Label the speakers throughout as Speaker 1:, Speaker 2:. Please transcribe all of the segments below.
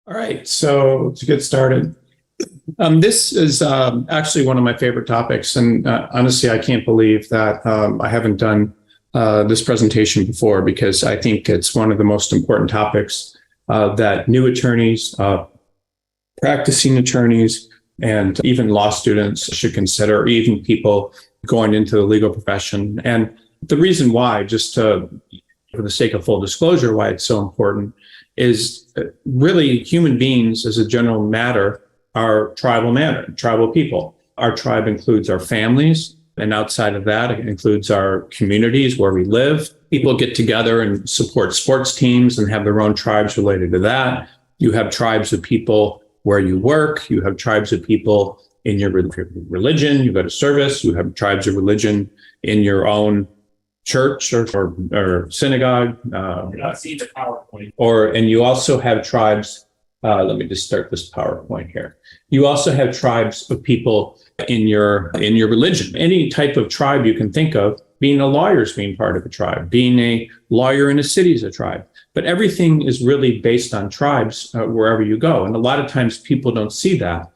Speaker 1: All right, so to get started, this is actually one of my favorite topics, and honestly, I can't believe that I haven't done this presentation before because I think it's one of the most important topics that new attorneys, practicing attorneys, and even law students should consider, or even people going into the legal profession. And the reason why, for the sake of full disclosure, why it's so important is really human beings as a general matter are tribal people. Our tribe includes our families, and outside of that, it includes our communities where we live. People get together and support sports teams and have their own tribes related to that. You have tribes of people where you work. You have tribes of people in your religion. You go to service. You have tribes of religion in your own church or synagogue.
Speaker 2: See the PowerPoint.
Speaker 1: And you also have tribes. Let me just start this PowerPoint here. You also have tribes of people in your religion. Any type of tribe you can think of. Being a lawyer is being part of a tribe. Being a lawyer in a city is a tribe. But everything is really based on tribes wherever you go. And a lot of times people don't see that.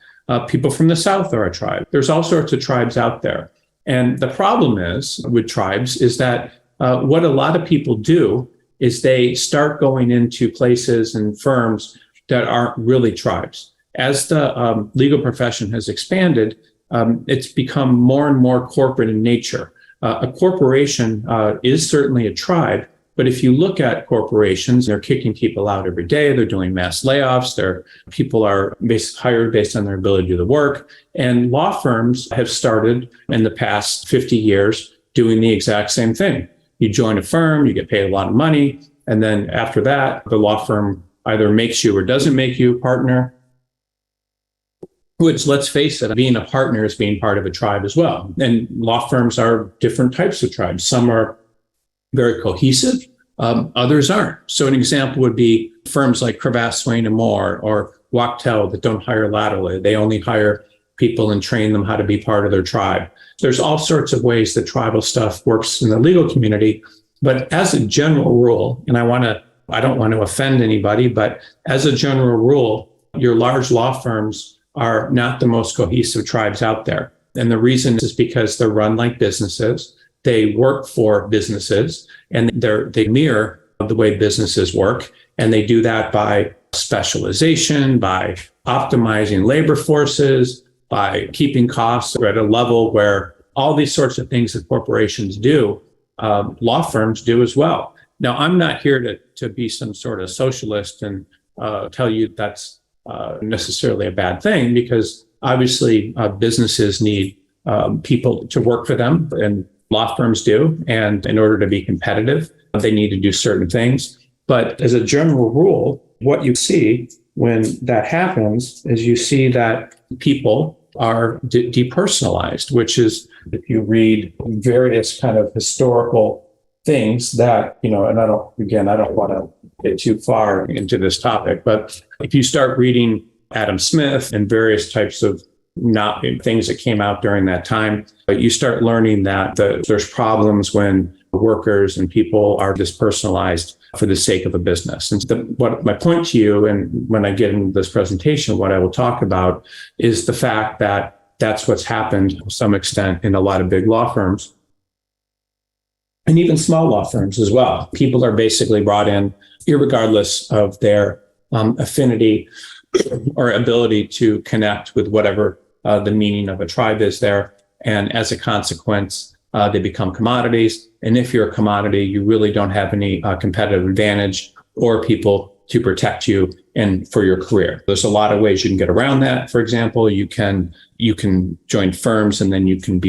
Speaker 1: People from the South are a tribe. There's all sorts of tribes out there. And the problem is with tribes is that what a lot of people do is they start going into places and firms that aren't really tribes. As the legal profession has expanded, it's become more and more corporate in nature. A corporation is certainly a tribe, but if you look at corporations, they're kicking people out every day. They're doing mass layoffs. People are hired based on their ability to do the work. And law firms have started in the past 50 years doing the exact same thing. You join a firm, you get paid a lot of money, and then after that, the law firm either makes you or doesn't make you a partner, which, let's face it, being a partner is being part of a tribe as well. And law firms are different types of tribes. Some are very cohesive, others aren't. So an example would be firms like Cravath, Swaine and Moore or Wachtell that don't hire laterally. They only hire people and train them how to be part of their tribe. There's all sorts of ways that tribal stuff works in the legal community. But as a general rule, and I don't want to offend anybody, but as a general rule, your large law firms are not the most cohesive tribes out there. And the reason is because they're run like businesses. They work for businesses and they mirror the way businesses work. And they do that by specialization, by optimizing labor forces, by keeping costs at a level where all these sorts of things that corporations do, law firms do as well. Now, I'm not here to be some sort of socialist and tell you that's necessarily a bad thing, because obviously businesses need people to work for them, and law firms do. And in order to be competitive, they need to do certain things. But as a general rule, what you see when that happens is you see that people are depersonalized, which is, if you read various kind of historical things that, and I don't want to get too far into this topic, but if you start reading Adam Smith and various types of things that came out during that time, you start learning that there's problems when workers and people are dispersonalized for the sake of a business. And what my point to you, and when I get into this presentation, what I will talk about is the fact that that's what's happened to some extent in a lot of big law firms and even small law firms as well. People are basically brought in irregardless of their affinity or ability to connect with whatever the meaning of a tribe is there. And as a consequence, they become commodities. And if you're a commodity, you really don't have any competitive advantage or people to protect you and for your career. There's a lot of ways you can get around that. For example, you can join firms and then you can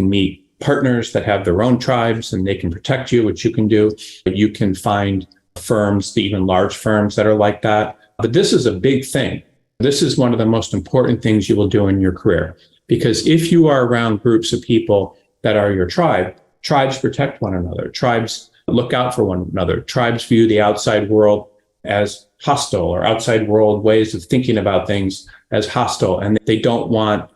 Speaker 1: meet partners that have their own tribes and they can protect you, which you can do. You can find firms, even large firms that are like that. But this is a big thing. This is one of the most important things you will do in your career, because if you are around groups of people that are your tribe, tribes protect one another. Tribes look out for one another. Tribes view the outside world as hostile, or outside world ways of thinking about things as hostile. And they don't want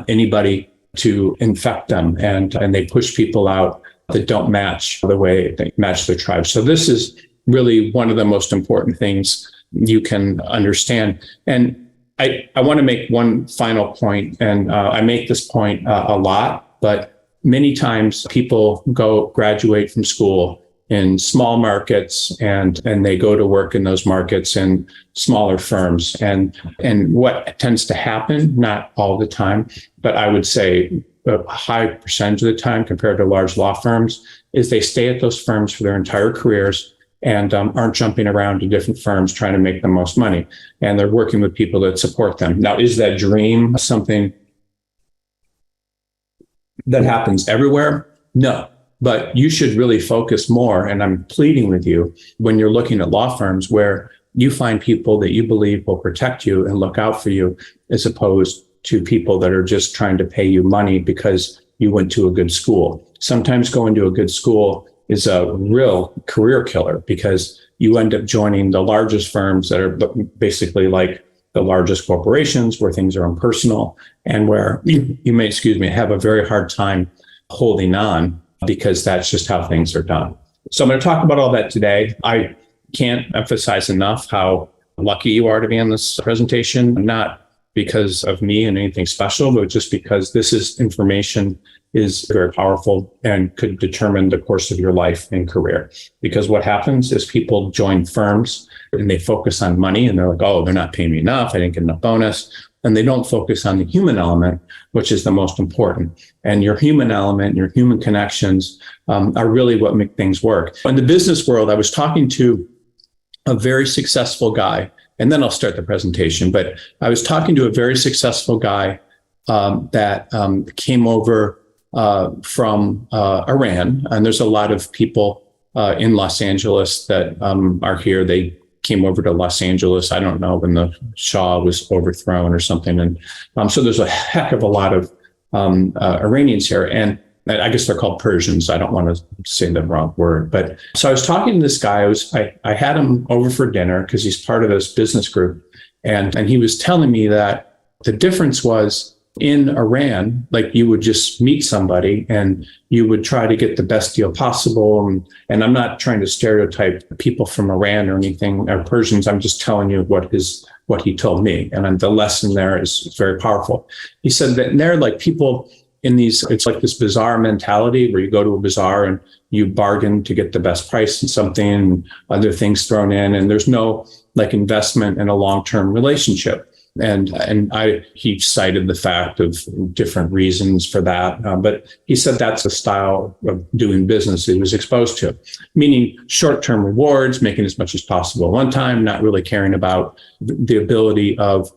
Speaker 1: anybody to infect them. And they push people out that don't match the way they match their tribe. So this is really one of the most important things you can understand. And I want to make one final point, and I make this point a lot, but many times people graduate from school in small markets and they go to work in those markets in smaller firms. And what tends to happen, not all the time, but I would say a high percentage of the time compared to large law firms, is they stay at those firms for their entire careers and aren't jumping around to different firms trying to make the most money. And they're working with people that support them. Now, is that dream something that happens everywhere? No. But you should really focus more, and I'm pleading with you, when you're looking at law firms where you find people that you believe will protect you and look out for you, as opposed to people that are just trying to pay you money because you went to a good school. Sometimes going to a good school is a real career killer because you end up joining the largest firms that are basically like the largest corporations where things are impersonal and where you may, have a very hard time holding on because that's just how things are done. So I'm going to talk about all that today. I can't emphasize enough how lucky you are to be in this presentation, not because of me and anything special, but just because this information is very powerful and could determine the course of your life and career. Because what happens is people join firms and they focus on money and they're like, oh, they're not paying me enough. I didn't get enough bonus. And they don't focus on the human element, which is the most important. And your human element, your human connections are really what make things work. In the business world, I was talking to a very successful guy, and then I'll start the presentation. But I was talking to a very successful guy that came over from Iran. And there's a lot of people in Los Angeles that are here. They came over to Los Angeles, I don't know, when the Shah was overthrown or something. And so there's a heck of a lot of Iranians here. And I guess they're called Persians. I don't want to say the wrong word. But so I was talking to this guy. I had him over for dinner because he's part of this business group. And he was telling me that the difference was in Iran, like you would just meet somebody and you would try to get the best deal possible. And I'm not trying to stereotype people from Iran or anything, or Persians. I'm just telling you what he told me. And the lesson there is very powerful. He said that they're like people in these, it's like this bizarre mentality where you go to a bazaar and you bargain to get the best price in something, and other things thrown in, and there's no like investment in a long-term relationship. And he cited the fact of different reasons for that. But he said that's a style of doing business he was exposed to, meaning short-term rewards, making as much as possible one time, not really caring about the ability of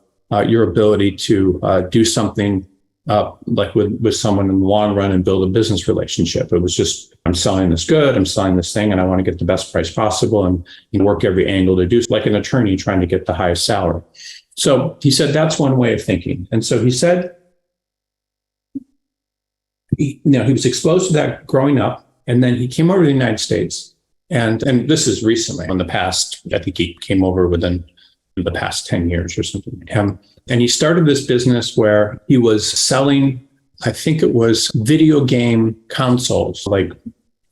Speaker 1: your ability to do something like with someone in the long run and build a business relationship. It was just, I'm selling this good, I'm selling this thing, and I want to get the best price possible and work every angle to do, like an attorney trying to get the highest salary. So he said that's one way of thinking. And so he said, he was exposed to that growing up, and then he came over to the United States. And this is recently, in the past, I think he came over within the past 10 years or something. And he started this business where he was selling, I think it was video game consoles, like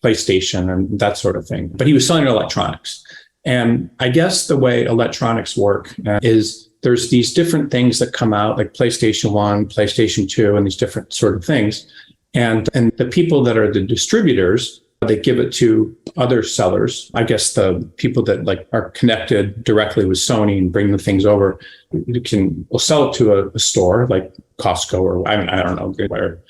Speaker 1: PlayStation and that sort of thing. But he was selling electronics. And I guess the way electronics work is there's these different things that come out, like PlayStation 1, PlayStation 2, and these different sort of things. And the people that are the distributors, they give it to other sellers. I guess the people that like are connected directly with Sony and bring the things over, we'll sell it to a store like Costco or I don't know, where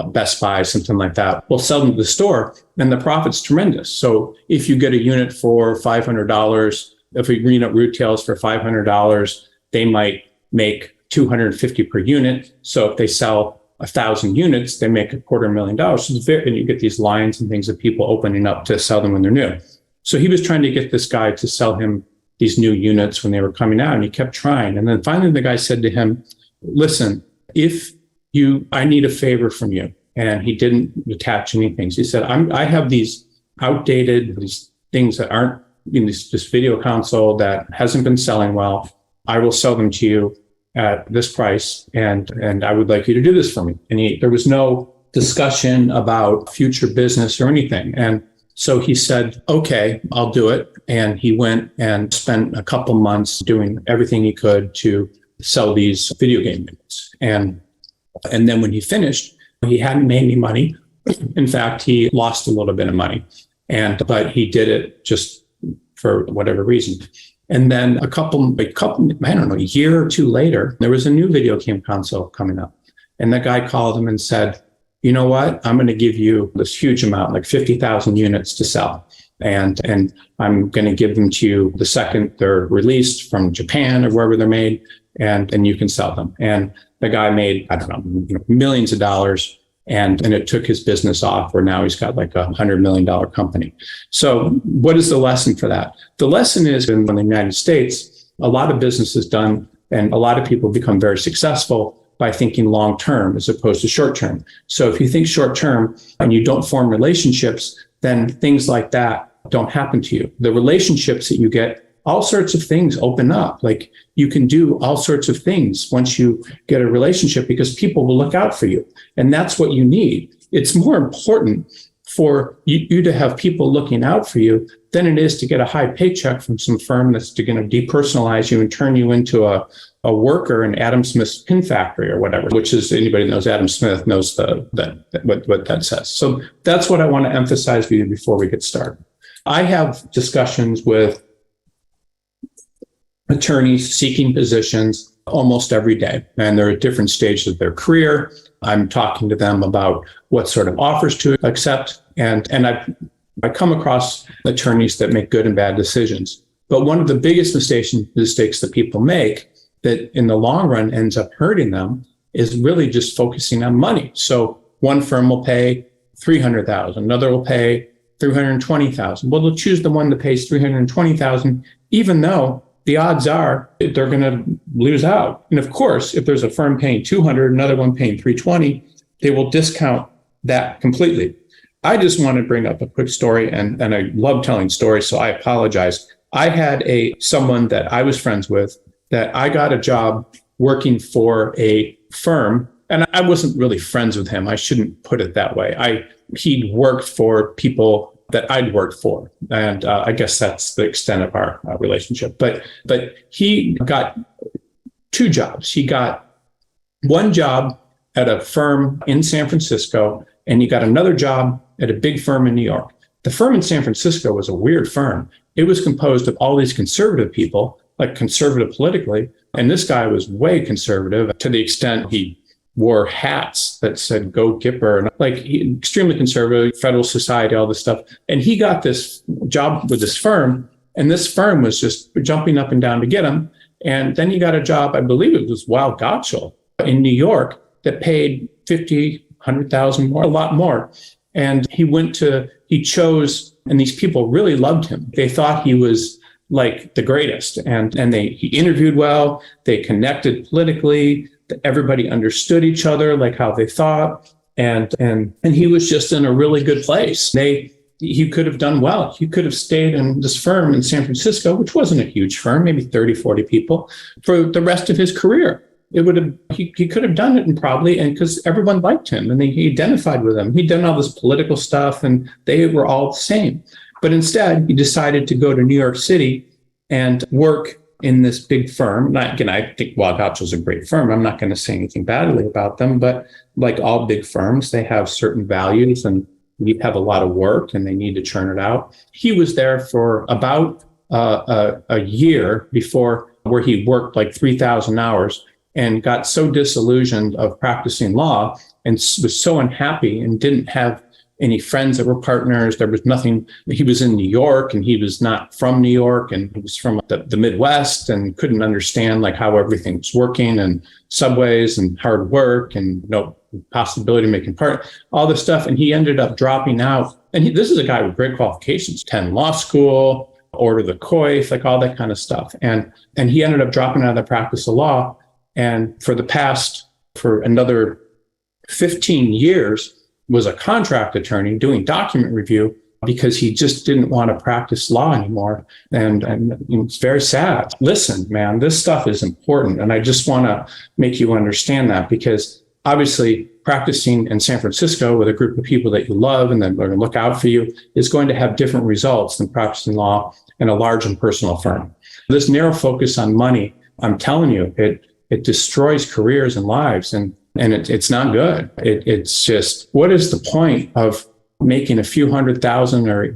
Speaker 1: Best Buy, something like that. We'll sell them to the store, and the profit's tremendous. So if you get a unit for $500, if a unit retails for $500, they might make $250 per unit. So if they sell 1,000 units, they make $250,000. So and you get these lines and things of people opening up to sell them when they're new. So he was trying to get this guy to sell him these new units when they were coming out, and he kept trying. And then finally the guy said to him, listen, I need a favor from you. And he didn't attach anything. So he said, I have these outdated, these things that aren't in this video console that hasn't been selling well. I will sell them to you at this price, and I would like you to do this for me. And there was no discussion about future business or anything. And So he said, okay, I'll do it. And he went and spent a couple months doing everything he could to sell these video game units. And then when he finished, he hadn't made any money. In fact, he lost a little bit of money. But he did it just for whatever reason. And then a couple, I don't know, a year or two later, there was a new video game console coming up. And the guy called him and said, you know what? I'm going to give you this huge amount, like 50,000 units to sell. And I'm going to give them to you the second they're released from Japan or wherever they're made, and you can sell them. And the guy made, I don't know, millions of dollars. And it took his business off, where now he's got like $100 million company. So what is the lesson for that? The lesson is in the United States, a lot of business is done and a lot of people become very successful by thinking long term as opposed to short term. So if you think short term and you don't form relationships, then things like that don't happen to you. The relationships that you get, all sorts of things open up. Like you can do all sorts of things once you get a relationship because people will look out for you. And that's what you need. It's more important for you to have people looking out for you than it is to get a high paycheck from some firm that's going to depersonalize you and turn you into a worker in Adam Smith's pin factory or whatever, which is, anybody that knows Adam Smith knows what that says. So that's what I want to emphasize for you before we get started. I have discussions with attorneys seeking positions almost every day, and they're at different stages of their career. I'm talking to them about what sort of offers to accept, and I come across attorneys that make good and bad decisions. But one of the biggest mistakes that people make that in the long run ends up hurting them is really just focusing on money. So one firm will pay $300,000, another will pay $320,000. Well, they'll choose the one that pays $320,000, even though the odds are they're going to lose out. And of course, if there's a firm paying $200, another one paying $320, they will discount that completely. I just want to bring up a quick story, and I love telling stories, so I apologize. I had someone that I was friends with that I got a job working for a firm, and I wasn't really friends with him. I shouldn't put it that way. He'd worked for people that I'd worked for. And I guess that's the extent of our relationship. But he got two jobs. He got one job at a firm in San Francisco, and he got another job at a big firm in New York. The firm in San Francisco was a weird firm. It was composed of all these conservative people, like conservative politically. And this guy was way conservative to the extent he wore hats that said "Go Gipper," and extremely conservative, Federal Society, all this stuff. And he got this job with this firm, and this firm was just jumping up and down to get him. And then he got a job, I believe it was Weil Gotshal in New York, that paid 50, 100,000 more, a lot more. And he chose, and these people really loved him. They thought he was like the greatest, and he interviewed well, they connected politically, everybody understood each other, like how they thought, and he was just in a really good place. He could have done well. He could have stayed in this firm in San Francisco, which wasn't a huge firm, maybe 30, 40 people, for the rest of his career. He could have done it, and because everyone liked him and he identified with them. He'd done all this political stuff and they were all the same. But instead, he decided to go to New York City and work in this big firm. Again, I think Weil Gotshal is a great firm. I'm not going to say anything badly about them, but like all big firms, they have certain values and we have a lot of work and they need to churn it out. He was there for about a year before, where he worked like 3,000 hours and got so disillusioned of practicing law and was so unhappy and didn't have any friends that were partners. There was nothing. He was in New York and he was not from New York, and he was from the Midwest and couldn't understand like how everything was working, and subways and hard work and no possibility of making all this stuff. And he ended up dropping out. And this is a guy with great qualifications, 10 law school, order the coif, like all that kind of stuff. And he ended up dropping out of the practice of law. And for another 15 years, was a contract attorney doing document review because he just didn't want to practice law anymore. And it's very sad. Listen, man, this stuff is important. And I just want to make you understand that, because obviously practicing in San Francisco with a group of people that you love and that are going to look out for you is going to have different results than practicing law in a large and personal firm. This narrow focus on money, I'm telling you, it destroys careers and lives, and it's not good. It's just, what is the point of making a few $100,000 or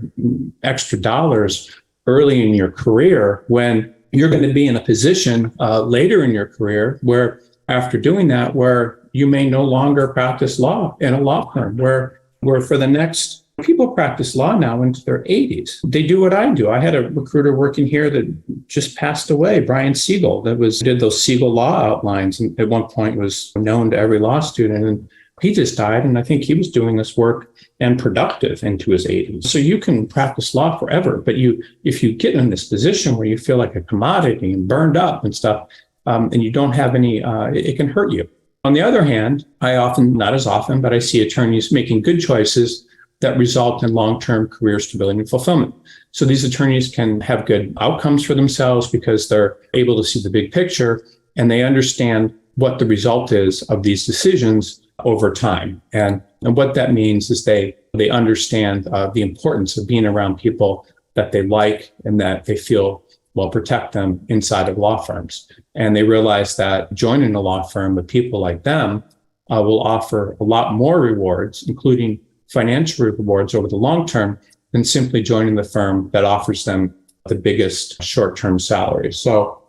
Speaker 1: extra dollars early in your career when you're going to be in a position later in your career where, after doing that, where you may no longer practice law in a law firm, where for the next, people practice law now into their 80s. They do what I do. I had a recruiter working here that just passed away, Brian Siegel, did those Siegel law outlines, and at one point was known to every law student. And he just died, and I think he was doing this work and productive into his 80s. So you can practice law forever, but if you get in this position where you feel like a commodity and burned up and stuff, and you don't have any, it can hurt you. On the other hand, I often, not as often, but I see attorneys making good choices that result in long-term career stability and fulfillment. So these attorneys can have good outcomes for themselves because they're able to see the big picture and they understand what the result is of these decisions over time. And what that means is they understand the importance of being around people that they like and that they feel will protect them inside of law firms. And they realize that joining a law firm with people like them will offer a lot more rewards, including financial rewards over the long term, than simply joining the firm that offers them the biggest short-term salary. So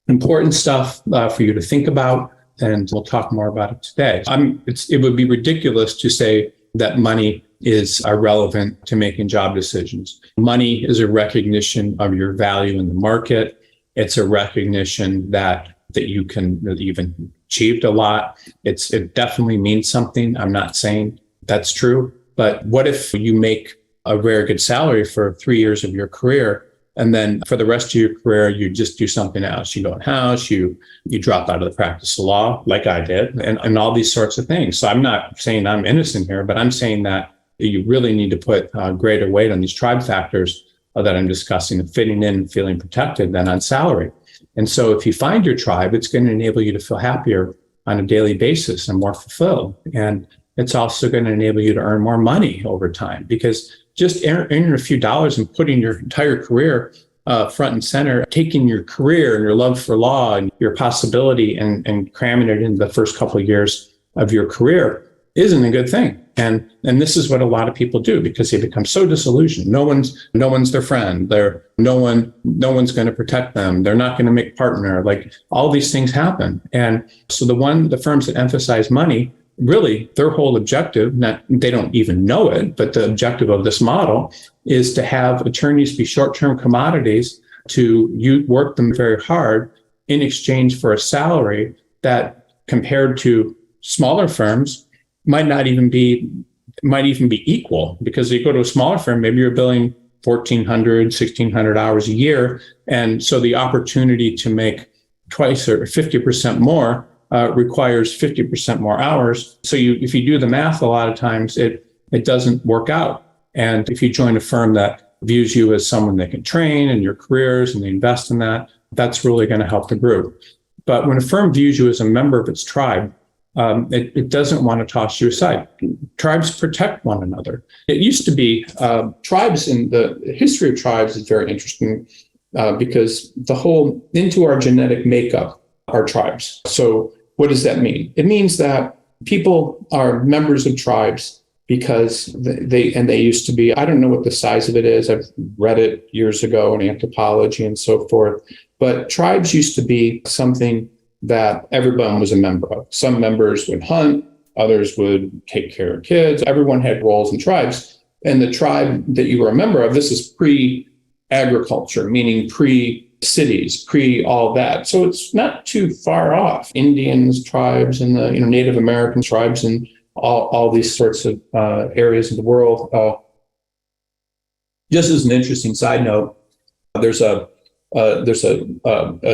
Speaker 1: important stuff for you to think about, and we'll talk more about it today. It would be ridiculous to say that money is irrelevant to making job decisions. Money is a recognition of your value in the market. It's a recognition that you've achieved a lot. It definitely means something. I'm not saying that's true, but what if you make a very good salary for 3 years of your career, and then for the rest of your career, you just do something else? You go in house, you drop out of the practice of law, like I did, and all these sorts of things. So I'm not saying I'm innocent here, but I'm saying that you really need to put greater weight on these tribe factors that I'm discussing, of fitting in and feeling protected, than on salary. And so if you find your tribe, it's going to enable you to feel happier on a daily basis and more fulfilled. And it's also going to enable you to earn more money over time, because just earning a few dollars and putting your entire career front and center, taking your career and your love for law and your possibility and cramming it into the first couple of years of your career isn't a good thing. And this is what a lot of people do, because they become so disillusioned. No one's their friend. No one's going to protect them. They're not going to make partner. Like, all these things happen. And so the firms that emphasize money, really their whole objective, they don't even know it, but the objective of this model is to have attorneys be short-term commodities, to you work them very hard in exchange for a salary that, compared to smaller firms, might even be equal. Because you go to a smaller firm, maybe you're billing 1,400, 1,600 hours a year. And so the opportunity to make twice or 50% more requires 50% more hours. So if you do the math, a lot of times it doesn't work out. And if you join a firm that views you as someone they can train in your careers and they invest in that, that's really going to help the group. But when a firm views you as a member of its tribe, it doesn't want to toss you aside. Tribes protect one another. It used to be tribes, in the history of tribes is very interesting because into our genetic makeup are tribes. So what does that mean? It means that people are members of tribes because they used to be, I don't know what the size of it is. I've read it years ago in anthropology and so forth. But tribes used to be something that everyone was a member of. Some members would hunt, others would take care of kids. Everyone had roles in tribes. And the tribe that you were a member of, this is pre-agriculture, meaning pre-cities, pre-all that. So it's not too far off. Indians, tribes, and the Native American tribes, and all these sorts of areas of the world. Just as an interesting side note, there's a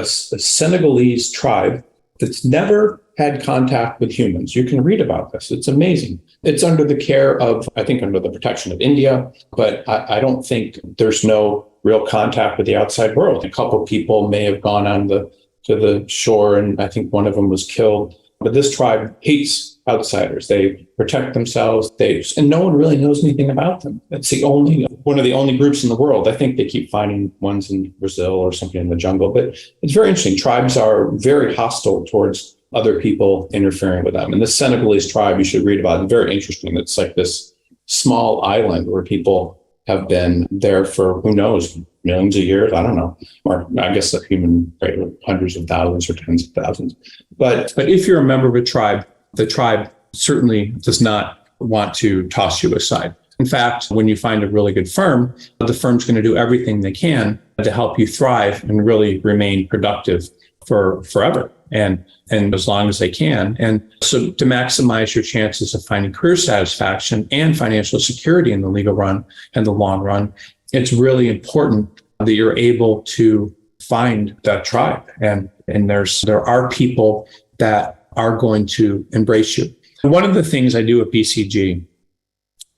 Speaker 1: Senegalese tribe that's never had contact with humans. You can read about this. It's amazing. It's under the care of, I think, under the protection of India, but I don't think there's no real contact with the outside world. A couple of people may have gone to the shore, and I think one of them was killed But this tribe hates outsiders. They protect themselves. And no one really knows anything about them. It's one of the only groups in the world. I think they keep finding ones in Brazil or something in the jungle. But it's very interesting. Tribes are very hostile towards other people interfering with them. And this Senegalese tribe you should read about. It's very interesting. It's like this small island where people have been there for, who knows, millions of years. I don't know. Or I guess the human rate of hundreds of thousands or tens of thousands. But if you're a member of a tribe, the tribe certainly does not want to toss you aside. In fact, when you find a really good firm, the firm's going to do everything they can to help you thrive and really remain productive for forever and as long as they can. And so to maximize your chances of finding career satisfaction and financial security in the legal run and the long run, it's really important that you're able to find that tribe. And there are people that are going to embrace you. One of the things I do at BCG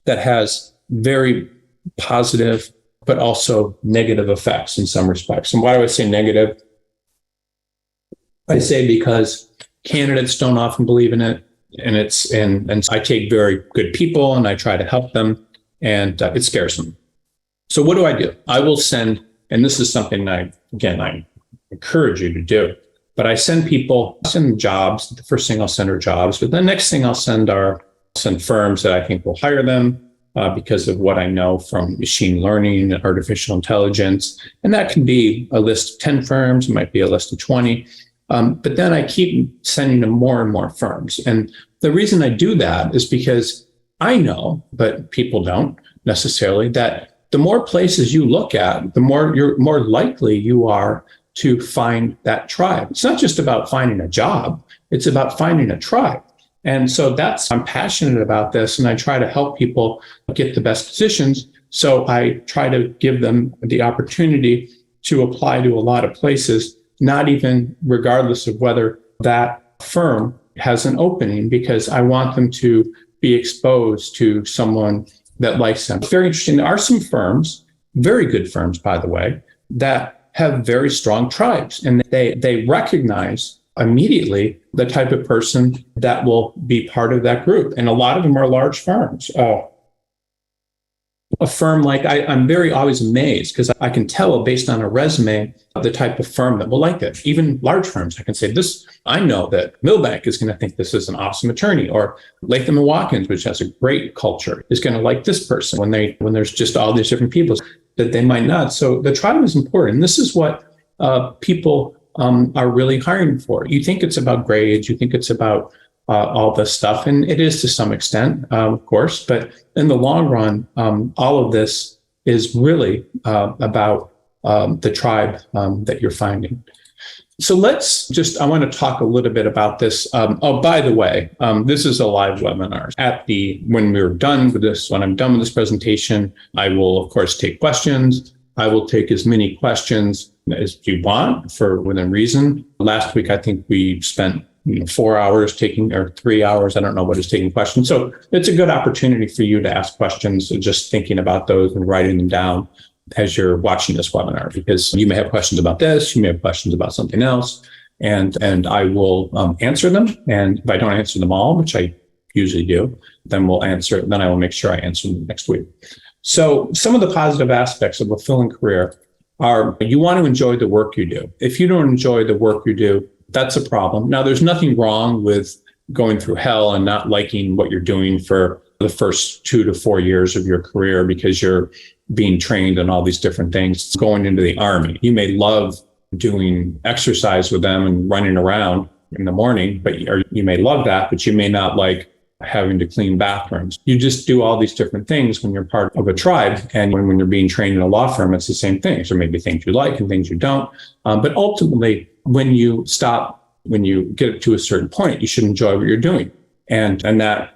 Speaker 1: that has very positive, but also negative effects in some respects. And why do I say negative? I say because candidates don't often believe in it, and I take very good people and I try to help them, and it scares them. So what do? I will send, and this is something I encourage you to do, but I send jobs. The first thing I'll send are jobs, but the next thing I'll send firms that I think will hire them because of what I know from machine learning and artificial intelligence. And that can be a list of 10 firms, it might be a list of 20. But then I keep sending them more and more firms. And the reason I do that is because I know, but people don't necessarily, that the more places you look at, the more likely you are to find that tribe. It's not just about finding a job, it's about finding a tribe. And so I'm passionate about this, and I try to help people get the best positions. So I try to give them the opportunity to apply to a lot of places, not even regardless of whether that firm has an opening, because I want them to be exposed to someone that likes them. It's very interesting. There are some firms, very good firms, by the way, that have very strong tribes, and they recognize immediately the type of person that will be part of that group. And a lot of them are large firms. A firm like I'm always amazed because I can tell based on a resume the type of firm that will like it. Even large firms, I can say this. I know that Milbank is going to think this is an awesome attorney, or Latham and Watkins, which has a great culture, is going to like this person when there's just all these different people that they might not. So the tribe is important. This is what people are really hiring for. You think it's about grades, you think it's about all this stuff, and it is to some extent, of course, but in the long run, all of this is really about the tribe that you're finding. So I want to talk a little bit about this. By the way, this is a live webinar. When I'm done with this presentation, I will, of course, take questions. I will take as many questions as you want within reason. Last week, I think we spent 4 hours or 3 hours. I don't know what is taking questions. So it's a good opportunity for you to ask questions, just thinking about those and writing them down as you're watching this webinar, because you may have questions about this, you may have questions about something else, and I will answer them. And if I don't answer them all, which I usually do, then I will make sure I answer them next week. So some of the positive aspects of a fulfilling career are you want to enjoy the work you do. If you don't enjoy the work you do, that's a problem. Now, there's nothing wrong with going through hell and not liking what you're doing for the first 2 to 4 years of your career because you're being trained in all these different things. Going into the Army, you may love doing exercise with them and running around in the morning, or you may love that, but you may not like having to clean bathrooms. You just do all these different things when you're part of a tribe. And when you're being trained in a law firm, it's the same things. There may be things you like and things you don't. But ultimately, when you get to a certain point, you should enjoy what you're doing. And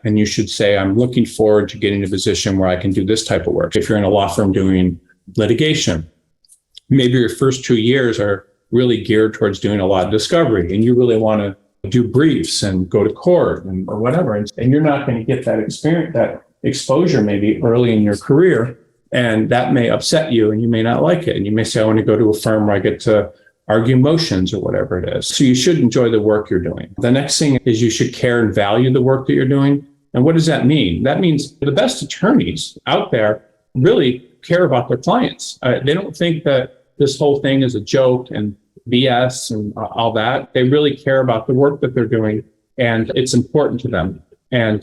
Speaker 1: you should say, I'm looking forward to getting a position where I can do this type of work. If you're in a law firm doing litigation, maybe your first 2 years are really geared towards doing a lot of discovery, and you really want to do briefs and go to court or whatever. And you're not going to get that experience, that exposure maybe early in your career. And that may upset you and you may not like it. And you may say, I want to go to a firm where I get to argue motions or whatever it is. So you should enjoy the work you're doing. The next thing is you should care and value the work that you're doing. And what does that mean? That means the best attorneys out there really care about their clients. They don't think that this whole thing is a joke and BS and all that. They really care about the work that they're doing, and it's important to them. And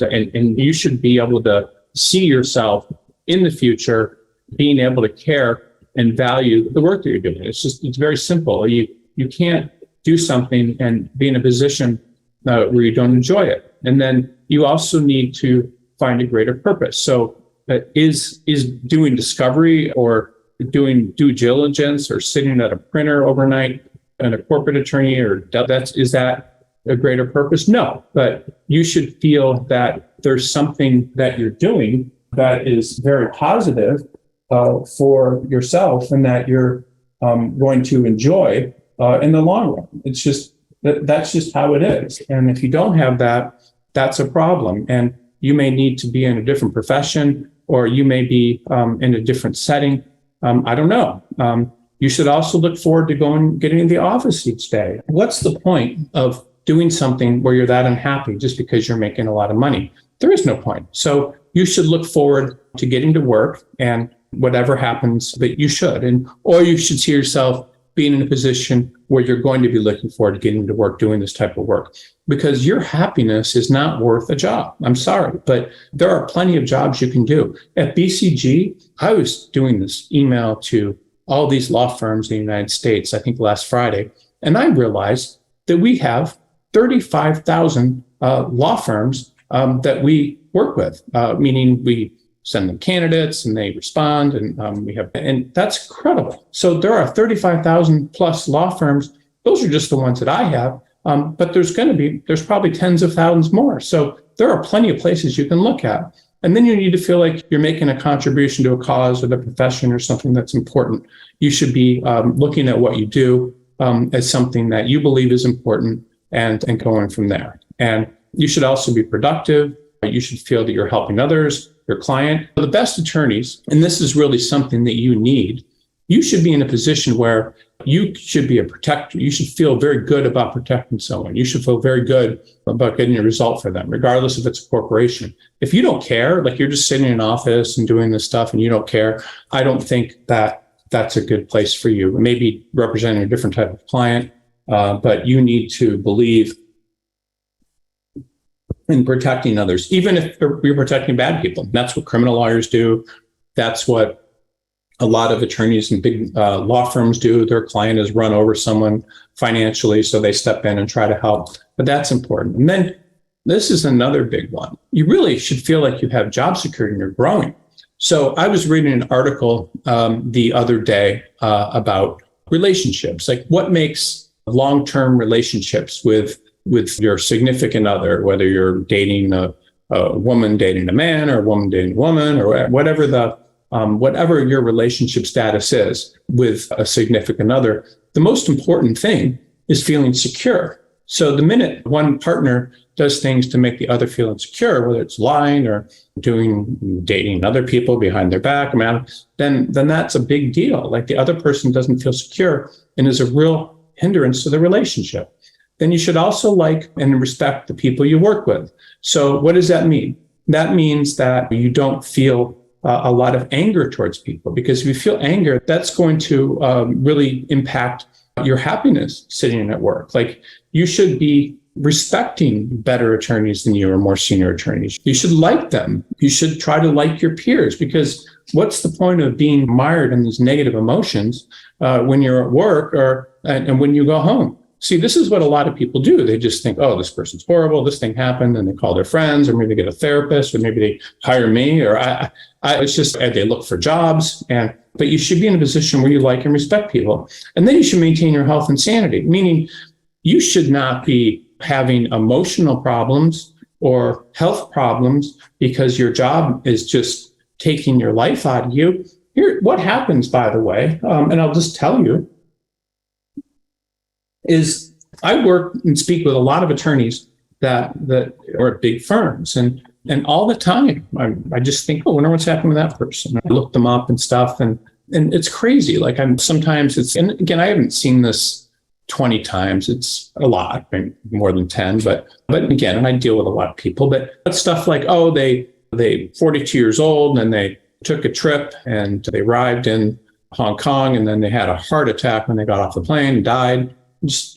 Speaker 1: you should be able to see yourself in the future being able to care and value the work that you're doing. It's very simple. You can't do something and be in a position where you don't enjoy it. And then you also need to find a greater purpose. So is doing discovery or doing due diligence or sitting at a printer overnight and a corporate attorney, or is that a greater purpose? No, but you should feel that there's something that you're doing that is very positive for yourself and that you're going to enjoy in the long run. It's just that's just how it is. And if you don't have that, that's a problem. And you may need to be in a different profession, or you may be in a different setting. I don't know. You should also look forward to getting in the office each day. What's the point of doing something where you're that unhappy just because you're making a lot of money? There is no point. So you should look forward to getting to work, and whatever happens, that you should, or you should see yourself being in a position where you're going to be looking forward to getting to work doing this type of work, because your happiness is not worth a job. I'm sorry, but there are plenty of jobs you can do. At BCG, I was doing this email to all these law firms in the United States, I think last Friday, and I realized that we have 35,000 law firms that we work with, meaning we send them candidates and they respond, and that's incredible. So there are 35,000 plus law firms. Those are just the ones that I have, but there's probably tens of thousands more. So there are plenty of places you can look at. And then you need to feel like you're making a contribution to a cause or the profession or something that's important. You should be looking at what you do as something that you believe is important and going from there. And you should also be productive. You should feel that you're helping others, your client. The best attorneys, and this is really something that you need, you should be in a position where you should be a protector. You should feel very good about protecting someone. You should feel very good about getting a result for them, regardless if it's a corporation. If you don't care, like you're just sitting in an office and doing this stuff and you don't care, I don't think that that's a good place for you. Maybe representing a different type of client, but you need to believe in protecting others, even if you're protecting bad people. That's what criminal lawyers do. That's what a lot of attorneys and big law firms do. Their client has run over someone financially, so they step in and try to help. But that's important. And then this is another big one. You really should feel like you have job security and you're growing. So I was reading an article the other day about relationships, like what makes long-term relationships with your significant other, whether you're dating a woman dating a man or a woman dating a woman, or whatever your relationship status is with a significant other. The most important thing is feeling secure. So the minute one partner does things to make the other feel insecure, whether it's lying or dating other people behind their back, then that's a big deal. Like the other person doesn't feel secure and is a real hindrance to the relationship. Then you should also like and respect the people you work with. So what does that mean? That means that you don't feel a lot of anger towards people, because if you feel anger, that's going to really impact your happiness sitting at work. Like you should be respecting better attorneys than you or more senior attorneys. You should like them. You should try to like your peers, because what's the point of being mired in these negative emotions when you're at work and when you go home? See, this is what a lot of people do. They just think, oh, this person's horrible, this thing happened, and they call their friends, or maybe they get a therapist, or maybe they hire me, or it's just they look for jobs. But you should be in a position where you like and respect people. And then you should maintain your health and sanity, meaning you should not be having emotional problems or health problems because your job is just taking your life out of you. Here, what happens, by the way, and I'll just tell you, is I work and speak with a lot of attorneys that are at big firms, and all the time I just think, oh, I wonder what's happened with that person. I look them up and stuff, and it's crazy. Like and again, I haven't seen this 20 times. It's a lot, I mean, more than 10, but again, and I deal with a lot of people, but stuff like, oh, they 42 years old and they took a trip and they arrived in Hong Kong and then they had a heart attack when they got off the plane and died.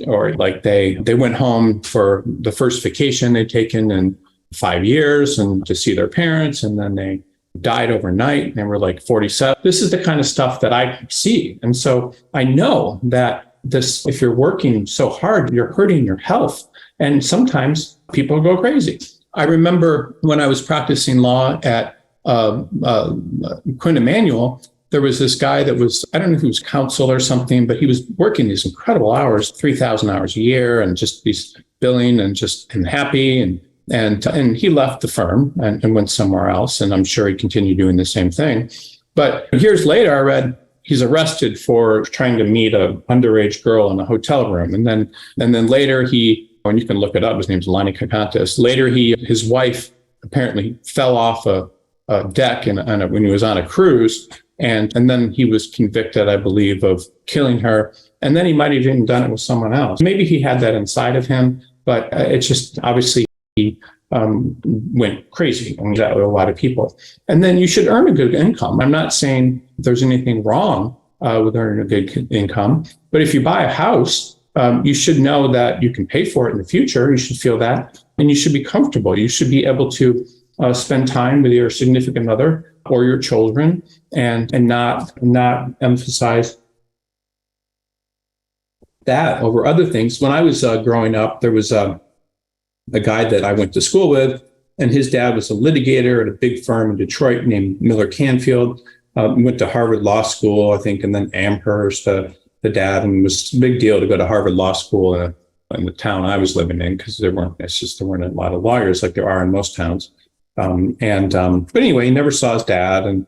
Speaker 1: Or like they went home for the first vacation they'd taken in 5 years and to see their parents, and then they died overnight and were like 47. This is the kind of stuff that I see. And so I know that this, if you're working so hard, you're hurting your health. And sometimes people go crazy. I remember when I was practicing law at Quinn Emanuel, there was this guy that was, I don't know if he was counsel or something, but he was working these incredible hours, 3,000 hours a year, and just these billing and just and happy. And he left the firm and went somewhere else. And I'm sure he continued doing the same thing. But years later, I read he's arrested for trying to meet an underage girl in a hotel room. And then later and you can look it up, his name's Lonnie Kakantas. Later, his wife apparently fell off a deck when he was on a cruise. And then he was convicted, I believe, of killing her. And then he might have even done it with someone else. Maybe he had that inside of him, but it's just obviously he went crazy, and that with a lot of people. And then you should earn a good income. I'm not saying there's anything wrong with earning a good income, but if you buy a house, you should know that you can pay for it in the future. You should feel that, and you should be comfortable. You should be able to spend time with your significant other or your children, and not emphasize that over other things. When I was growing up, there was a guy that I went to school with, and his dad was a litigator at a big firm in Detroit named Miller Canfield. Went to Harvard Law School, I think, and then Amherst, the dad, and it was a big deal to go to Harvard Law School in the town I was living in, because there weren't a lot of lawyers like there are in most towns. But anyway, he never saw his dad and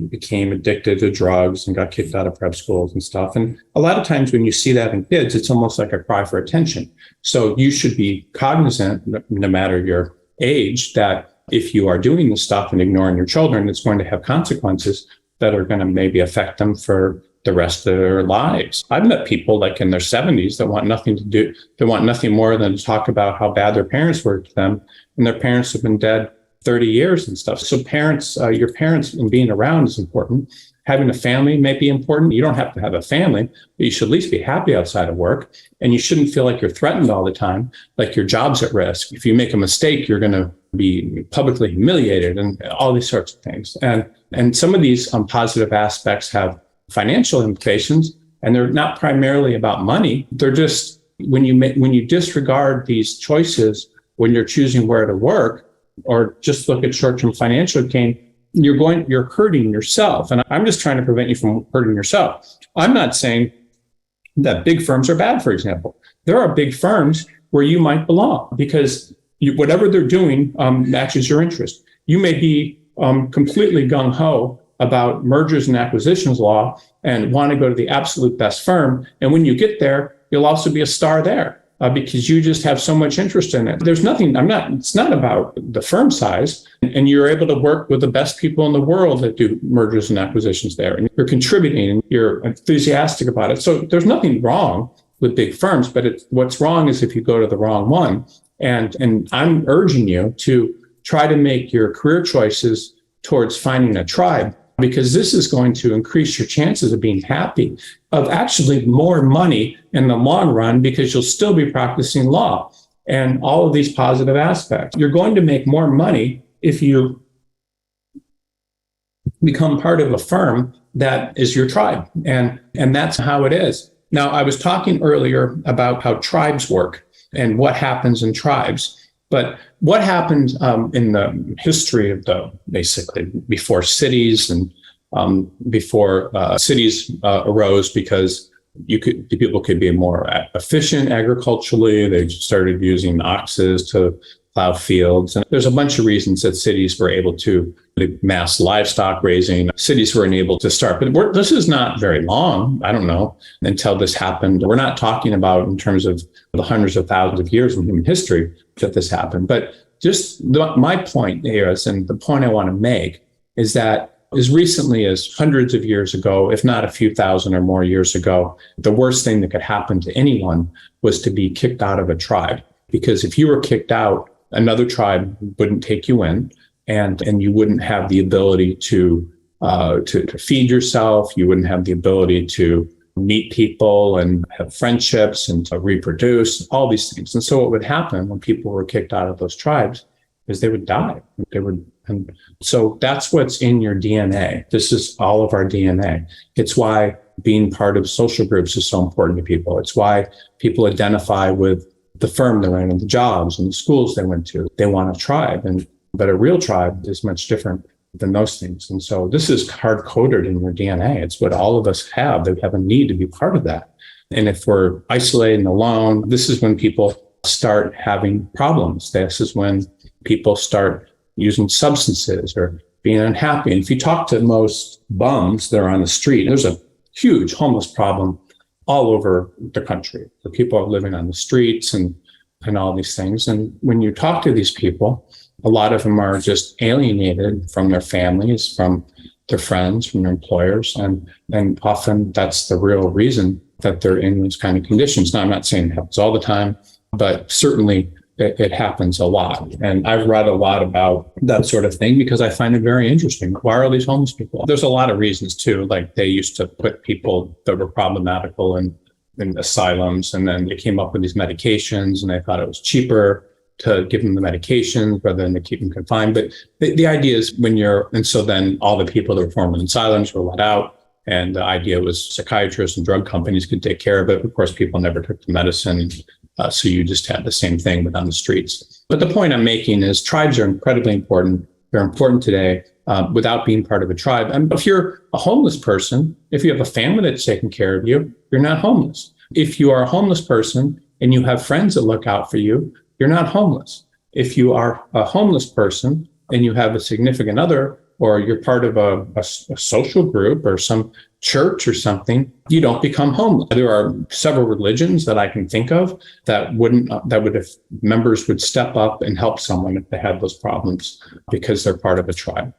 Speaker 1: became addicted to drugs and got kicked out of prep schools and stuff. And a lot of times when you see that in kids, it's almost like a cry for attention. So you should be cognizant, no matter your age, that if you are doing this stuff and ignoring your children, it's going to have consequences that are going to maybe affect them for the rest of their lives. I've met people like in their 70s that want nothing to do. They want nothing more than to talk about how bad their parents were to them, and their parents have been dead 30 years and stuff. So your parents and being around is important. Having a family may be important. You don't have to have a family, but you should at least be happy outside of work. And you shouldn't feel like you're threatened all the time, like your job's at risk. If you make a mistake, you're going to be publicly humiliated and all these sorts of things. And some of these positive aspects have financial implications, and they're not primarily about money. They're just, when you disregard these choices, when you're choosing where to work, or just look at short-term financial gain, you're hurting yourself. And I'm just trying to prevent you from hurting yourself. I'm not saying that big firms are bad, for example. There are big firms where you might belong because whatever they're doing matches your interest. You may be completely gung-ho about mergers and acquisitions law and want to go to the absolute best firm. And when you get there, you'll also be a star there. Because you just have so much interest in it. It's not about the firm size, and you're able to work with the best people in the world that do mergers and acquisitions there. And you're contributing and you're enthusiastic about it. So there's nothing wrong with big firms, but what's wrong is if you go to the wrong one. And I'm urging you to try to make your career choices towards finding a tribe, because this is going to increase your chances of being happy, of actually more money in the long run, because you'll still be practicing law and all of these positive aspects. You're going to make more money if you become part of a firm that is your tribe. And that's how it is. Now, I was talking earlier about how tribes work and what happens in tribes. But what happened in the history of basically before cities and before cities arose, because people could be more efficient agriculturally. They started using oxes to plow fields. And there's a bunch of reasons that cities were able to mass livestock raising. Cities were enabled to start. But this is not very long, I don't know, until this happened. We're not talking about in terms of the hundreds of thousands of years in human history that this happened. But just my point here is, and the point I want to make, is that as recently as hundreds of years ago, if not a few thousand or more years ago, the worst thing that could happen to anyone was to be kicked out of a tribe. Because if you were kicked out, another tribe wouldn't take you in, and you wouldn't have the ability to feed yourself. You wouldn't have the ability to meet people and have friendships and to reproduce, all these things. And so what would happen when people were kicked out of those tribes is they would die. And so that's what's in your DNA. This is all of our DNA. It's why being part of social groups is so important to people. It's why people identify with the firm they're in and the jobs and the schools they went to. They want a tribe, but a real tribe is much different than those things. And so this is hard coded in your DNA. It's what all of us have. They have a need to be part of that. And if we're isolated and alone, this is when people start having problems. This is when people start using substances or being unhappy. And if you talk to most bums that are on the street, there's a huge homeless problem all over the country. The people are living on the streets and all these things. And when you talk to these people, a lot of them are just alienated from their families, from their friends, from their employers. And often that's the real reason that they're in these kind of conditions. Now, I'm not saying it happens all the time, but certainly it happens a lot. And I've read a lot about that sort of thing because I find it very interesting. Why are these homeless people? There's a lot of reasons too. Like they used to put people that were problematical in asylums, and then they came up with these medications and they thought it was cheaper to give them the medications rather than to keep them confined. But the idea is and so then all the people that were formed in asylums were let out. And the idea was psychiatrists and drug companies could take care of it. Of course, people never took the medicine. So you just had the same thing, but on the streets. But the point I'm making is tribes are incredibly important. They're important today without being part of a tribe. And if you're a homeless person, if you have a family that's taking care of you, you're not homeless. If you are a homeless person and you have friends that look out for you, you're not homeless. If you are a homeless person and you have a significant other, or you're part of a social group or some church or something, you don't become homeless. There are several religions that I can think of that would if members would step up and help someone if they had those problems because they're part of a tribe.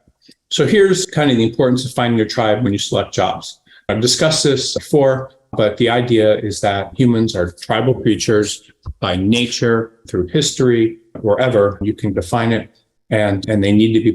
Speaker 1: So here's kind of the importance of finding your tribe when you select jobs. I've discussed this before, but the idea is that humans are tribal creatures by nature, through history, wherever you can define it. And they need to be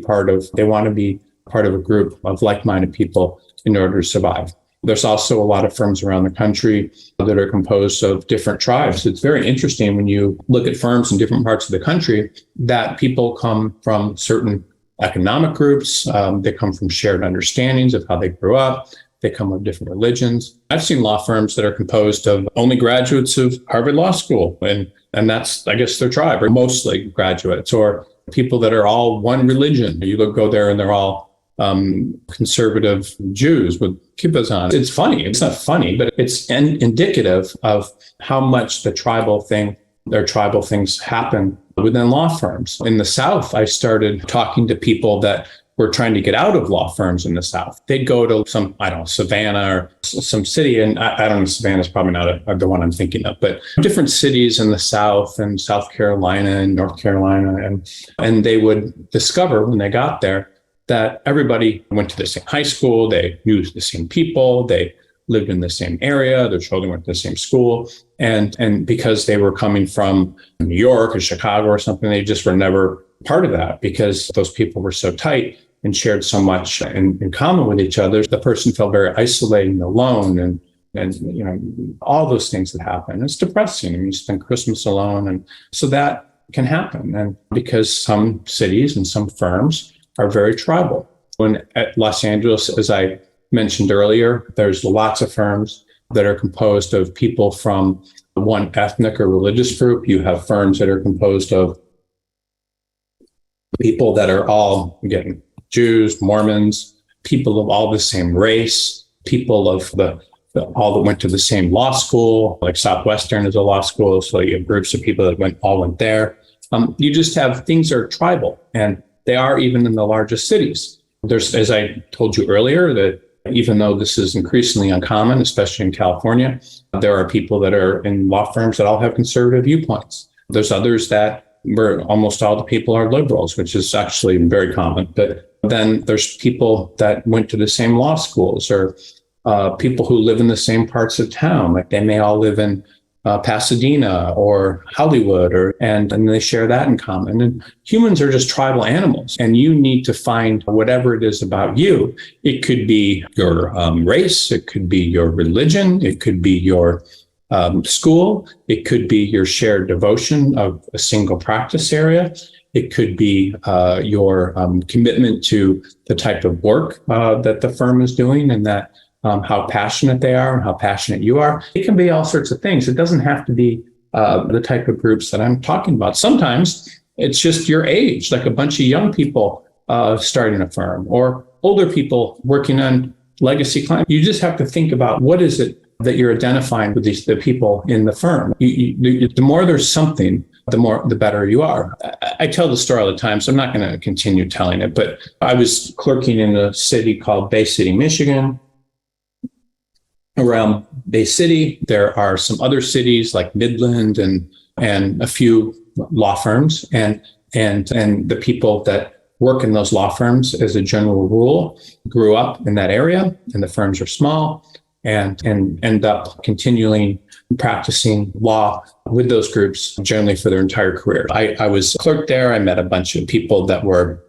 Speaker 1: they want to be part of a group of like-minded people in order to survive. There's also a lot of firms around the country that are composed of different tribes. It's very interesting when you look at firms in different parts of the country that people come from certain economic groups. They come from shared understandings of how they grew up. They come from different religions. I've seen law firms that are composed of only graduates of Harvard Law School, and that's, I guess, their tribe, or mostly graduates, or people that are all one religion. You go there and they're all conservative Jews with kippahs on. It's funny. It's not funny, but it's indicative of how much their tribal things happen within law firms. In the South, I started talking to people that were trying to get out of law firms in the South. They'd go to some, Savannah or some city. And I don't know, Savannah's probably not the one I'm thinking of, but different cities in the South and South Carolina and North Carolina. And they would discover when they got there that everybody went to the same high school. They knew the same people. They lived in the same area. Their children went to the same school. And because they were coming from New York or Chicago or something, they just were never part of that because those people were so tight and shared so much in common with each other. The person felt very isolated and alone and all those things that happen. It's depressing. I mean, you spend Christmas alone. And so that can happen. And because some cities and some firms are very tribal. At Los Angeles, as I mentioned earlier, there's lots of firms that are composed of people from one ethnic or religious group. You have firms that are composed of people that are all, again, Jews, Mormons, people of all the same race, people of all that went to the same law school, like Southwestern is a law school. So you have groups of people that all went there. You just have things that are tribal, and they are even in the largest cities. There's, as I told you earlier, that even though this is increasingly uncommon, especially in California, there are people that are in law firms that all have conservative viewpoints. There's others where almost all the people are liberals, which is actually very common. But Then there's people that went to the same law schools, or people who live in the same parts of town. Like they may all live in Pasadena or Hollywood, and they share that in common. And humans are just tribal animals, and you need to find whatever it is about you. It could be your race, it could be your religion, it could be your school, it could be your shared devotion of a single practice area. It could be your commitment to the type of work that the firm is doing, and that how passionate they are and how passionate you are. It can be all sorts of things. It doesn't have to be the type of groups that I'm talking about. Sometimes it's just your age, like a bunch of young people starting a firm, or older people working on legacy clients. You just have to think about what is it that you're identifying with the people in the firm. The more there's something, the better you are. I tell the story all the time, so I'm not going to continue telling it, but I was clerking in a city called Bay City, Michigan. Around Bay City, there are some other cities like Midland and a few law firms, and the people that work in those law firms, as a general rule, grew up in that area, and the firms are small, and end up continuing practicing law with those groups generally for their entire career. I was clerk there. I met a bunch of people that were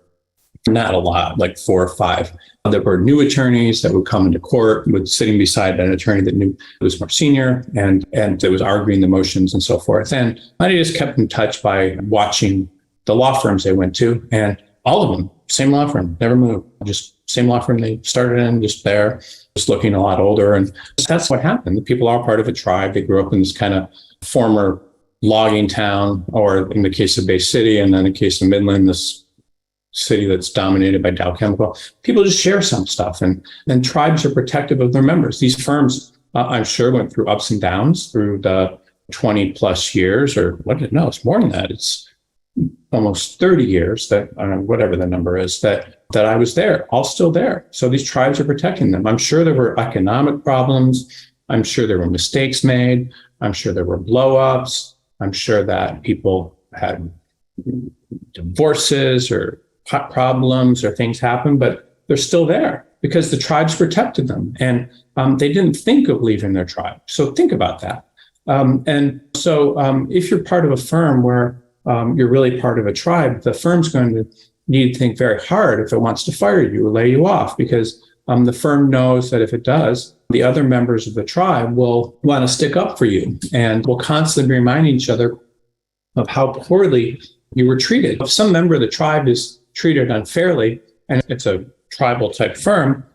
Speaker 1: not a lot, like 4 or 5. There were new attorneys that would come into court, sitting beside an attorney that knew was more senior, and that was arguing the motions and so forth. And I just kept in touch by watching the law firms they went to, and all of them, same law firm, never moved, just same law firm they started in, just there, just looking a lot older. And that's what happened. The people are part of a tribe. They grew up in this kind of former logging town, or in the case of Bay City, and then in the case of Midland, this city that's dominated by Dow Chemical. People just share some stuff, and tribes are protective of their members. These firms, I'm sure, went through ups and downs through the 20 plus years, or it's more than that. It's almost 30 years that, whatever the number is, that I was there, all still there. So these tribes are protecting them. I'm sure there were economic problems. I'm sure there were mistakes made. I'm sure there were blow-ups. I'm sure that people had divorces or problems or things happen, but they're still there because the tribes protected them, and they didn't think of leaving their tribe. So think about that. And so if you're part of a firm where you're really part of a tribe, the firm's going to need to think very hard if it wants to fire you or lay you off, because the firm knows that if it does, the other members of the tribe will want to stick up for you and will constantly be reminding each other of how poorly you were treated. If some member of the tribe is treated unfairly, and it's a tribal type firm,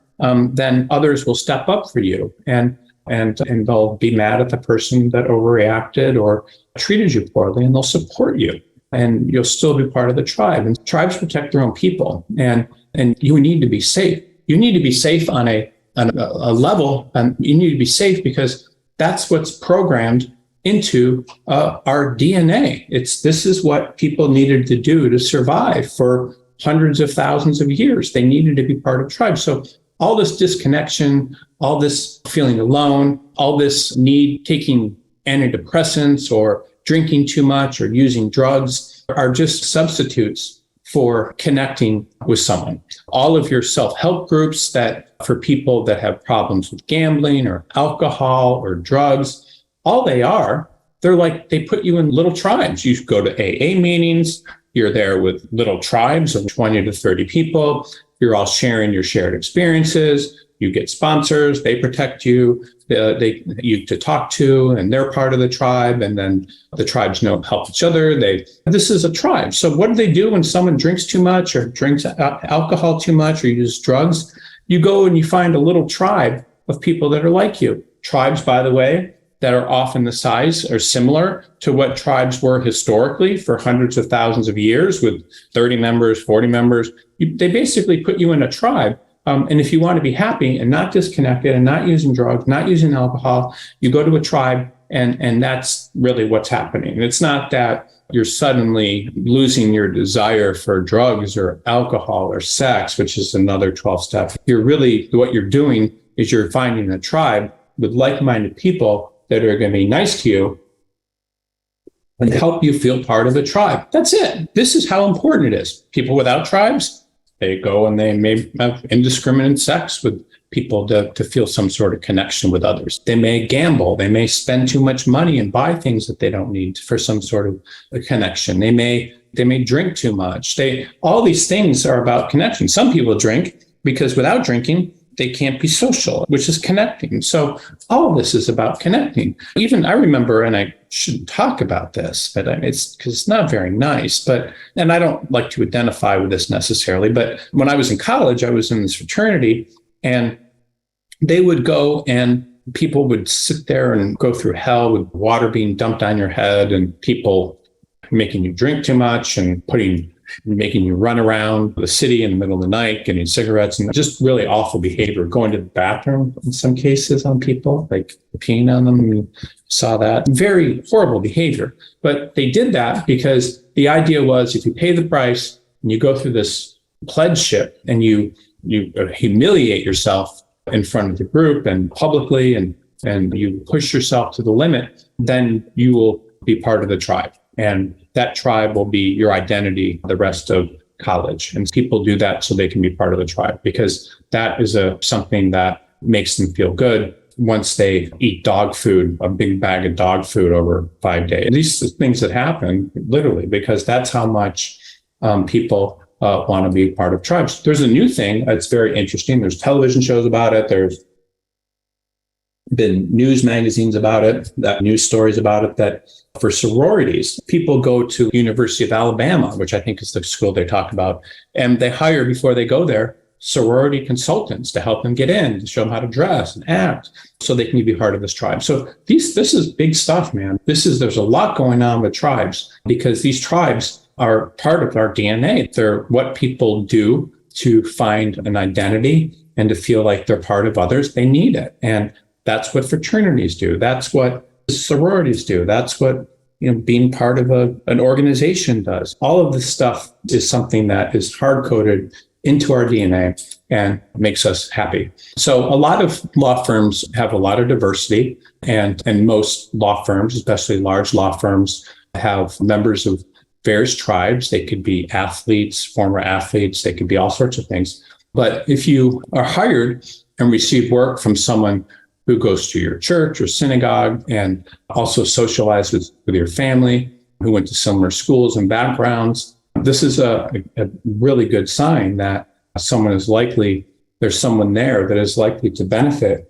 Speaker 1: then others will step up for you, and they'll be mad at the person that overreacted or treated you poorly, and they'll support you, and you'll still be part of the tribe. And tribes protect their own people, and you need to be safe. You need to be safe on a level, and you need to be safe because that's what's programmed into our DNA. This is what people needed to do to survive for hundreds of thousands of years. They needed to be part of tribes. So all this disconnection, all this feeling alone, all this need taking antidepressants or drinking too much or using drugs are just substitutes for connecting with someone. All of your self-help groups that for people that have problems with gambling or alcohol or drugs, all they're like, they put you in little tribes. You go to AA meetings, you're there with little tribes of 20 to 30 people. You're all sharing your shared experiences. You get sponsors, they protect you, you to talk to, and they're part of the tribe. And then the tribes help each other. This is a tribe. So what do they do when someone drinks too much or drinks alcohol too much or uses drugs? You go and you find a little tribe of people that are like you. Tribes, by the way, that are often the size or similar to what tribes were historically for hundreds of thousands of years with 30 members, 40 members. They basically put you in a tribe. And if you want to be happy and not disconnected and not using drugs, not using alcohol, you go to a tribe, and that's really what's happening. It's not that you're suddenly losing your desire for drugs or alcohol or sex, which is another 12 steps. What you're doing is you're finding a tribe with like-minded people that are going to be nice to you and help you feel part of the tribe. That's it. This is how important it is. People without tribes, They go and they may have indiscriminate sex with people to feel some sort of connection with others. They may gamble. They may spend too much money and buy things that they don't need for some sort of a connection. They may drink too much. All these things are about connection. Some people drink because without drinking, they can't be social, which is connecting. So all of this is about connecting. Even I remember, and I shouldn't talk about this, but it's because it's not very nice, and I don't like to identify with this necessarily, but when I was in college, I was in this fraternity, and they would go and people would sit there and go through hell with water being dumped on your head and people making you drink too much and making you run around the city in the middle of the night, getting cigarettes, and just really awful behavior, going to the bathroom in some cases on people, like peeing on them. You saw that. Very horrible behavior. But they did that because the idea was if you pay the price and you go through this pledgeship and you humiliate yourself in front of the group and publicly and you push yourself to the limit, then you will be part of the tribe. And that tribe will be your identity the rest of college. And people do that so they can be part of the tribe, because that is something that makes them feel good once they eat dog food, a big bag of dog food over 5 days. And these are things that happen literally because that's how much people want to be part of tribes. There's a new thing that's very interesting. There's television shows about it. There's been news magazines about it, news stories about it, that for sororities, people go to University of Alabama, which I think is the school they talk about, and they hire, before they go there, sorority consultants to help them get in, to show them how to dress and act so they can be part of this tribe. So this is big stuff, man. There's a lot going on with tribes because these tribes are part of our DNA. They're what people do to find an identity and to feel like they're part of others. They need it. And that's what fraternities do. That's what sororities do. That's what being part of an organization does. All of this stuff is something that is hard-coded into our DNA and makes us happy. So a lot of law firms have a lot of diversity, and most law firms, especially large law firms, have members of various tribes. They could be athletes, former athletes. They could be all sorts of things. But if you are hired and receive work from someone who goes to your church or synagogue and also socializes with your family, who went to similar schools and backgrounds, this is a really good sign that there's someone there that is likely to benefit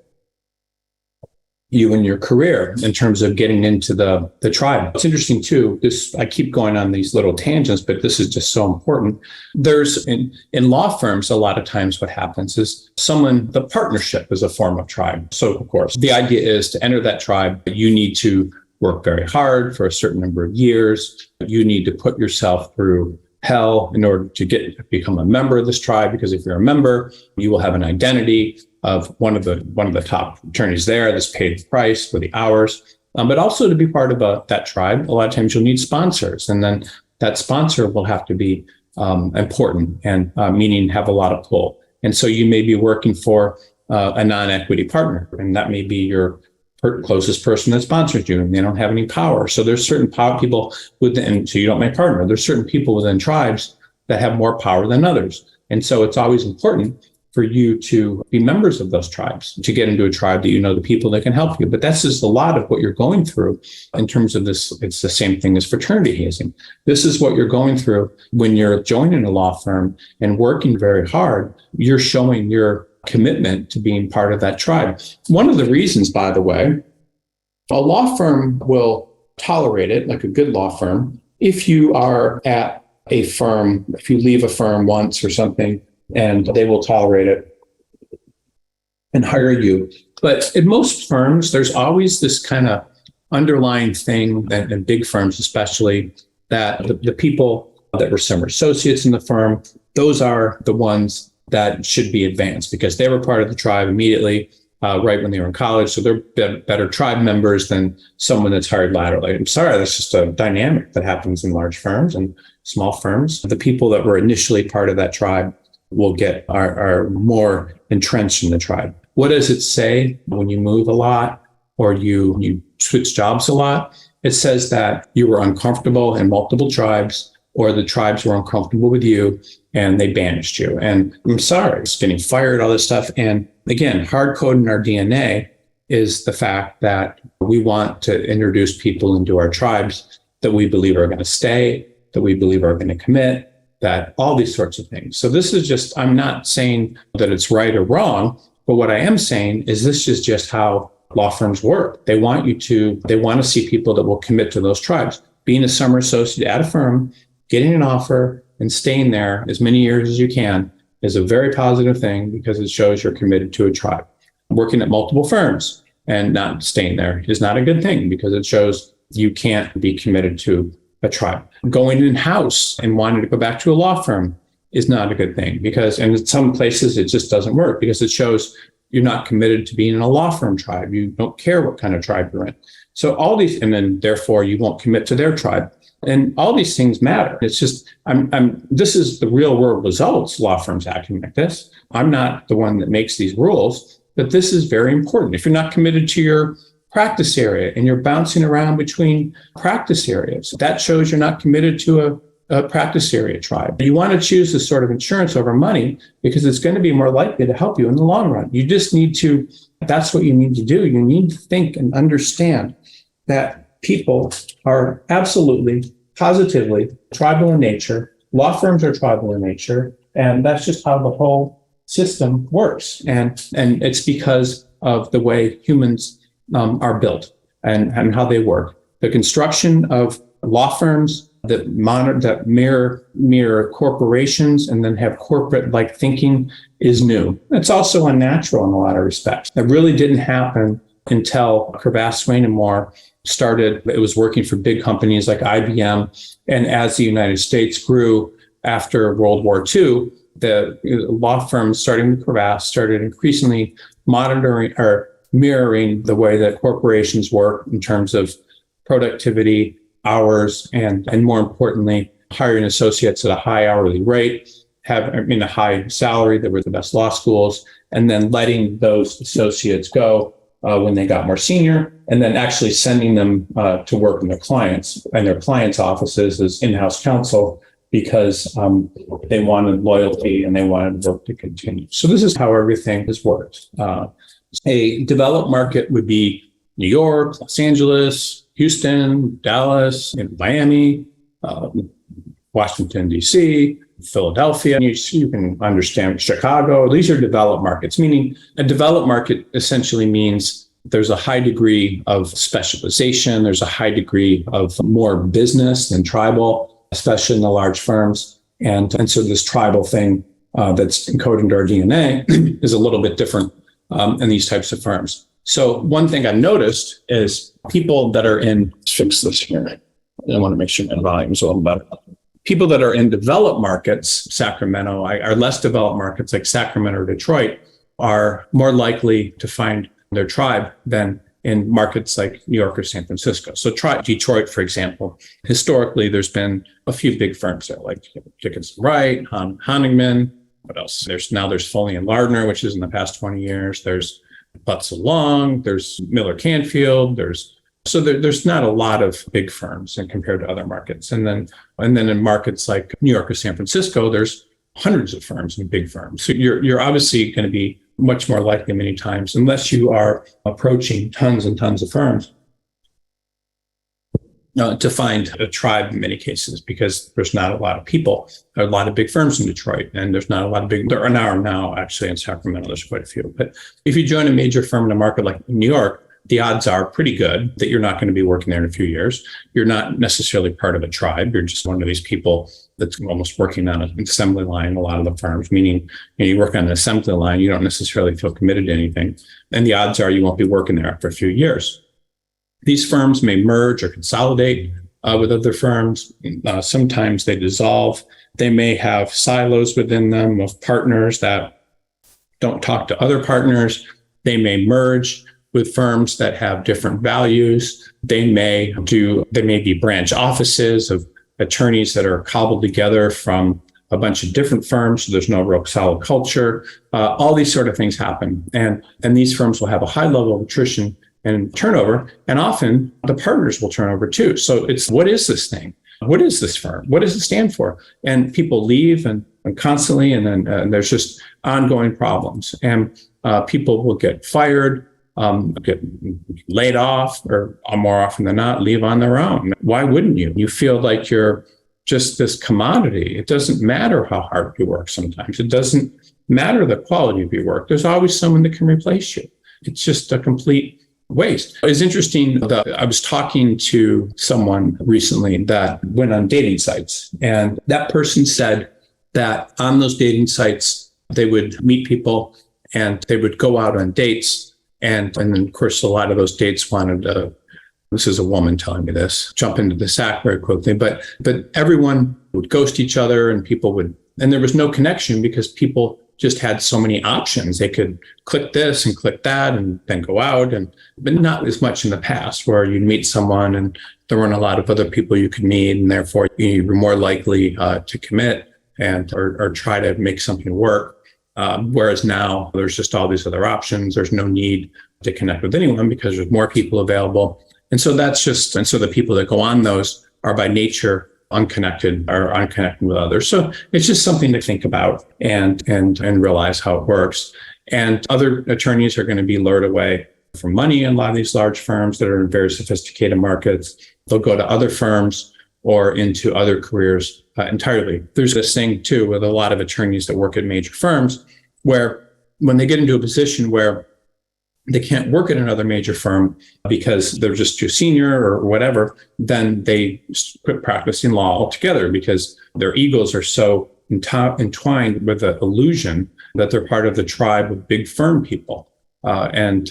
Speaker 1: you in your career in terms of getting into the tribe. It's interesting too, I keep going on these little tangents, but this is just so important. There's in law firms, a lot of times what happens is the partnership is a form of tribe. So of course, the idea is to enter that tribe, you need to work very hard for a certain number of years. You need to put yourself through hell in order to become a member of this tribe, because if you're a member, you will have an identity of one of the top attorneys there that's paid the price for the hours. But also to be part of that tribe, a lot of times you'll need sponsors, and then that sponsor will have to be important and meaning have a lot of pull. And so you may be working for a non-equity partner, and that may be your closest person that sponsors you, and they don't have any power. So there's certain people within, so you don't make partner. There's certain people within tribes that have more power than others. And so it's always important for you to be members of those tribes, to get into a tribe that the people that can help you. But that's just a lot of what you're going through in terms of this. It's the same thing as fraternity hazing. This is what you're going through when you're joining a law firm and working very hard. You're showing your commitment to being part of that tribe. One of the reasons, by the way, a law firm will tolerate it, like a good law firm, if you are at a firm, if you leave a firm once or something, and they will tolerate it and hire you. But in most firms, there's always this kind of underlying thing, that in big firms especially, that the people that were summer associates in the firm, those are the ones that should be advanced because they were part of the tribe immediately, right when they were in college. So they're better tribe members than someone that's hired laterally. I'm sorry, that's just a dynamic that happens in large firms and small firms. The people that were initially part of that tribe are more entrenched in the tribe. What does it say when you move a lot or you switch jobs a lot? It says that you were uncomfortable in multiple tribes or the tribes were uncomfortable with you and they banished you. And I'm sorry, it's getting fired, all this stuff. And again, hard coded in our DNA is the fact that we want to introduce people into our tribes that we believe are going to stay, that we believe are going to commit, that all these sorts of things. So this is just, I'm not saying that it's right or wrong, but what I am saying is this is just how law firms work. They want to see people that will commit to those tribes. Being a summer associate at a firm, getting an offer and staying there as many years as you can is a very positive thing because it shows you're committed to a tribe. Working at multiple firms and not staying there is not a good thing because it shows you can't be committed to a tribe. Going in-house and wanting to go back to a law firm is not a good thing because in some places it just doesn't work because it shows you're not committed to being in a law firm tribe. You don't care what kind of tribe you're in. So all these, and then therefore you won't commit to their tribe. And all these things matter. It's just, this is the real world results, law firms acting like this. I'm not the one that makes these rules, but this is very important. If you're not committed to your practice area and you're bouncing around between practice areas, that shows you're not committed to a practice area tribe. You want to choose this sort of insurance over money because it's going to be more likely to help you in the long run. You just need to, that's what you need to do. You need to think and understand that people are absolutely, positively tribal in nature. Law firms are tribal in nature. And that's just how the whole system works. And it's because of the way humans are built and how they work. The construction of law firms that mirror corporations and then have corporate-like thinking is new. It's also unnatural in a lot of respects. It really didn't happen until Cravath, Swaine and Moore started. It was working for big companies like IBM. And as the United States grew after World War II, the law firms, starting with Cravath, started increasingly monitoring or mirroring the way that corporations work in terms of productivity, hours, and more importantly, hiring associates at a high hourly rate, a high salary that were the best law schools, and then letting those associates go when they got more senior, and then actually sending them to work in their clients' offices as in-house counsel because they wanted loyalty and they wanted work to continue. So this is how everything has worked. A developed market would be New York, Los Angeles, Houston, Dallas, Miami, Washington, D.C., Philadelphia. You can understand Chicago. These are developed markets, meaning a developed market essentially means there's a high degree of specialization. There's a high degree of more business than tribal, especially in the large firms. And so this tribal thing that's encoded into our DNA is a little bit different in these types of firms. So one thing I noticed is people that are in, fix this here. I want to make sure my volume is a little better. People that are in developed markets, Sacramento, are less developed markets like Sacramento or Detroit, are more likely to find their tribe than in markets like New York or San Francisco. So try Detroit, for example. Historically, there's been a few big firms there, like Dickinson Wright, Honigman. What else? There's Foley and Lardner, which is in the past 20 years. There's Butts Long, there's Miller Canfield, there's not a lot of big firms and compared to other markets. And then in markets like New York or San Francisco, there's hundreds of firms and big firms. So you're obviously going to be much more likely many times, unless you are approaching tons and tons of firms, to find a tribe in many cases, because there's not a lot of people. There are a lot of big firms in Detroit, and there's not a lot of there are now actually in Sacramento, there's quite a few. But if you join a major firm in a market like New York, the odds are pretty good that you're not going to be working there in a few years. You're not necessarily part of a tribe. You're just one of these people that's almost working on an assembly line, a lot of the firms, meaning you work on an assembly line, you don't necessarily feel committed to anything. And the odds are you won't be working there after a few years. These firms may merge or consolidate with other firms. Sometimes they dissolve. They may have silos within them of partners that don't talk to other partners. They may merge with firms that have different values. They may be branch offices of attorneys that are cobbled together from a bunch of different firms. So there's no real solid culture. All these sort of things happen. And these firms will have a high level of attrition and turnover. And often the partners will turn over too. So what is this thing? what is this firm? What does it stand for? And people leave and constantly, and then there's just ongoing problems. And people will get fired, get laid off, or more often than not, leave on their own. Why wouldn't you? You feel like you're just this commodity. It doesn't matter how hard you work sometimes. It doesn't matter the quality of your work. There's always someone that can replace you. It's just a complete waste. It's interesting that I was talking to someone recently that went on dating sites, and that person said that on those dating sites, they would meet people and they would go out on dates. And then, of course, a lot of those dates wanted to, this is a woman telling me this, jump into the sack very quickly. But everyone would ghost each other, and people would, and there was no connection because people just had so many options. They could click this and click that and then go out, but not as much in the past where you'd meet someone and there weren't a lot of other people you could meet, and therefore you were more likely to commit and or try to make something work. Whereas now there's just all these other options. There's no need to connect with anyone because there's more people available. And so the people that go on those are by nature unconnected with others. So it's just something to think about and realize how it works. And other attorneys are going to be lured away from money in a lot of these large firms that are in very sophisticated markets. They'll go to other firms or into other careers entirely. There's this thing too with a lot of attorneys that work at major firms where when they get into a position where they can't work at another major firm because they're just too senior or whatever, then they quit practicing law altogether because their egos are so entwined with the illusion that they're part of the tribe of big firm people. And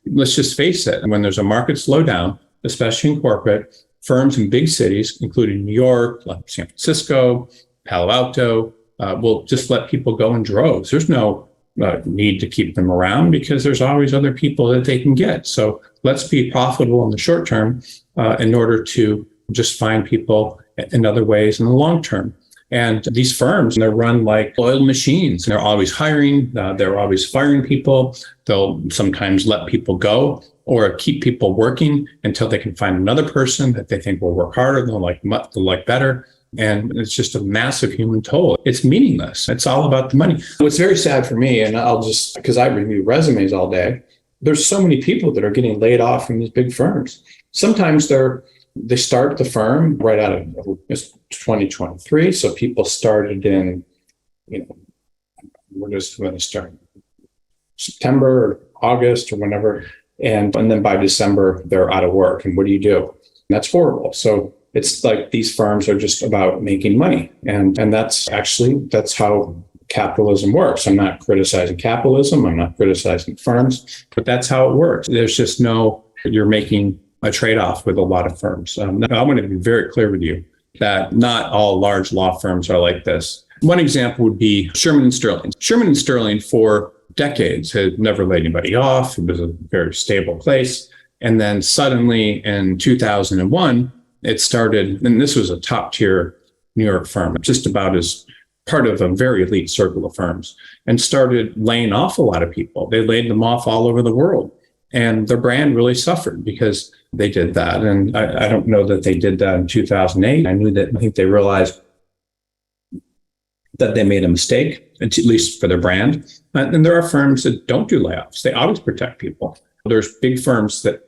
Speaker 1: let's just face it, when there's a market slowdown, especially in corporate, firms in big cities, including New York, like San Francisco, Palo Alto, will just let people go in droves. There's no need to keep them around because there's always other people that they can get. So let's be profitable in the short term in order to just find people in other ways in the long term. And these firms, they're run like oil machines. They're always hiring. They're always firing people. They'll sometimes let people go or keep people working until they can find another person that they think will work harder, they'll like better. And it's just a massive human toll. It's meaningless. It's all about the money. What's very sad for me, and because I review resumes all day, there's so many people that are getting laid off from these big firms. Sometimes they start the firm right out of 2023. So people started in, we're just going to start September or August or whenever. And then by December, they're out of work. And what do you do? And that's horrible. So it's like these firms are just about making money. And that's how capitalism works. I'm not criticizing capitalism. I'm not criticizing firms, but that's how it works. There's just you're making a trade-off with a lot of firms. I want to be very clear with you that not all large law firms are like this. One example would be Sherman and Sterling. Sherman and Sterling for decades had never laid anybody off. It was a very stable place. And then suddenly in 2001, it started, and this was a top tier New York firm, just about as part of a very elite circle of firms, and started laying off a lot of people. They laid them off all over the world. And their brand really suffered because they did that. And I don't know that they did that in 2008. I think they realized that they made a mistake, at least for their brand. And there are firms that don't do layoffs. They always protect people. There's big firms that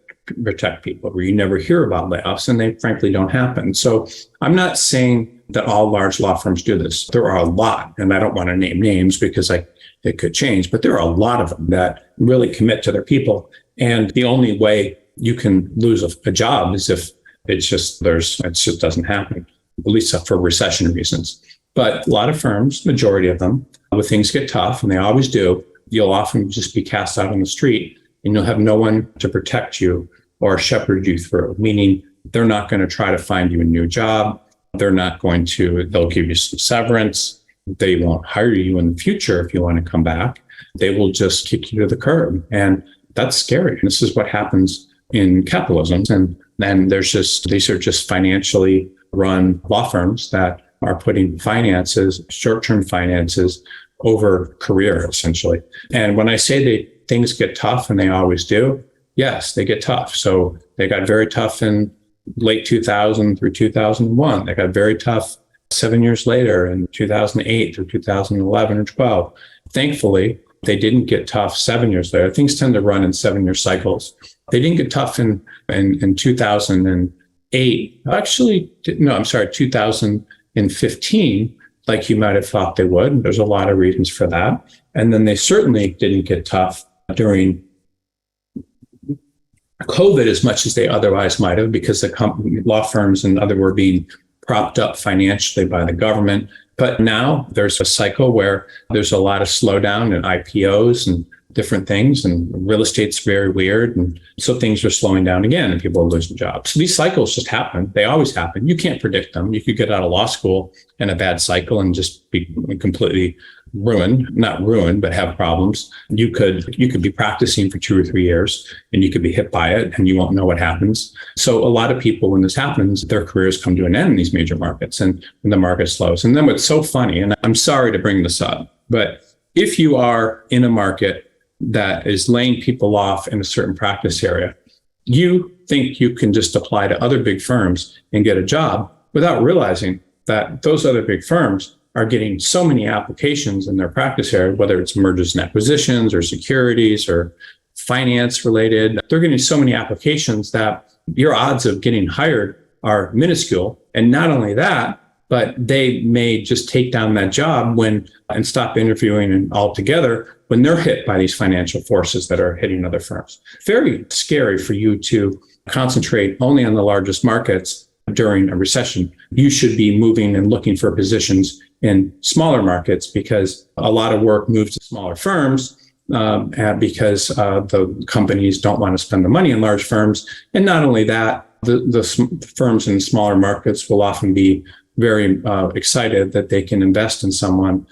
Speaker 1: protect people where you never hear about layoffs, and they frankly don't happen. So I'm not saying that all large law firms do this. There are a lot, and I don't want to name names because it could change, but there are a lot of them that really commit to their people. And the only way you can lose a job is if it just doesn't happen, at least for recession reasons. But a lot of firms, majority of them, when things get tough, and they always do, you'll often just be cast out on the street and you'll have no one to protect you or shepherd you through, meaning they're not going to try to find you a new job. They'll give you some severance. They won't hire you in the future if you want to come back. They will just kick you to the curb. And that's scary. This is what happens in capitalism. And then these are just financially run law firms that are putting finances, short-term finances, over career, essentially. And when I say things get tough, and they always do, yes, they get tough. So they got very tough in late 2000 through 2001. They got very tough 7 years later in 2008 through 2011 or 12. Thankfully, they didn't get tough 7 years later. Things tend to run in 7-year cycles. They didn't get tough in 2008. Actually, no, I'm sorry, 2015, like you might have thought they would. There's a lot of reasons for that. And then they certainly didn't get tough during COVID as much as they otherwise might have, because the law firms and other were being propped up financially by the government. But now there's a cycle where there's a lot of slowdown in IPOs and different things, and real estate's very weird. And so things are slowing down again and people are losing jobs. So these cycles just happen. They always happen. You can't predict them. You could get out of law school in a bad cycle and just be completely ruined, not ruined, but have problems. You could be practicing for 2 or 3 years and you could be hit by it and you won't know what happens. So a lot of people, when this happens, their careers come to an end in these major markets and when the market slows. And then what's so funny, and I'm sorry to bring this up, but if you are in a market that is laying people off in a certain practice area, you think you can just apply to other big firms and get a job without realizing that those other big firms are getting so many applications in their practice area, whether it's mergers and acquisitions or securities or finance related. They're getting so many applications that your odds of getting hired are minuscule. And not only that, but they may just take down that job and stop interviewing altogether when they're hit by these financial forces that are hitting other firms. Very scary for you to concentrate only on the largest markets during a recession. You should be moving and looking for positions in smaller markets, because a lot of work moves to smaller firms because the companies don't want to spend the money in large firms. And not only that, the firms in smaller markets will often be very excited that they can invest in someone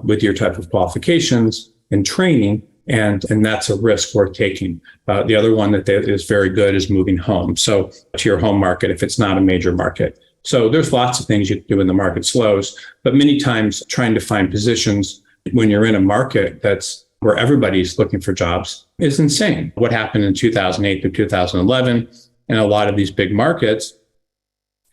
Speaker 1: with your type of qualifications and training, and that's a risk worth taking. The other one that is very good is moving home. So to your home market, if it's not a major market. So there's lots of things you can do when the market slows, but many times trying to find positions when you're in a market that's where everybody's looking for jobs is insane. What happened in 2008 to 2011 in a lot of these big markets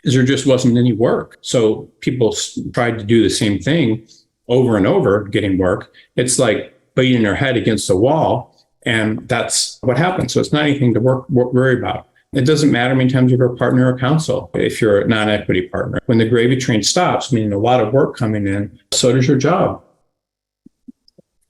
Speaker 1: is there just wasn't any work. So people tried to do the same thing over and over, getting work. It's like beating their head against a wall, and that's what happens. So it's not anything to worry about. It doesn't matter many times you're a partner or counsel if you're a non-equity partner. When the gravy train stops, meaning a lot of work coming in, so does your job.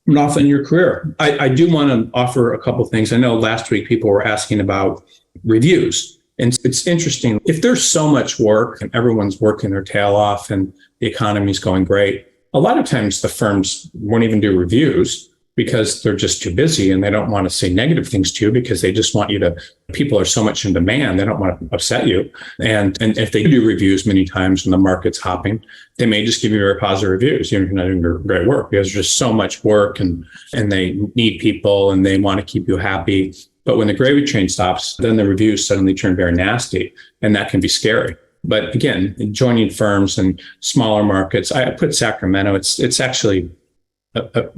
Speaker 1: And often your career. I do want to offer a couple of things. I know last week people were asking about reviews. And it's interesting. If there's so much work and everyone's working their tail off and the economy's going great, a lot of times the firms won't even do reviews because they're just too busy and they don't want to say negative things to you because they just want you to, people are so much in demand, they don't want to upset you. And if they do reviews many times when the market's hopping, they may just give you very positive reviews. You're not doing great work because there's just so much work and they need people and they want to keep you happy. But when the gravy train stops, then the reviews suddenly turn very nasty, and that can be scary. But again, joining firms and smaller markets, I put Sacramento, it's actually a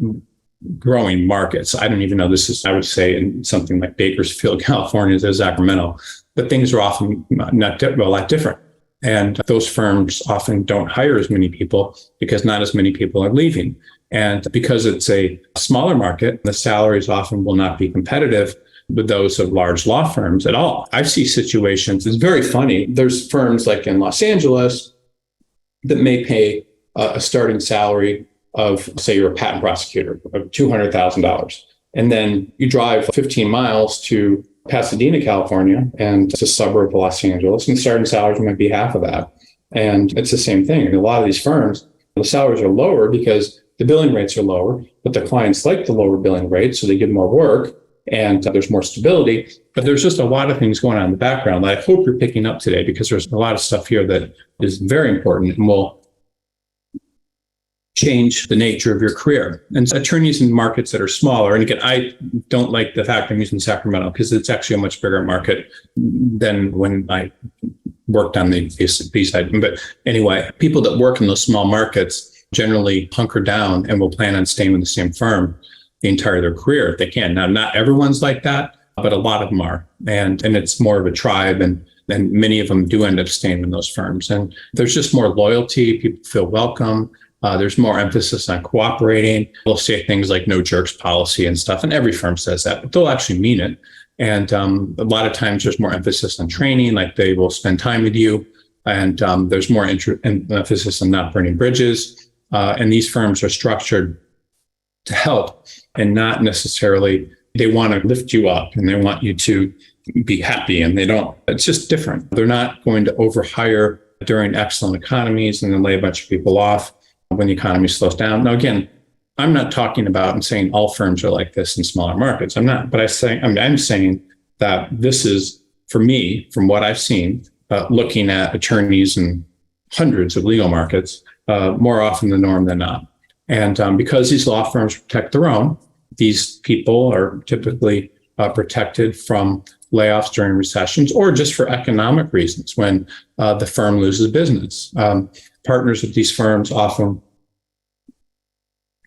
Speaker 1: growing markets. I don't even know this is, I would say in something like Bakersfield, California, there's Sacramento, but things are often a lot different. And those firms often don't hire as many people because not as many people are leaving. And because it's a smaller market, the salaries often will not be competitive with those of large law firms at all. I see situations, it's very funny. There's firms like in Los Angeles that may pay a starting salary of, say you're a patent prosecutor, of $200,000. And then you drive 15 miles to Pasadena, California, and it's a suburb of Los Angeles, and the starting salaries might be half of that. And it's the same thing. In a lot of these firms, the salaries are lower because the billing rates are lower, but the clients like the lower billing rates, so they give more work. And there's more stability, but there's just a lot of things going on in the background that I hope you're picking up today, because there's a lot of stuff here that is very important and will change the nature of your career. And attorneys in markets that are smaller, and again, I don't like the fact I'm using Sacramento because it's actually a much bigger market than when I worked on the B side. But anyway, people that work in those small markets generally hunker down and will plan on staying with the same firm the entire of their career if they can. Now, not everyone's like that, but a lot of them are. And it's more of a tribe. And And many of them do end up staying in those firms. And there's just more loyalty. People feel welcome. There's more emphasis on cooperating. They'll say things like no jerks policy and stuff. And every firm says that, but they'll actually mean it. And a lot of times there's more emphasis on training, like they will spend time with you. And there's more emphasis on not burning bridges. And these firms are structured to help and not necessarily, they want to lift you up and they want you to be happy, and they don't. It's just different. They're not going to overhire during excellent economies and then lay a bunch of people off when the economy slows down. Now, again, I'm not talking about and saying all firms are like this in smaller markets. I'm not, but I'm saying that this is, for me, from what I've seen, looking at attorneys in hundreds of legal markets, more often the norm than not. And because these law firms protect their own, these people are typically protected from layoffs during recessions or just for economic reasons when the firm loses business. Partners of these firms often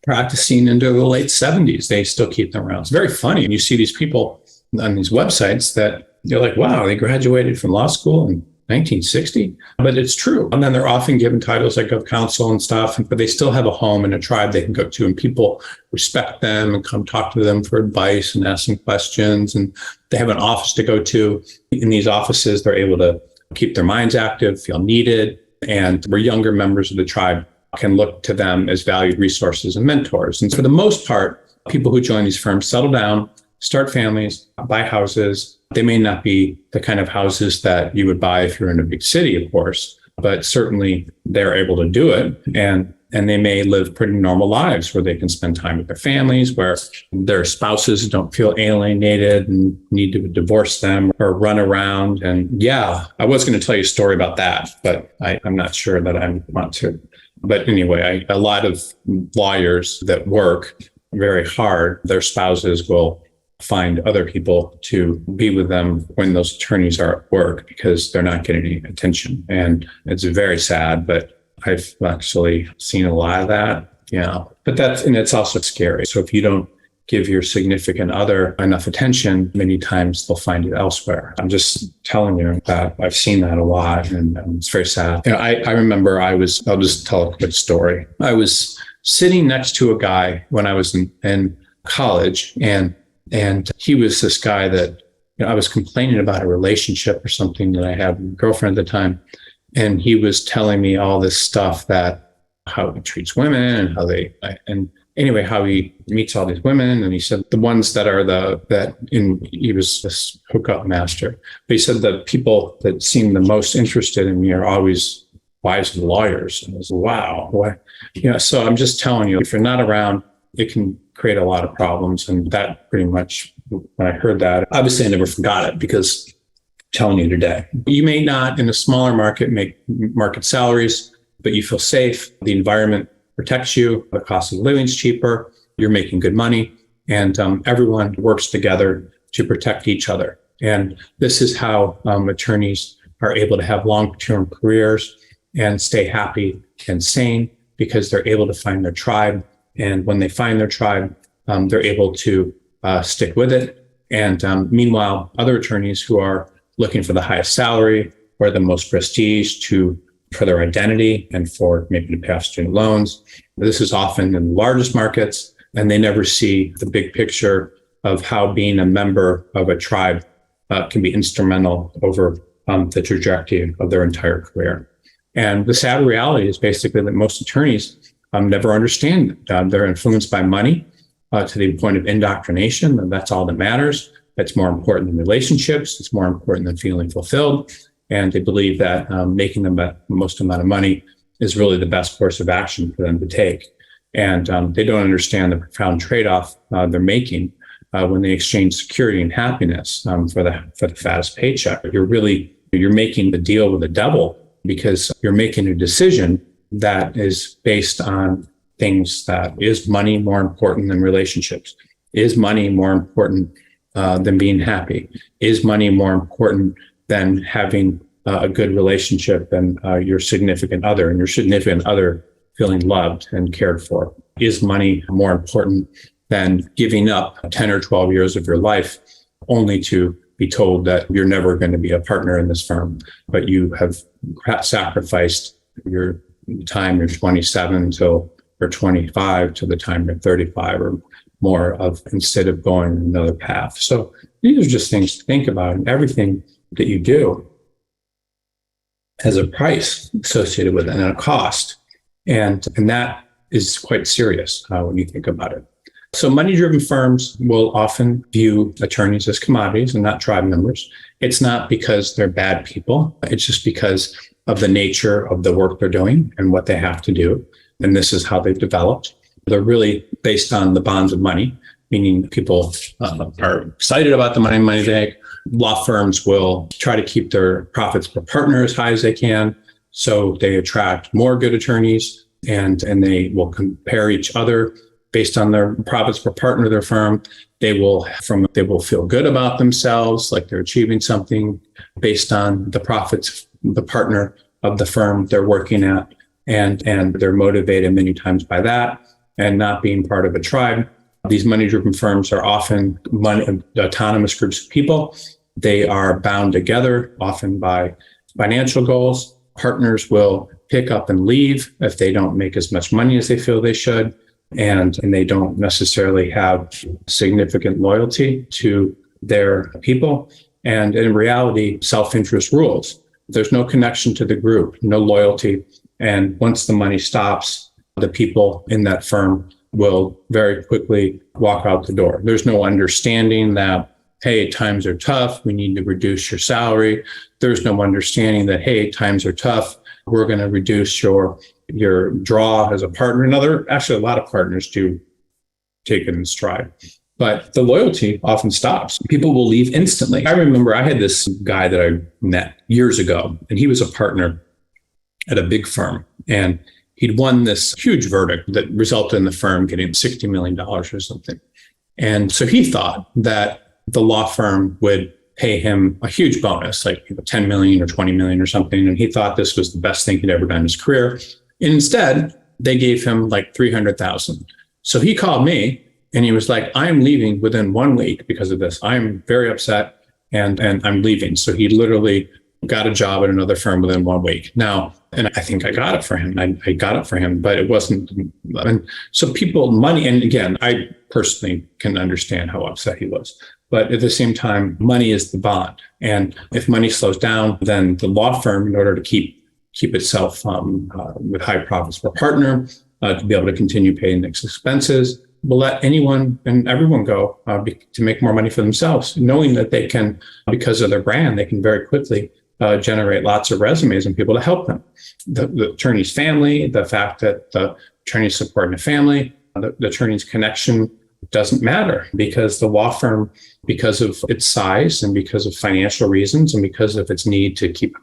Speaker 1: practicing into the late 70s, they still keep them around. It's very funny. And you see these people on these websites that you're like, wow, they graduated from law school in 1960, but it's true. And then they're often given titles like of counsel and stuff, but they still have a home and a tribe they can go to, and people respect them and come talk to them for advice and ask them questions. And they have an office to go to. In these offices, they're able to keep their minds active, feel needed, and where younger members of the tribe can look to them as valued resources and mentors. And for the most part, people who join these firms settle down, start families, buy houses. They may not be the kind of houses that you would buy if you're in a big city, of course, but certainly they're able to do it. And they may live pretty normal lives where they can spend time with their families, where their spouses don't feel alienated and need to divorce them or run around. And yeah, I was going to tell you a story about that, but I'm not sure that I want to. But anyway, a lot of lawyers that work very hard, their spouses will find other people to be with them when those attorneys are at work because they're not getting any attention. And it's very sad, but I've actually seen a lot of that. Yeah. But it's also scary. So if you don't give your significant other enough attention, many times they'll find it elsewhere. I'm just telling you that I've seen that a lot, and it's very sad. I remember I'll just tell a quick story. I was sitting next to a guy when I was in college, and he was this guy that, I was complaining about a relationship or something that I had with a girlfriend at the time. And he was telling me all this stuff that how he treats women and how he meets all these women. And he said the ones that are he was this hookup master. But he said the people that seem the most interested in me are always wives of lawyers. And I was, wow, what? So I'm just telling you, if you're not around, it can create a lot of problems. And that pretty much, when I heard that, obviously I never forgot it because I'm telling you today, you may not in a smaller market make market salaries, but you feel safe. The environment protects you. The cost of living is cheaper. You're making good money. And everyone works together to protect each other. And this is how attorneys are able to have long-term careers and stay happy and sane because they're able to find their tribe. And when they find their tribe, they're able to stick with it. And meanwhile, other attorneys who are looking for the highest salary or the most prestige for their identity and for maybe to pay off student loans. This is often in the largest markets, and they never see the big picture of how being a member of a tribe can be instrumental over the trajectory of their entire career. And the sad reality is basically that most attorneys never understand that. They're influenced by money to the point of indoctrination, and that's all that matters. It's more important than relationships. It's more important than feeling fulfilled. And they believe that making the most amount of money is really the best course of action for them to take. And they don't understand the profound trade-off they're making when they exchange security and happiness for the fattest paycheck. You're making the deal with the devil because you're making a decision that is based on things that is money more important than relationships? Is money more important than being happy? Is money more important than having a good relationship and your significant other and your significant other feeling loved and cared for? Is money more important than giving up 10 or 12 years of your life only to be told that you're never going to be a partner in this firm, but you have sacrificed your time, you're 27 till you're 25 to the time you're 35 or more of instead of going another path. So these are just things to think about. And everything that you do has a price associated with it and a cost. And that is quite serious when you think about it. So money-driven firms will often view attorneys as commodities and not tribe members. It's not because they're bad people. It's just because of the nature of the work they're doing and what they have to do. And this is how they've developed. They're really based on the bonds of money, meaning people are excited about the money they make. Law firms will try to keep their profits per partner as high as they can. So they attract more good attorneys and they will compare each other based on their profits per partner of their firm. They will feel good about themselves, like they're achieving something based on the profits, the partner of the firm they're working at. And they're motivated many times by that and not being part of a tribe. These money-driven firms are often autonomous groups of people. They are bound together, often by financial goals. Partners will pick up and leave if they don't make as much money as they feel they should. And they don't necessarily have significant loyalty to their people. And in reality, self-interest rules. There's no connection to the group, no loyalty. And once the money stops, the people in that firm will very quickly walk out the door. There's no understanding that, hey, times are tough, we need to reduce your salary. There's no understanding that, hey, times are tough, we're going to reduce your draw as a partner. Actually, a lot of partners do take it in stride. But the loyalty often stops. People will leave instantly. I remember I had this guy that I met years ago, and he was a partner at a big firm. And he'd won this huge verdict that resulted in the firm getting $60 million or something. And so he thought that the law firm would pay him a huge bonus, like 10 million or 20 million or something. And he thought this was the best thing he'd ever done in his career. And instead, they gave him like 300,000. So he called me and he was like, I'm leaving within 1 week because of this. I'm very upset and I'm leaving. So he literally got a job at another firm within 1 week. Now, and I think I got it for him. I got it for him, but it wasn't. And so money, and again, I personally can understand how upset he was. But at the same time, money is the bond. And if money slows down, then the law firm, in order to keep itself with high profits per partner, to be able to continue paying its expenses, will let anyone and everyone go to make more money for themselves, knowing that they can, because of their brand, they can very quickly generate lots of resumes and people to help them. The attorney's family, the fact that the attorney's supporting a family, the attorney's connection doesn't matter, because the law firm, because of its size and because of financial reasons and because of its need to keep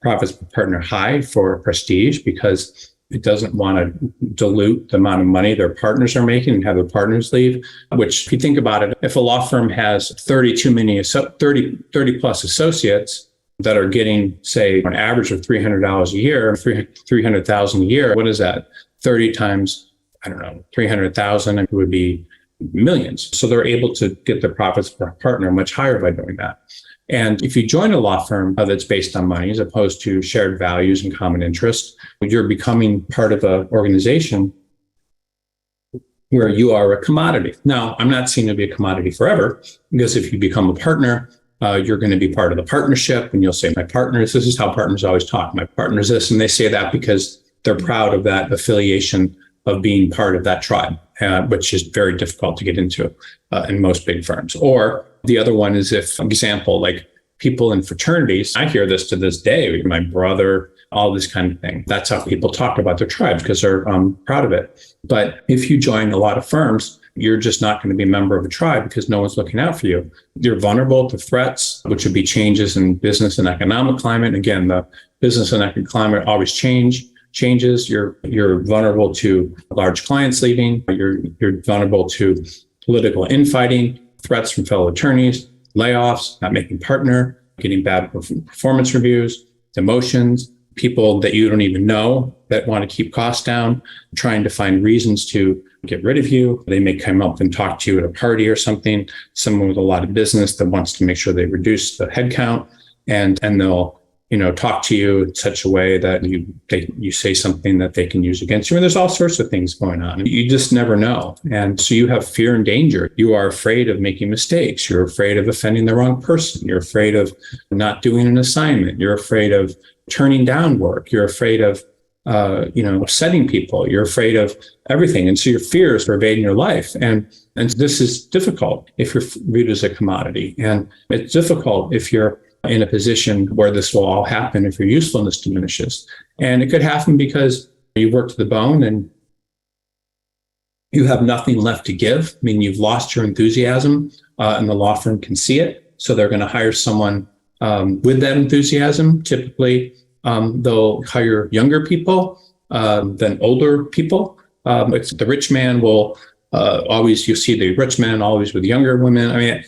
Speaker 1: profits per partner high for prestige, because it doesn't want to dilute the amount of money their partners are making and have their partners leave, which if you think about it, if a law firm has 30 plus associates that are getting, say, an average of $300 a year, 300,000 a year, what is that? 30 times, 300,000, it would be millions. So they're able to get their profits per partner much higher by doing that. And if you join a law firm that's based on money as opposed to shared values and common interests, you're becoming part of an organization where you are a commodity. Now, I'm not saying to be a commodity forever, because if you become a partner, you're going to be part of the partnership and you'll say, my partners, this is how partners always talk, my partner's this. And they say that because they're proud of that affiliation of being part of that tribe, which is very difficult to get into in most big firms. Or the other one is, if, for example, like people in fraternities, I hear this to this day, my brother, all this kind of thing. That's how people talk about their tribes because they're proud of it. But if you join a lot of firms, you're just not going to be a member of a tribe because no one's looking out for you. You're vulnerable to threats, which would be changes in business and economic climate. Again, the business and economic climate always changes. You're vulnerable to large clients leaving. You're vulnerable to political infighting, threats from fellow attorneys, layoffs, not making partner, getting bad performance reviews, demotions, people that you don't even know that want to keep costs down, trying to find reasons to get rid of you. They may come up and talk to you at a party or something, someone with a lot of business that wants to make sure they reduce the headcount, and they'll talk to you in such a way that you say something that they can use against you. And there's all sorts of things going on. You just never know. And so you have fear and danger. You are afraid of making mistakes. You're afraid of offending the wrong person. You're afraid of not doing an assignment. You're afraid of turning down work. You're afraid of upsetting people. You're afraid of everything. And so your fear is pervading your life. And this is difficult if you're viewed as a commodity. And it's difficult if you're in a position where this will all happen, if your usefulness diminishes. And it could happen because you work to the bone and you have nothing left to give. I mean, you've lost your enthusiasm, and the law firm can see it. So they're going to hire someone with that enthusiasm. Typically, they'll hire younger people than older people. It's the rich man will always, you see the rich man always with younger women. I mean,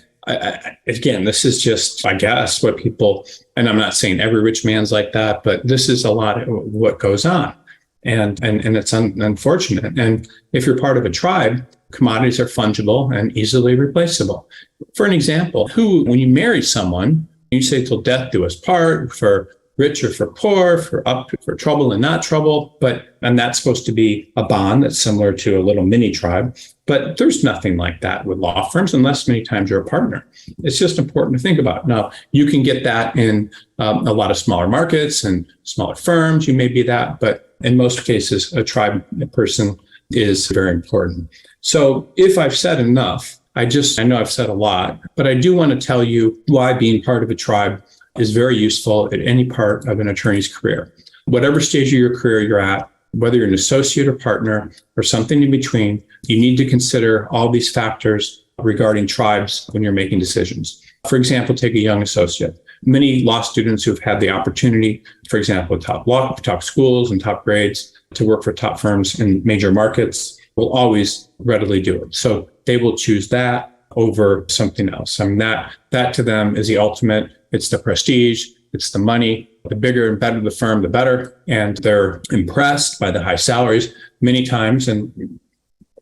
Speaker 1: again, this is just, I guess, what people, and I'm not saying every rich man's like that, but this is a lot of what goes on. And it's unfortunate. And if you're part of a tribe, commodities are fungible and easily replaceable. For an example, when you marry someone, you say till death do us part, for rich or for poor, for trouble and not trouble, and that's supposed to be a bond that's similar to a little mini tribe. But there's nothing like that with law firms, unless many times you're a partner. It's just important to think about. Now, you can get that in a lot of smaller markets and smaller firms. You may be that, but in most cases, a tribe person is very important. So if I've said enough, I know I've said a lot, but I do want to tell you why being part of a tribe is very useful at any part of an attorney's career. Whatever stage of your career you're at, whether you're an associate or partner or something in between, you need to consider all these factors regarding tribes when you're making decisions. For example, take a young associate. Many law students who've had the opportunity, for example, top schools and top grades, to work for top firms in major markets will always readily do it. So they will choose that over something else. I mean, that to them is the ultimate. It's the prestige, it's the money. The bigger and better the firm, the better. And they're impressed by the high salaries. Many times, and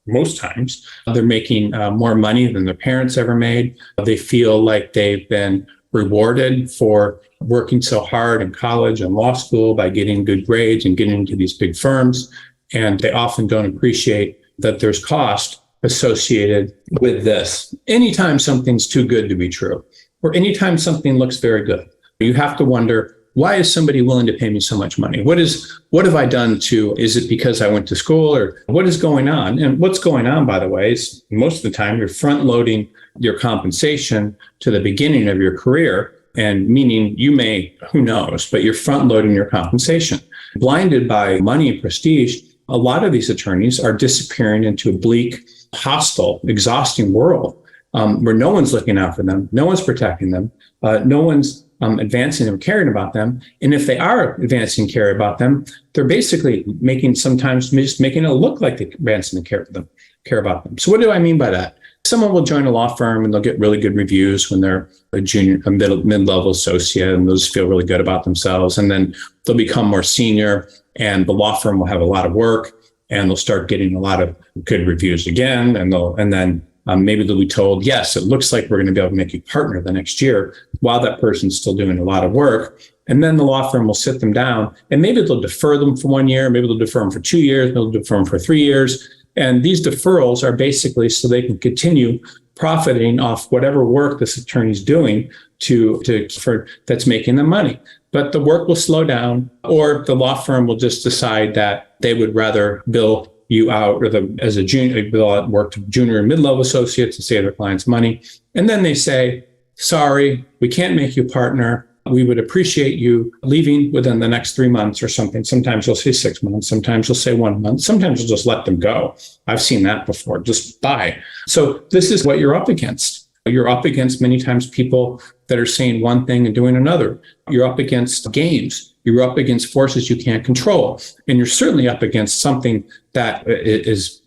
Speaker 1: most times, they're making more money than their parents ever made. They feel like they've been rewarded for working so hard in college and law school by getting good grades and getting into these big firms. And they often don't appreciate that there's cost associated with this. Anytime something's too good to be true, or anytime something looks very good, you have to wonder, why is somebody willing to pay me so much money? What have I done is it because I went to school, or what is going on? And what's going on, by the way, is most of the time you're front loading your compensation to the beginning of your career, and meaning you may, who knows, but you're front loading your compensation. Blinded by money and prestige, a lot of these attorneys are disappearing into a bleak, hostile, exhausting world where no one's looking out for them, no one's protecting them, no one's advancing or caring about them. And if they are advancing and caring about them, they're basically sometimes just making it look like they're advancing and care about them. So what do I mean by that? Someone will join a law firm and they'll get really good reviews when they're a mid-level associate, and they'll just feel really good about themselves. And then they'll become more senior, and the law firm will have a lot of work, and they'll start getting a lot of good reviews again. And then maybe they'll be told, yes, it looks like we're going to be able to make you partner the next year, while that person's still doing a lot of work. And then the law firm will sit them down, and maybe they'll defer them for 1 year, maybe they'll defer them for 2 years, maybe they'll defer them for 3 years. And these deferrals are basically so they can continue profiting off whatever work this attorney's doing that's making them money. But the work will slow down, or the law firm will just decide that they would rather bill you out as a junior, bill out work to junior and mid-level associates to save their clients money. And then they say, sorry, we can't make you partner. We would appreciate you leaving within the next 3 months or something. Sometimes you'll say 6 months. Sometimes you'll say 1 month. Sometimes you'll just let them go. I've seen that before. Just bye. So this is what you're up against. You're up against many times people that are saying one thing and doing another. You're up against games. You're up against forces you can't control. And you're certainly up against something that is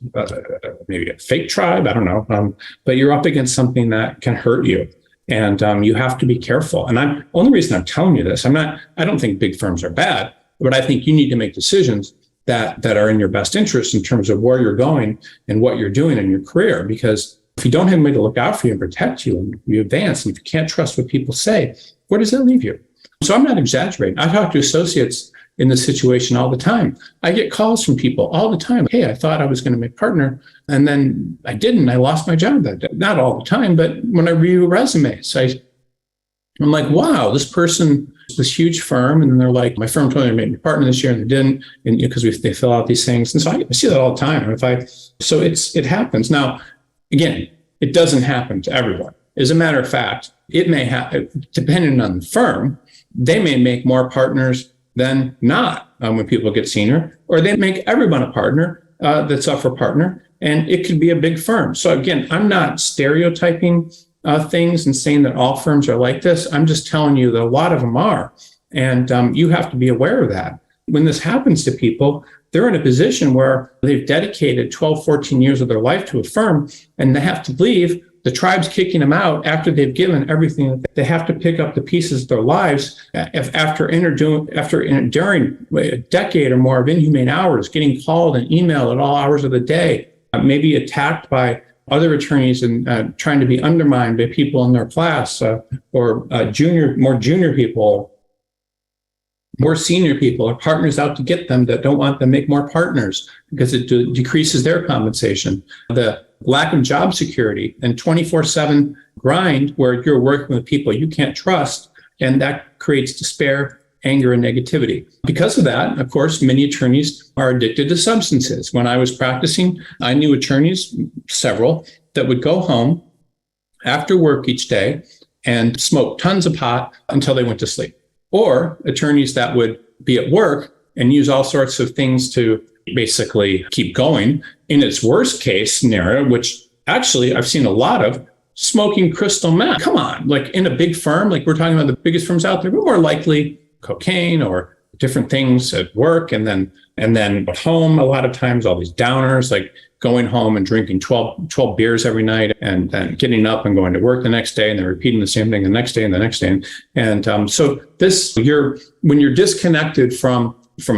Speaker 1: maybe a fake tribe. I don't know. But you're up against something that can hurt you. And you have to be careful. And only reason I'm telling you this, I don't think big firms are bad. But I think you need to make decisions that are in your best interest in terms of where you're going and what you're doing in your career. Because if you don't have anybody to look out for you and protect you and you advance, and if you can't trust what people say, where does that leave you? So I'm not exaggerating. I talk to associates in this situation all the time. I get calls from people all the time. Hey, I thought I was going to make partner, and then I didn't. I lost my job that day. Not all the time, but when I review resumes, I'm like, wow, this person, this huge firm, and then they're like, my firm told me to make me partner this year, and they didn't, and because they fill out these things, and so I see that all the time. So it happens. Now, again, it doesn't happen to everyone. As a matter of fact, it may happen depending on the firm. They may make more partners than not when people get senior, or they make everyone a partner that's up for partner, and it could be a big firm. So again, I'm not stereotyping things and saying that all firms are like this. I'm just telling you that a lot of them are, and you have to be aware of that. When this happens to people, they're in a position where they've dedicated 12, 14 years of their life to a firm, and they have to leave. The tribe's kicking them out after they've given everything. They have to pick up the pieces of their lives after enduring a decade or more of inhumane hours, getting called and emailed at all hours of the day, maybe attacked by other attorneys and trying to be undermined by people in their class or more junior people, more senior people, or partners out to get them that don't want them to make more partners because it decreases their compensation. The lack of job security and 24/7 grind where you're working with people you can't trust, and that creates despair, anger, and negativity. Because of that, of course, many attorneys are addicted to substances. When I was practicing, I knew attorneys, several, that would go home after work each day and smoke tons of pot until they went to sleep. Or attorneys that would be at work and use all sorts of things to basically keep going. In its worst case scenario, which actually I've seen a lot of, smoking crystal meth. Come on, like in a big firm, like we're talking about the biggest firms out there, we're more likely cocaine or different things at work, and then at home, a lot of times all these downers, like going home and drinking 12 beers every night and then getting up and going to work the next day, and then repeating the same thing the next day and the next day. And so when you're disconnected from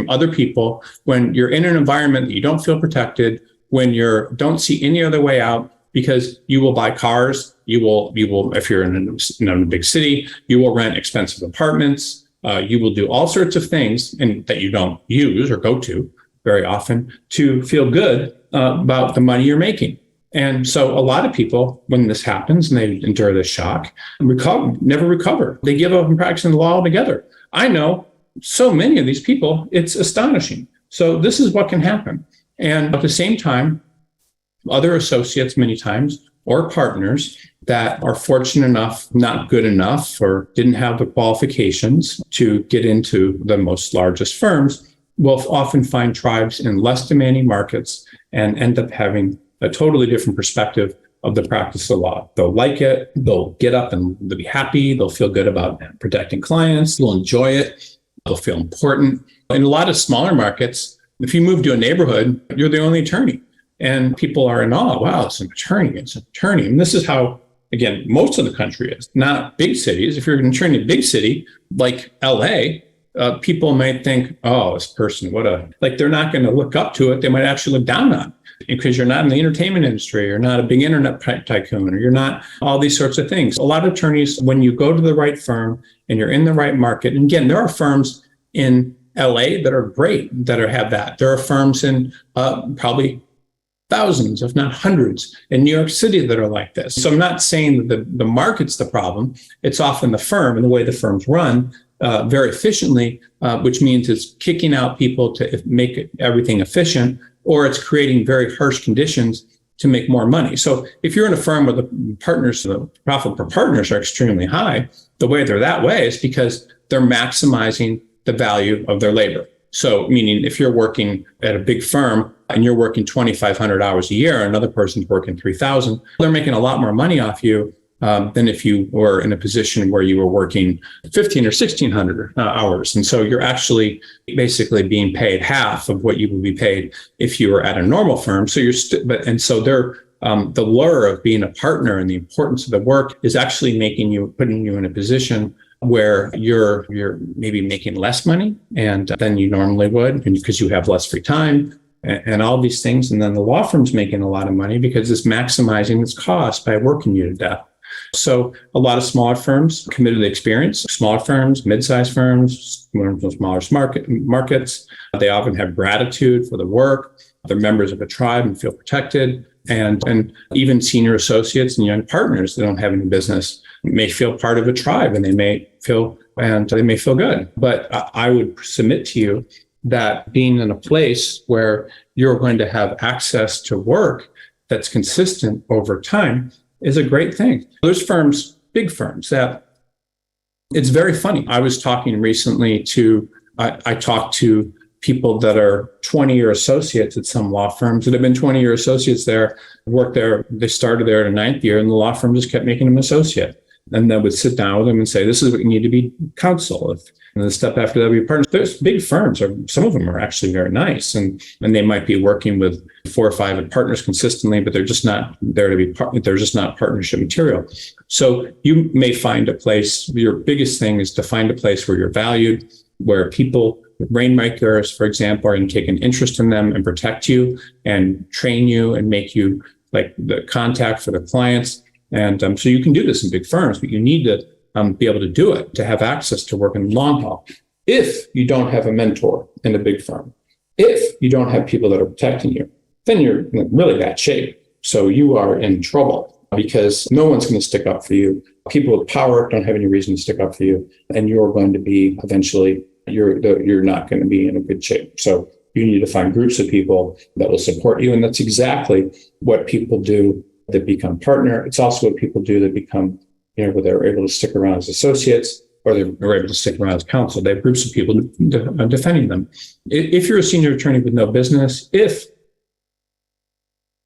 Speaker 1: other people, when you're in an environment that you don't feel protected, when you don't see any other way out, because you will buy cars, you will, if you're in a big city, you will rent expensive apartments, you will do all sorts of things and that you don't use or go to very often to feel good about the money you're making. And so a lot of people, when this happens and they endure this shock, never recover. They give up on practicing the law altogether. I know so many of these people, it's astonishing. So this is what can happen. And at the same time, other associates many times or partners that are fortunate enough, not good enough, or didn't have the qualifications to get into the most largest firms will often find tribes in less demanding markets and end up having a totally different perspective of the practice of law. They'll like it. They'll get up and they'll be happy. They'll feel good about protecting clients. They'll enjoy it. They'll feel important. In a lot of smaller markets, if you move to a neighborhood, you're the only attorney. And people are in awe. Wow, it's an attorney. It's an attorney. And this is how, again, most of the country is. Not big cities. If you're an attorney in a big city like LA, people might think, oh, this person, they're not going to look up to it. They might actually look down on it because you're not in the entertainment industry, you're not a big internet tycoon, or you're not all these sorts of things. A lot of attorneys, when you go to the right firm and you're in the right market, and again, there are firms in LA that are great, that have that. There are firms in probably thousands, if not hundreds, in New York City that are like this. So I'm not saying that the market's the problem. It's often the firm and the way the firms run very efficiently, which means it's kicking out people to make everything efficient, or it's creating very harsh conditions to make more money. So if you're in a firm where the profit per partners are extremely high, the way they're that way is because they're maximizing the value of their labor. So meaning if you're working at a big firm and you're working 2,500 hours a year, another person's working 3,000, they're making a lot more money off you than if you were in a position where you were working 1,500 or 1,600 hours. And so you're actually basically being paid half of what you would be paid if you were at a normal firm. So the lure of being a partner and the importance of the work is actually putting you in a position where you're maybe making less money and than you normally would, and because you have less free time and all these things. And then the law firm's making a lot of money because it's maximizing its cost by working you to death. So a lot of smaller firms committed to the experience. Smaller firms, mid-sized firms, smaller markets, they often have gratitude for the work. They're members of a tribe and feel protected. And even senior associates and young partners that don't have any business may feel part of a tribe, and they may feel good. But I would submit to you that being in a place where you're going to have access to work that's consistent over time is a great thing. There's firms, big firms, that it's very funny. I was talking recently I talked to people that are 20-year associates at some law firms that have been 20-year associates there, worked there. They started there in the 9th year, and the law firm just kept making them associate. And then would sit down with them and say, this is what you need to be counsel. And the step after that would be partners. There's big firms, or some of them are actually very nice. And they might be working with 4 or 5 partners consistently, but they're just not there to be they're just not partnership material. So you may find a place, your biggest thing is to find a place where you're valued, where people, rainmakers, for example, are going to take an interest in them and protect you and train you and make you like the contact for the clients. And so you can do this in big firms, but you need to be able to do it, to have access to work in the long haul. If you don't have a mentor in a big firm, if you don't have people that are protecting you, then you're in really bad shape. So you are in trouble because no one's going to stick up for you. People with power don't have any reason to stick up for you. And you're going to be eventually, you're not going to be in a good shape. So you need to find groups of people that will support you. And that's exactly what people do that become partner. It's also what people do that become, where they're able to stick around as associates, or they're able to stick around as counsel. They have groups of people defending them. If you're a senior attorney with no business, if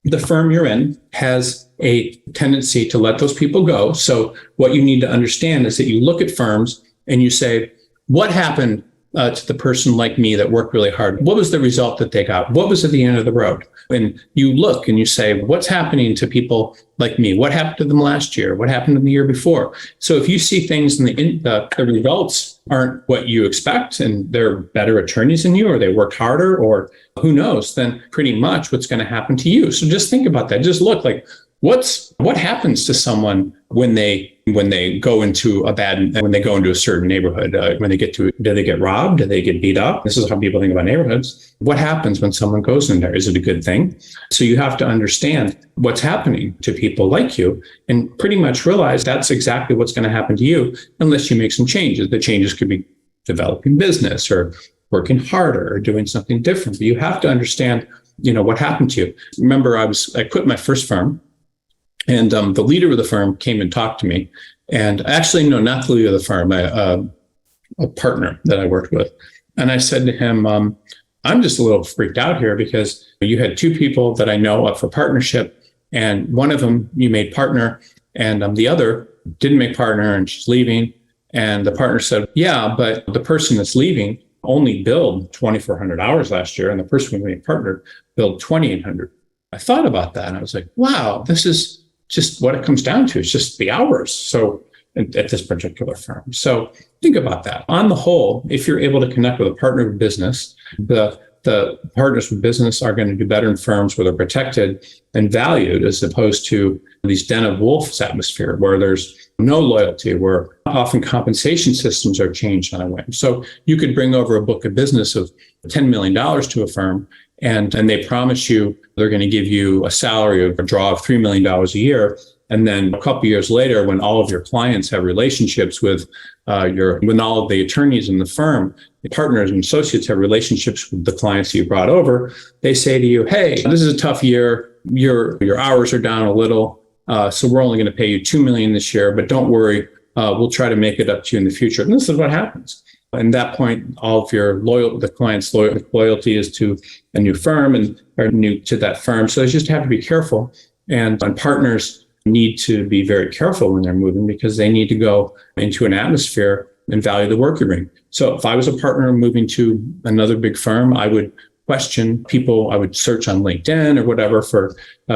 Speaker 1: the firm you're in has a tendency to let those people go, so what you need to understand is that you look at firms and you say, what happened to the person like me that worked really hard? What was the result that they got? What was at the end of the road? And you look and you say, what's happening to people like me? What happened to them last year? What happened in the year before? So if you see things and the results aren't what you expect, and they're better attorneys than you, or they worked harder, or who knows, then pretty much what's going to happen to you. So just think about that. Just look like, what happens to someone when they go into a certain neighborhood? Do they get robbed? Do they get beat up? This is how people think about neighborhoods. What happens when someone goes in there? Is it a good thing? So you have to understand what's happening to people like you, and pretty much realize that's exactly what's going to happen to you unless you make some changes. The changes could be developing business, or working harder, or doing something different. But you have to understand, what happened to you. Remember, I quit my first firm. And the leader of the firm came and talked to me. And actually, no, not the leader of the firm, a partner that I worked with. And I said to him, I'm just a little freaked out here because you had 2 people that I know up for partnership. And one of them you made partner, and the other didn't make partner, and she's leaving. And the partner said, yeah, but the person that's leaving only billed 2,400 hours last year. And the person who made partner billed 2,800. I thought about that. And I was like, wow, this is just what it comes down to. It's just the hours. So at this particular firm. So think about that. On the whole, if you're able to connect with a partner of business, the partners with business are going to do better in firms where they're protected and valued, as opposed to these den of wolves atmosphere where there's no loyalty, where often compensation systems are changed on a whim. So you could bring over a book of business of $10 million to a firm, and they promise you they're going to give you a salary or a draw of $3 million a year. And then a couple of years later, when all of your clients have relationships with when all of the attorneys in the firm, the partners and associates have relationships with the clients you brought over, they say to you, hey, this is a tough year. Your hours are down a little. So we're only going to pay you $2 million this year, but don't worry. We'll try to make it up to you in the future. And this is what happens. And at that point, all of the client's loyalty is to a new firm and are new to that firm. So you just have to be careful. And partners need to be very careful when they're moving, because they need to go into an atmosphere and value the work you bring. So if I was a partner moving to another big firm, I would question people. I would search on LinkedIn or whatever for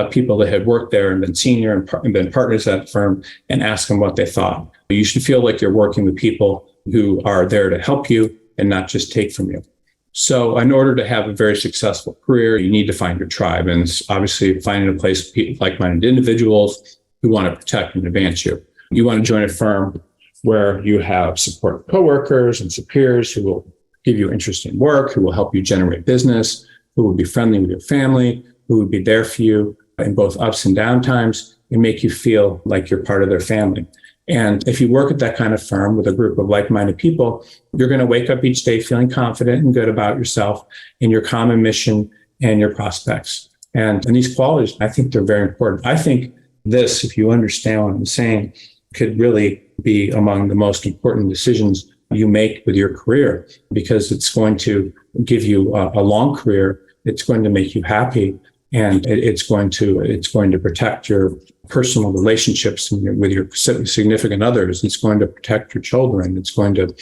Speaker 1: people that had worked there and been senior and been partners at that firm, and ask them what they thought. You should feel like you're working with people who are there to help you and not just take from you. So in order to have a very successful career, you need to find your tribe. And it's obviously finding a place with like-minded individuals who want to protect and advance you. You want to join a firm where you have supportive coworkers and peers who will give you interesting work, who will help you generate business, who will be friendly with your family, who will be there for you in both ups and down times and make you feel like you're part of their family. And if you work at that kind of firm with a group of like-minded people, you're going to wake up each day feeling confident and good about yourself and your common mission and your prospects. And these qualities, I think they're very important. I think this, if you understand what I'm saying, could really be among the most important decisions you make with your career, because it's going to give you a long career. It's going to make you happy, and it's going to protect your personal relationships with your significant others. It's going to protect your children. It's going to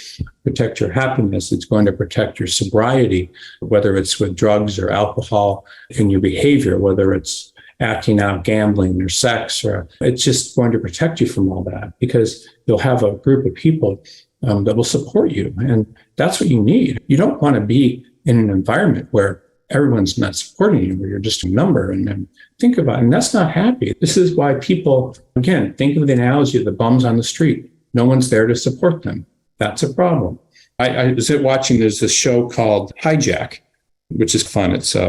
Speaker 1: protect your happiness. It's going to protect your sobriety, whether it's with drugs or alcohol, in your behavior, whether it's acting out, gambling, or sex, or it's just going to protect you from all that, because you'll have a group of people that will support you. And that's what you need. You don't want to be in an environment where everyone's not supporting you, where you're just a number. And think about it, and that's not happy. This is why people, again, think of the analogy of the bums on the street. No one's there to support them. That's a problem. I was watching, there's this show called Hijack, which is fun. It's a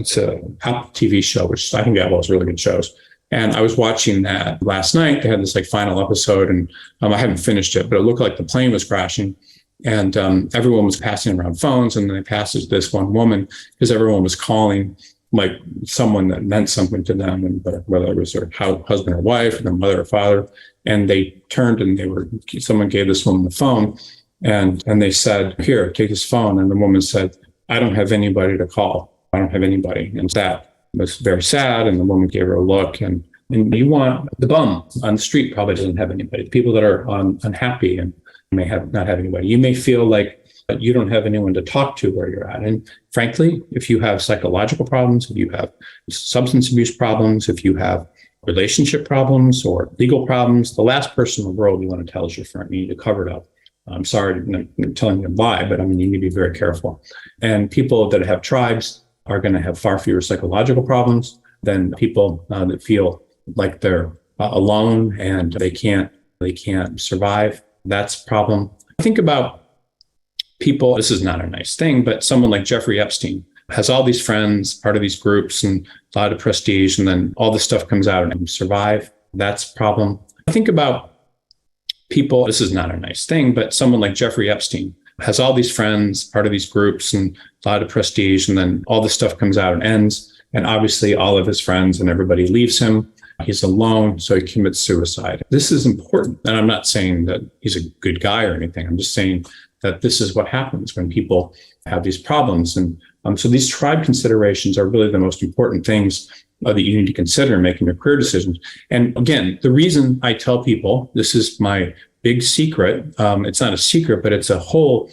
Speaker 1: Apple TV show, which I think Apple has really good shows. And I was watching that last night. They had this final episode, and I haven't finished it, but it looked like the plane was crashing, and everyone was passing around phones, and then they passed it to this one woman because everyone was calling like someone that meant something to them, and whether it was their husband or wife, or their mother or father. And they turned and someone gave this woman the phone, and they said, "Here, take this phone." And the woman said, "I don't have anybody to call. I don't have anybody." And that was very sad. And the woman gave her a look. And you want the bum on the street probably doesn't have anybody. People that are unhappy and may not have anybody. You may feel like you don't have anyone to talk to where you're at. And frankly, if you have psychological problems, if you have substance abuse problems, if you have relationship problems or legal problems, the last person in the world you want to tell is your friend. You need to cover it up. I'm sorry, I'm telling you to lie, but you need to be very careful. And people that have tribes are going to have far fewer psychological problems than people that feel like they're alone and they can't survive. That's a problem. Think about people, this is not a nice thing, but someone like Jeffrey Epstein has all these friends, part of these groups, and a lot of prestige, and then all this stuff comes out and survive. That's a problem. Think about people, this is not a nice thing, but someone like Jeffrey Epstein has all these friends, part of these groups, and a lot of prestige, and then all this stuff comes out and ends. And obviously all of his friends and everybody leaves him. He's alone, so he commits suicide. This is important. And I'm not saying that he's a good guy or anything. I'm just saying that this is what happens when people have these problems. And so these tribe considerations are really the most important things that you need to consider in making your career decisions. And again, the reason I tell people, this is my big secret. It's not a secret, but it's a whole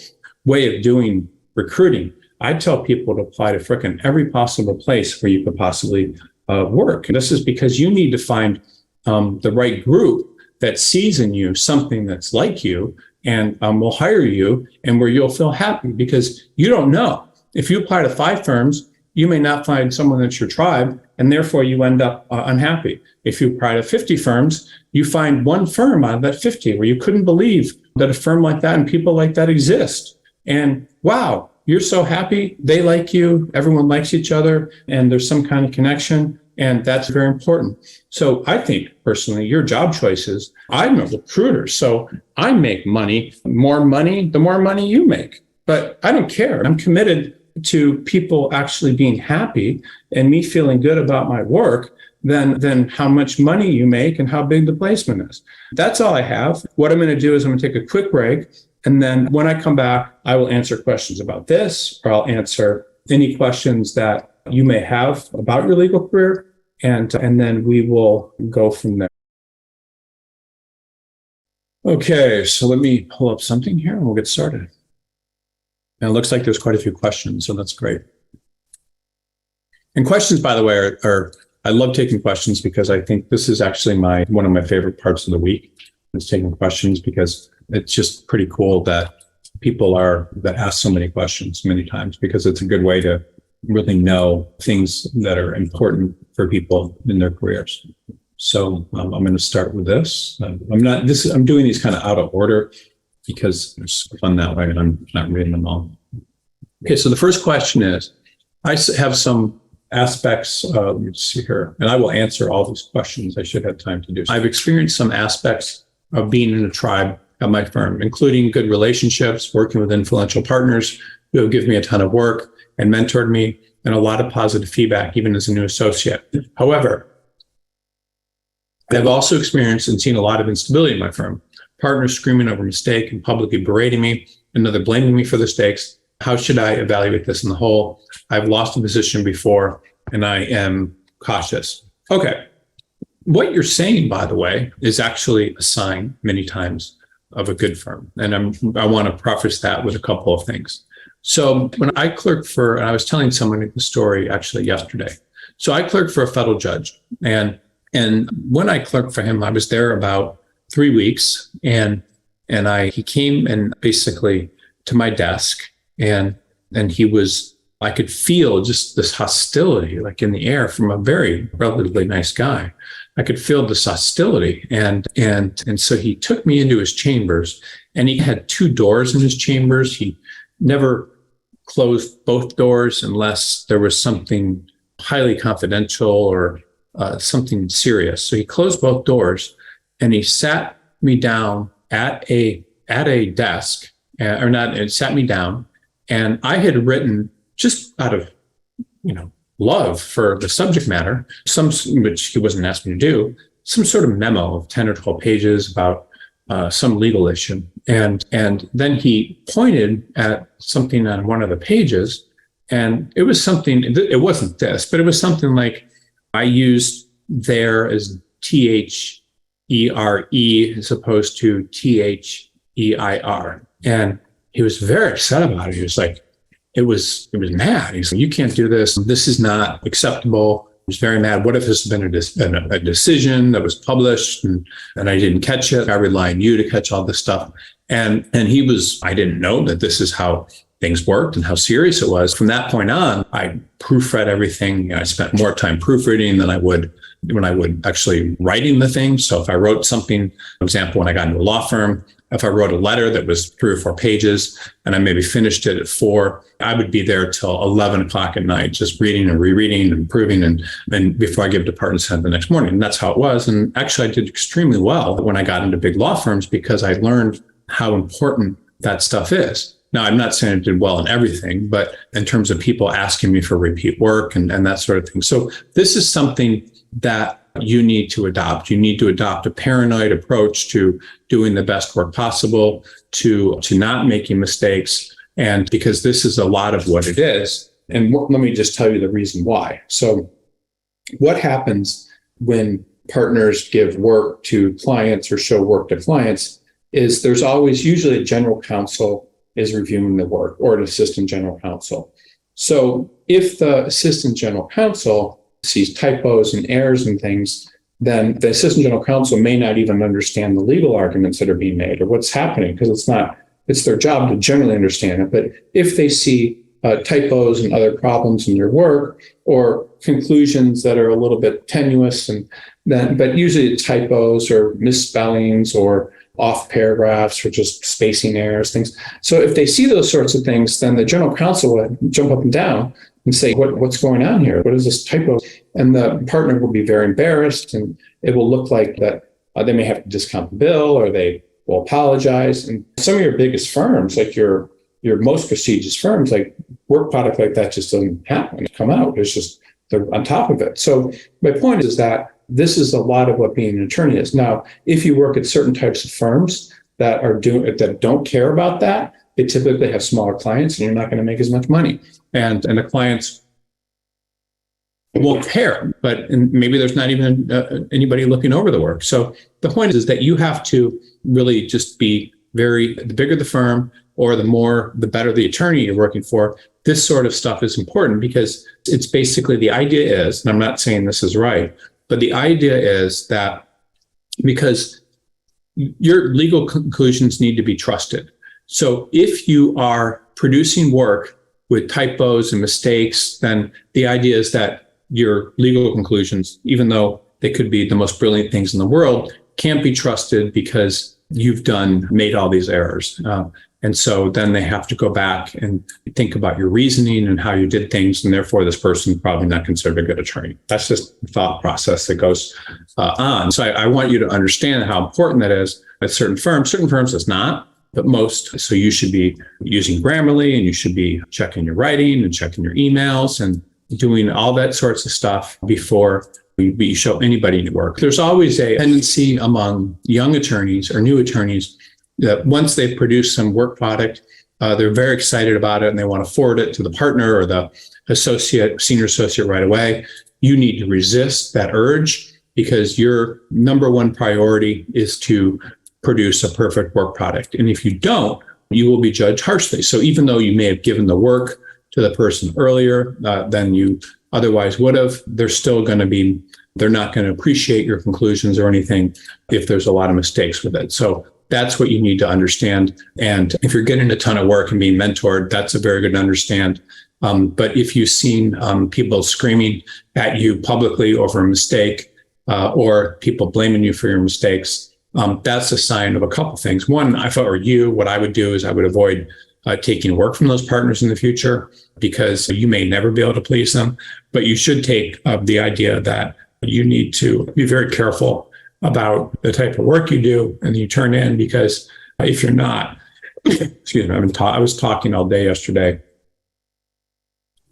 Speaker 1: way of doing recruiting. I tell people to apply to frickin' every possible place where you could possibly work. And this is because you need to find the right group that sees in you something that's like you and will hire you, and where you'll feel happy, because you don't know. If you apply to 5 firms, you may not find someone that's your tribe, and therefore you end up unhappy. If you apply to 50 firms, you find one firm out of that 50 where you couldn't believe that a firm like that and people like that exist. And wow, you're so happy. They like you. Everyone likes each other, and there's some kind of connection. And that's very important. So I think personally, your job choices, I'm a recruiter, so I make money, the more money you make. But I don't care. I'm committed to people actually being happy and me feeling good about my work than how much money you make and how big the placement is. That's all I have. What I'm going to do is I'm going to take a quick break. And then when I come back, I will answer questions about this, or I'll answer any questions that you may have about your legal career. And then we will go from there. Okay, so let me pull up something here and we'll get started. And it looks like there's quite a few questions, so that's great. And questions, by the way, are I love taking questions because I think this is actually one of my favorite parts of the week is taking questions, because it's just pretty cool that that ask so many questions many times, because it's a good way to really know things that are important for people in their careers. So I'm going to start with this. I'm doing these kind of out of order because it's fun that way, and I'm not reading them all. Okay, so the first question is, I have some aspects, let me see here, and I will answer all these questions. I should have time to do so. I've experienced some aspects of being in a tribe at my firm, including good relationships, working with influential partners who have given me a ton of work and mentored me, and a lot of positive feedback, even as a new associate. However, I've also experienced and seen a lot of instability in my firm. Partners screaming over mistake and publicly berating me, another blaming me for the mistakes. How should I evaluate this in the whole? I've lost a position before, and I am cautious. Okay. What you're saying, by the way, is actually a sign many times of a good firm. And I want to preface that with a couple of things. So when I clerked and I was telling someone the story actually yesterday. So I clerked for a federal judge. And when I clerked for him, I was there about 3 weeks. And he came and basically to my desk, and I could feel just this hostility like in the air from a very relatively nice guy. I could feel this hostility. And so he took me into his chambers, and he had 2 doors in his chambers. He never closed both doors unless there was something highly confidential or something serious. So he closed both doors, and he sat me down at a desk, it sat me down. And I had written, just out of, love for the subject matter, which he wasn't asking me to do, some sort of memo of 10 or 12 pages about some legal issue. And then he pointed at something on one of the pages, and it was something, it wasn't this, but it was something like, I used there as THERE as opposed to THEIR. And he was very upset about it. He was like, it was mad. He's like, you can't do this. This is not acceptable. He was very mad. What if this had been a decision that was published and I didn't catch it? I rely on you to catch all this stuff. And I didn't know that this is how things worked and how serious it was. From that point on, I proofread everything. I spent more time proofreading than I would when I would actually writing the thing. So if I wrote something, for example, when I got into a law firm, if I wrote a letter that was 3 or 4 pages and I maybe finished it at 4, I would be there till 11 o'clock at night, just reading and rereading and improving, and before I give department's head the next morning. And that's how it was. And actually, I did extremely well when I got into big law firms because I learned how important that stuff is. Now, I'm not saying I did well in everything, but in terms of people asking me for repeat work and that sort of thing. So this is something that you need to adopt. You need to adopt a paranoid approach to doing the best work possible, to not making mistakes. And because this is a lot of what it is. And let me just tell you the reason why. So what happens when partners give work to clients or show work to clients is there's always usually a general counsel is reviewing the work, or an assistant general counsel. So if the assistant general counsel sees typos and errors and things, then the assistant general counsel may not even understand the legal arguments that are being made or what's happening, because it's their job to generally understand it. But if they see typos and other problems in your work, or conclusions that are a little bit tenuous, but usually it's typos or misspellings or off paragraphs or just spacing errors, things. So if they see those sorts of things, then the general counsel would jump up and down and say, what's going on here? What is this typo? And the partner will be very embarrassed, and it will look like that they may have to discount the bill, or they will apologize. And some of your biggest firms, like your most prestigious firms, like work product like that just doesn't happen, come out. It's just, they're on top of it. So my point is that this is a lot of what being an attorney is. Now, if you work at certain types of firms that don't care about that, they typically have smaller clients, and you're not going to make as much money. And the clients won't care, but maybe there's not even anybody looking over the work. So the point is that you have to really just be the bigger the firm, or the better the attorney you're working for. This sort of stuff is important because it's basically, the idea is, and I'm not saying this is right, but the idea is that because your legal conclusions need to be trusted. So if you are producing work with typos and mistakes, then the idea is that your legal conclusions, even though they could be the most brilliant things in the world, can't be trusted because you've made all these errors. And so then they have to go back and think about your reasoning and how you did things. And therefore, this person is probably not considered a good attorney. That's just the thought process that goes on. So I want you to understand how important that is at certain firms. Certain firms it's not, but most. So you should be using Grammarly, and you should be checking your writing and checking your emails and doing all that sorts of stuff before you show anybody your work. There's always a tendency among young attorneys or new attorneys that once they've produced some work product, they're very excited about it and they want to forward it to the partner or the senior associate right away. You need to resist that urge because your number one priority is to produce a perfect work product. And if you don't, you will be judged harshly. So even though you may have given the work to the person earlier than you otherwise would have, they're not going to appreciate your conclusions or anything if there's a lot of mistakes with it. So that's what you need to understand. And if you're getting a ton of work and being mentored, that's a very good to understand. But if you've seen people screaming at you publicly over a mistake or people blaming you for your mistakes, that's a sign of a couple things. One, if I were you, what I would do is I would avoid taking work from those partners in the future because you may never be able to please them. But you should take the idea that you need to be very careful about the type of work you do and you turn in, because if you're not, excuse me, I was talking all day yesterday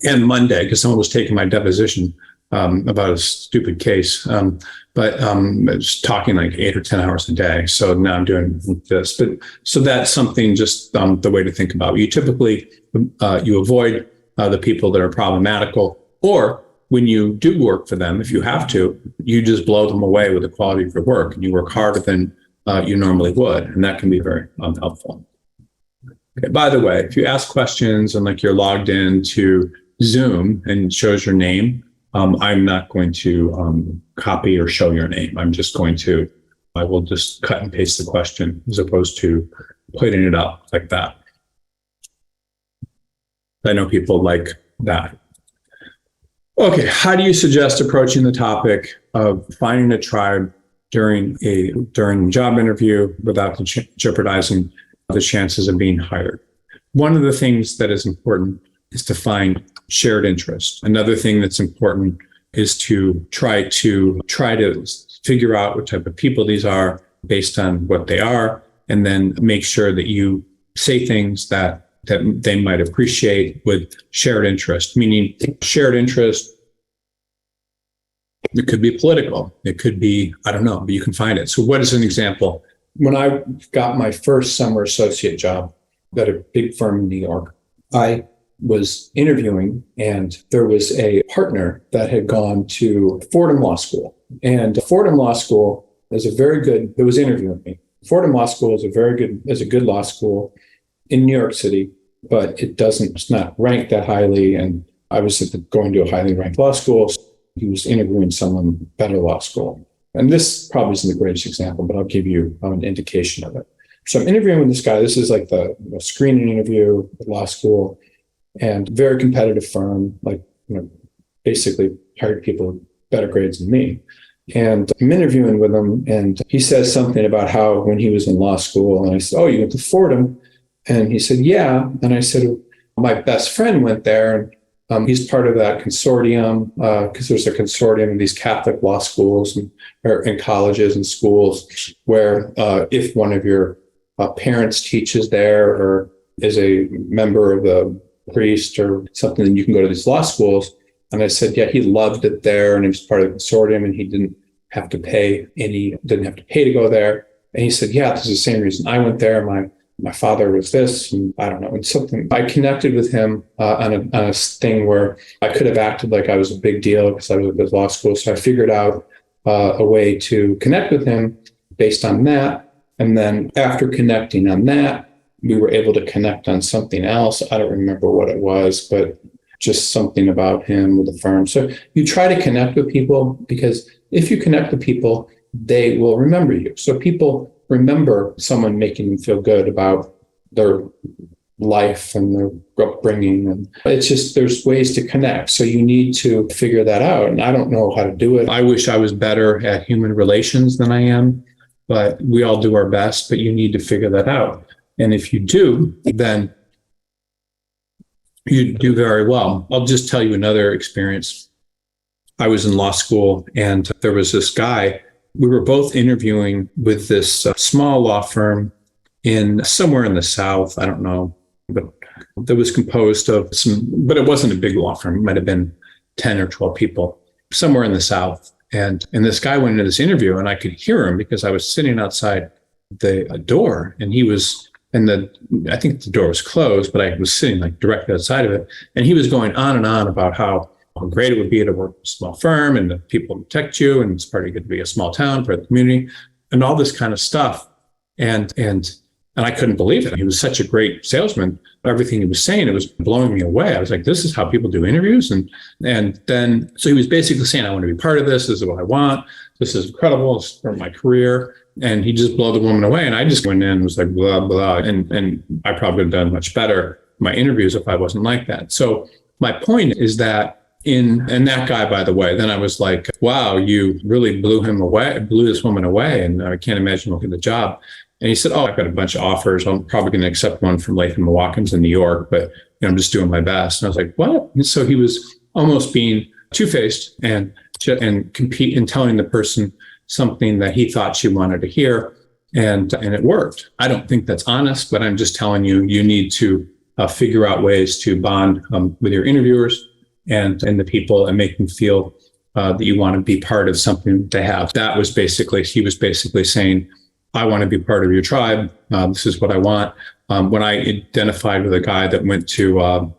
Speaker 1: and Monday because someone was taking my deposition about a stupid case. But I was talking like 8 or 10 hours a day. So now I'm doing this. But so that's something just the way to think about it. You typically, you avoid the people that are problematical, or when you do work for them, if you have to, you just blow them away with the quality of your work and you work harder than you normally would. And that can be very helpful. Okay, by the way, if you ask questions and like you're logged in to Zoom and it shows your name, I'm not going to copy or show your name. I will just cut and paste the question as opposed to putting it up like that. I know people like that. Okay, how do you suggest approaching the topic of finding a tribe during a job interview without jeopardizing the chances of being hired? One of the things that is important is to find shared interest. Another thing that's important is to try to figure out what type of people these are based on what they are, and then make sure that you say things that they might appreciate with shared interest, meaning shared interest. It could be political. It could be, I don't know, but you can find it. So what is an example? When I got my first summer associate job at a big firm in New York, I was interviewing and there was a partner that had gone to Fordham Law School. And Fordham Law School was interviewing me. Fordham Law School is a good law school in New York City, but it's not ranked that highly. And I was going to a highly ranked law school. So he was interviewing someone better law school. And this probably isn't the greatest example, but I'll give you an indication of it. So I'm interviewing with this guy. This is like the screening interview at law school, and very competitive firm, basically hired people with better grades than me. And I'm interviewing with him, and he says something about how when he was in law school, and I said, "Oh, you went to Fordham?" And he said, "Yeah." And I said, "My best friend went there, and he's part of that consortium, because there's a consortium of these Catholic law schools and colleges and schools where if one of your parents teaches there or is a member of the priest or something, then you can go to these law schools." And I said, "Yeah, he loved it there, and he was part of the consortium, and he didn't have to pay to go there." And he said, "Yeah, this is the same reason I went there. My father was this, and I don't know." And something I connected with him on a thing where I could have acted like I was a big deal because I was at this law school. So I figured out a way to connect with him based on that. And then after connecting on that,
Speaker 3: we were able to connect on something else. I don't remember what it was, but just something about him with the firm. So you try to connect with people, because if you connect with people, they will remember you. So people remember someone making them feel good about their life and their upbringing. And it's just, there's ways to connect. So you need to figure that out. And I don't know how to do it. I wish I was better at human relations than I am, but we all do our best, but you need to figure that out. And if you do, then you do very well. I'll just tell you another experience. I was in law school and there was this guy. We were both interviewing with this small law firm in somewhere in the South. I don't know, but that was composed of but it wasn't a big law firm. It might have been 10 or 12 people somewhere in the South. And this guy went into this interview and I could hear him because I was sitting outside the door and he was, I think the door was closed, but I was sitting like directly outside of it. And he was going on and on about how great it would be to work with a small firm and that people protect you and it's pretty good to be a small town, part of the community and all this kind of stuff. And I couldn't believe it. He was such a great salesman. Everything he was saying, it was blowing me away. I was like, this is how people do interviews. And then, so he was basically saying, I want to be part of this. This is what I want. This is incredible. It's for my career. And he just blew the woman away. And I just went in and was like, blah, blah. And I probably would have done much better in my interviews if I wasn't like that. So my point is that and that guy, by the way, then I was like, wow, you really blew this woman away. And I can't imagine looking at the job. And he said, oh, I've got a bunch of offers. I'm probably going to accept one from Latham & Watkins in New York, but I'm just doing my best. And I was like, what? And so he was almost being two-faced and compete and telling the person something that he thought she wanted to hear. And it worked. I don't think that's honest, but I'm just telling you, you need to figure out ways to bond with your interviewers and the people and make them feel that you want to be part of something they have. That was basically, he was basically saying, I want to be part of your tribe. This is what I want. When I identified with a guy that went to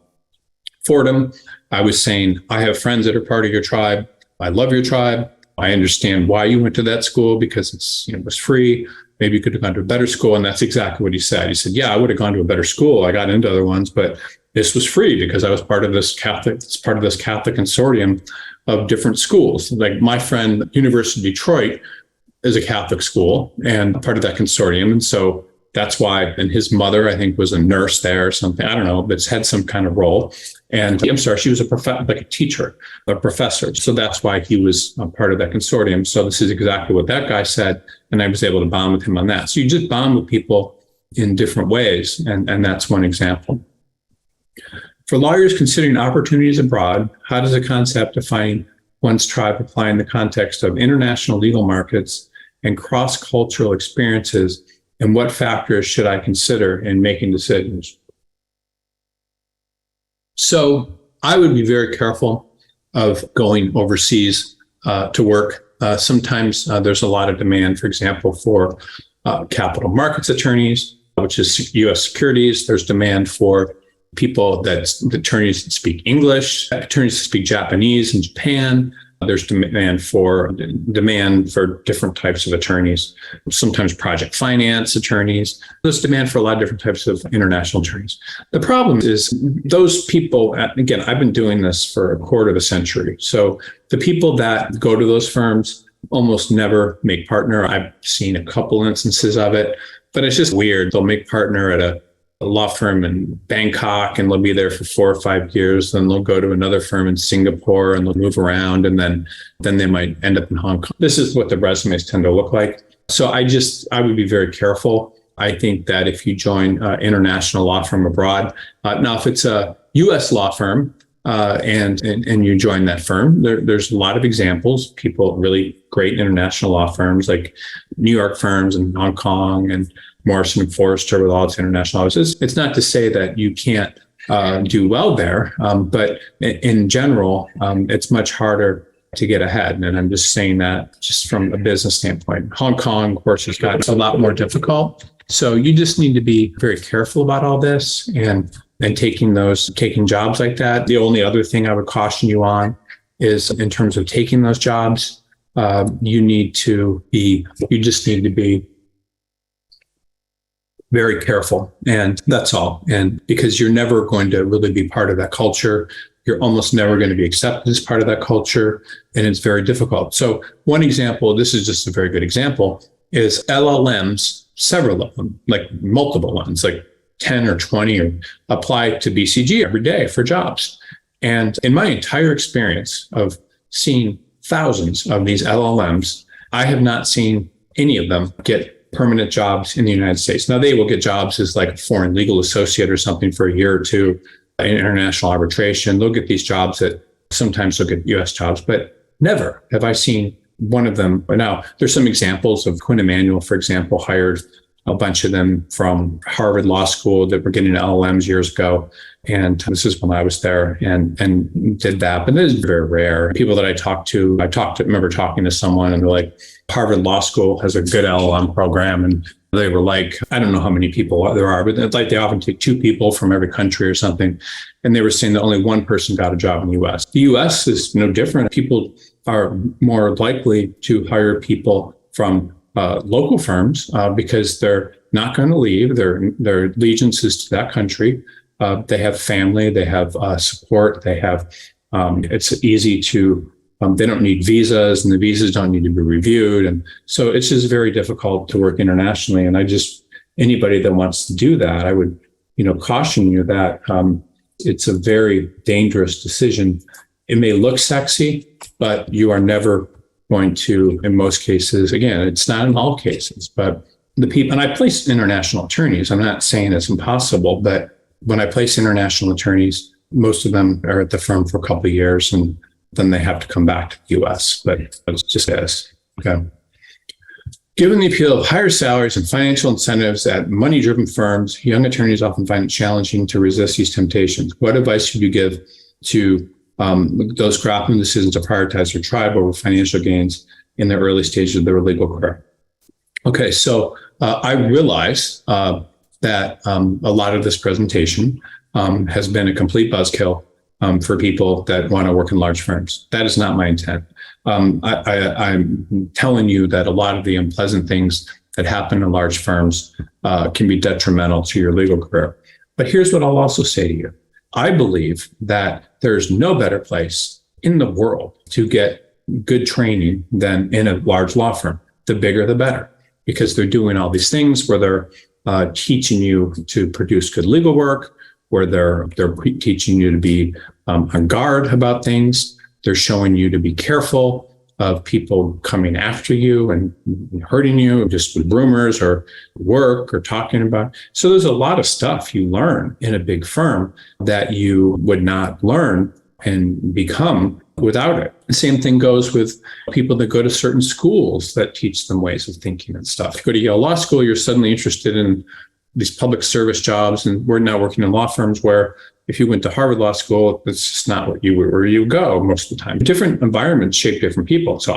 Speaker 3: Fordham, I was saying, I have friends that are part of your tribe. I love your tribe. I understand why you went to that school because it was free. Maybe you could have gone to a better school. And that's exactly what he said. He said, yeah, I would have gone to a better school. I got into other ones, but this was free because I was part of this Catholic consortium of different schools. Like my friend, University of Detroit, is a Catholic school and part of that consortium. And so that's why, and his mother, I think, was a nurse there or something. I don't know, but had some kind of role. And I'm sorry, she was like a teacher, a professor. So that's why he was a part of that consortium. So this is exactly what that guy said. And I was able to bond with him on that. So you just bond with people in different ways. And that's one example. For lawyers considering opportunities abroad, how does the concept of finding one's tribe apply in the context of international legal markets and cross-cultural experiences? And what factors should I consider in making decisions? So I would be very careful of going overseas to work. Sometimes there's a lot of demand, for example, for capital markets attorneys, which is U.S. securities. There's demand for attorneys that speak English, attorneys that speak Japanese in Japan. There's demand for different types of attorneys, sometimes project finance attorneys. There's demand for a lot of different types of international attorneys. The problem is those people, again, I've been doing this for a quarter of a century. So the people that go to those firms almost never make partner. I've seen a couple instances of it, but it's just weird. They'll make partner at a law firm in Bangkok and they'll be there for 4 or 5 years. Then they'll go to another firm in Singapore and they'll move around and then they might end up in Hong Kong. This is what the resumes tend to look like. So I would be very careful. I think that if you join an international law firm abroad, now if it's a US law firm and you join that firm, there's a lot of examples, people, really great international law firms like New York firms and Hong Kong and Morrison and Forrester with all its international offices. It's not to say that you can't do well there, but in general, it's much harder to get ahead. And I'm just saying that just from a business standpoint. Hong Kong, of course, has gotten a lot more difficult. So you just need to be very careful about all this and taking jobs like that. The only other thing I would caution you on is in terms of taking those jobs, you just need to be very careful. And that's all. And because you're never going to really be part of that culture, you're almost never going to be accepted as part of that culture. And it's very difficult. So one example, this is just a very good example, is LLMs, several of them, like multiple ones, like 10 or 20 or apply to BCG every day for jobs. And in my entire experience of seeing thousands of these LLMs, I have not seen any of them get permanent jobs in the United States. Now, they will get jobs as like a foreign legal associate or something for a year or two in international arbitration. They'll get these jobs that sometimes they'll get US jobs, but never have I seen one of them. Now, there's some examples of Quinn Emanuel, for example, hired a bunch of them from Harvard Law School that were getting LLMs years ago. And this is when I was there and did that. But it is very rare. People that I remember talking to someone and they're like, Harvard Law School has a good LLM program. And they were like, I don't know how many people there are, but it's like they often take 2 people from every country or something. And they were saying that only 1 person got a job in the US. The US is no different. People are more likely to hire people from local firms because they're not going to leave. Their allegiance is to that country. They have family. They have support. They have. It's easy to. They don't need visas, and the visas don't need to be reviewed, and so it's just very difficult to work internationally. And anybody that wants to do that, I would, caution you that it's a very dangerous decision. It may look sexy, but you are never going to, in most cases, again, it's not in all cases, but the people, and I place international attorneys. I'm not saying it's impossible, but when I place international attorneys, most of them are at the firm for a couple of years and then they have to come back to the US, but it's just this. Okay. Given the appeal of higher salaries and financial incentives at money-driven firms, young attorneys often find it challenging to resist these temptations. What advice would you give to those grappling with decisions to prioritize their tribe over financial gains in the early stages of their legal career? Okay, so I realize that a lot of this presentation has been a complete buzzkill for people that want to work in large firms. That is not my intent. I'm telling you that a lot of the unpleasant things that happen in large firms can be detrimental to your legal career. But here's what I'll also say to you. I believe that there's no better place in the world to get good training than in a large law firm. The bigger, the better, because they're doing all these things where they're teaching you to produce good legal work, where they're teaching you to be on guard about things. They're showing you to be careful of people coming after you and hurting you just with rumors or work or talking about. So there's a lot of stuff you learn in a big firm that you would not learn and become without it. The same thing goes with people that go to certain schools that teach them ways of thinking and stuff. You go to Yale Law School, you're suddenly interested in these public service jobs, and we're now working in law firms where if you went to Harvard Law School, it's just not where you go most of the time. Different environments shape different people. So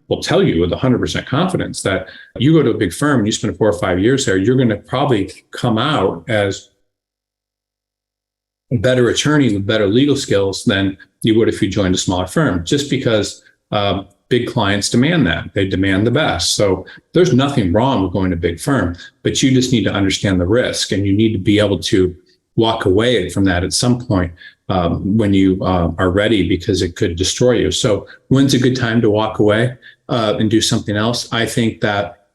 Speaker 3: will tell you with 100% confidence that you go to a big firm and you spend 4 or 5 years there, you're going to probably come out as a better attorney with better legal skills than you would if you joined a smaller firm, just because big clients demand that. They demand the best. So there's nothing wrong with going to a big firm, but you just need to understand the risk and you need to be able to walk away from that at some point when you are ready, because it could destroy you. So when's a good time to walk away and do something else? I think that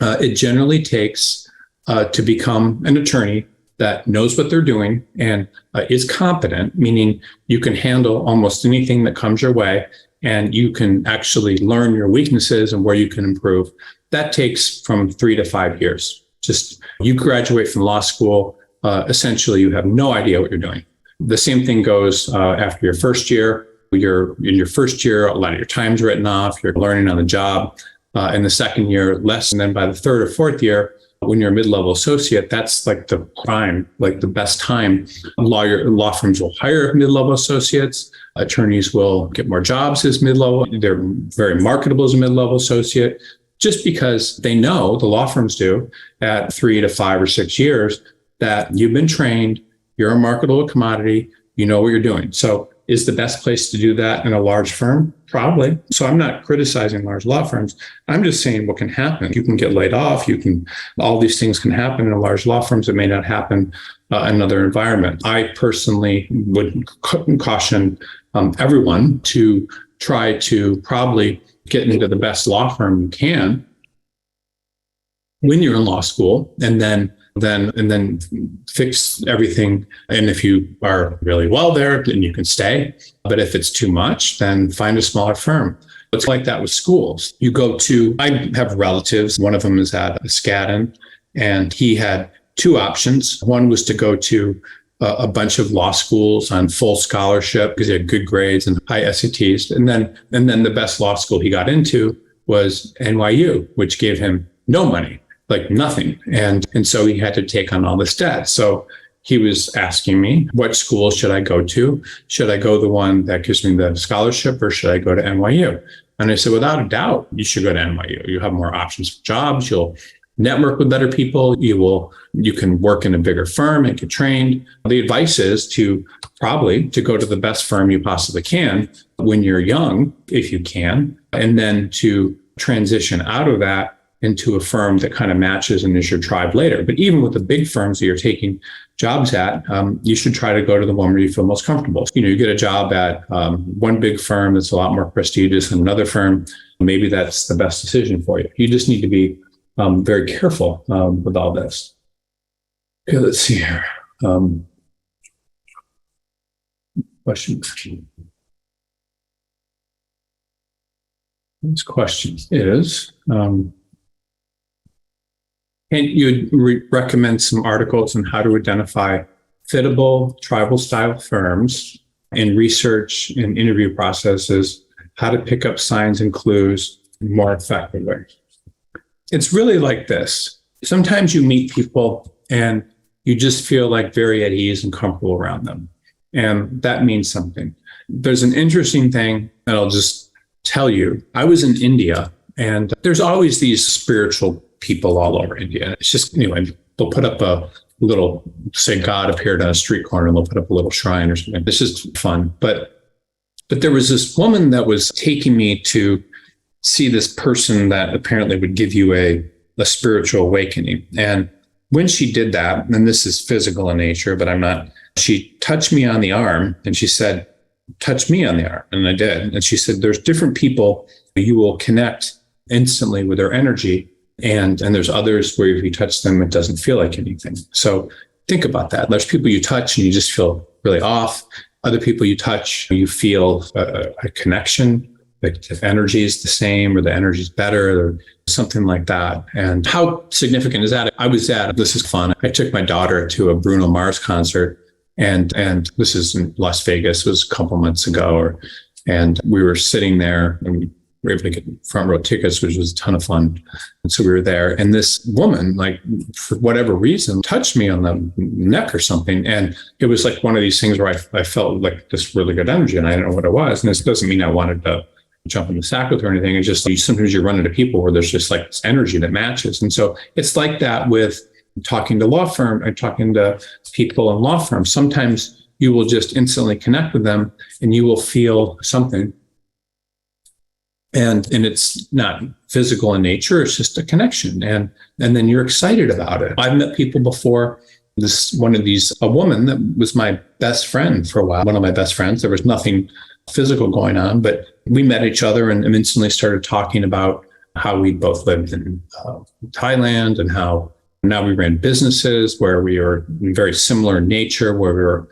Speaker 3: it generally takes to become an attorney that knows what they're doing and is competent, meaning you can handle almost anything that comes your way and you can actually learn your weaknesses and where you can improve. That takes from 3 to 5 years. Just you graduate from law school, essentially you have no idea what you're doing. The same thing goes after your first year. You're in your first year, a lot of your time's written off, you're learning on the job. In the second year, less. And then by the third or fourth year, when you're a mid-level associate, that's like the prime, like the best time. Law firms will hire mid-level associates. Attorneys will get more jobs as mid-level. They're very marketable as a mid-level associate, just because they know, the law firms do, at 3 to 5 or 6 years, that you've been trained, you're a marketable commodity, you know what you're doing. So is the best place to do that in a large firm? Probably. So I'm not criticizing large law firms. I'm just saying what can happen. You can get laid off. All these things can happen in large law firms that may not happen in another environment. I personally would caution everyone to try to probably get into the best law firm you can when you're in law school, and then fix everything. And if you are really well there, then you can stay. But if it's too much, then find a smaller firm. It's like that with schools. I have relatives. One of them is at Skadden, and he had two options. One was to go to a bunch of law schools on full scholarship because he had good grades and high SATs. And then the best law school he got into was NYU, which gave him no money, like nothing. And so he had to take on all this debt. So he was asking me, what school should I go to? Should I go the one that gives me the scholarship, or should I go to NYU? And I said, without a doubt, you should go to NYU. You have more options for jobs. You'll network with better people. You can work in a bigger firm and get trained. The advice is to go to the best firm you possibly can when you're young, if you can, and then to transition out of that into a firm that kind of matches and is your tribe later. But even with the big firms that you're taking jobs at, you should try to go to the one where you feel most comfortable. You get a job at one big firm that's a lot more prestigious than another firm. Maybe that's the best decision for you. You just need to be very careful with all this. Okay, let's see here. Question. This question is, can you recommend some articles on how to identify fittable tribal style firms in research and interview processes, how to pick up signs and clues more effectively? It's really like this. Sometimes you meet people and you just feel like very at ease and comfortable around them. And that means something. There's an interesting thing that I'll just tell you. I was in India, and there's always these spiritual people all over India. It's just, they'll put up a little, say God appeared on a street corner, and they'll put up a little shrine or something. It's just fun. But there was this woman that was taking me to see this person that apparently would give you a spiritual awakening. And when she did that, and this is physical in nature, but she touched me on the arm and she said, touch me on the arm. And I did. And she said, there's different people you will connect instantly with their energy. And there's others where if you touch them, it doesn't feel like anything. So think about that. There's people you touch and you just feel really off. Other people you touch, you feel a connection. Like if energy is the same or the energy is better or something like that. And how significant is that? This is fun. I took my daughter to a Bruno Mars concert, and this is in Las Vegas. It was a couple months ago, and we were sitting there and we were able to get front row tickets, which was a ton of fun. And so we were there, and this woman, like for whatever reason, touched me on the neck or something. And it was like one of these things where I felt like this really good energy, and I didn't know what it was. And this doesn't mean I wanted to jump in the sack with her or anything. It's just sometimes you run into people where there's just like this energy that matches. And so it's like that with talking to law firm and talking to people in law firms. Sometimes you will just instantly connect with them and you will feel something. And it's not physical in nature, it's just a connection. And then you're excited about it. I've met people before. A woman that was my best friend for a while, one of my best friends. There was nothing physical going on, but we met each other and instantly started talking about how we both lived in Thailand and how now we ran businesses where we are very similar in nature, where we were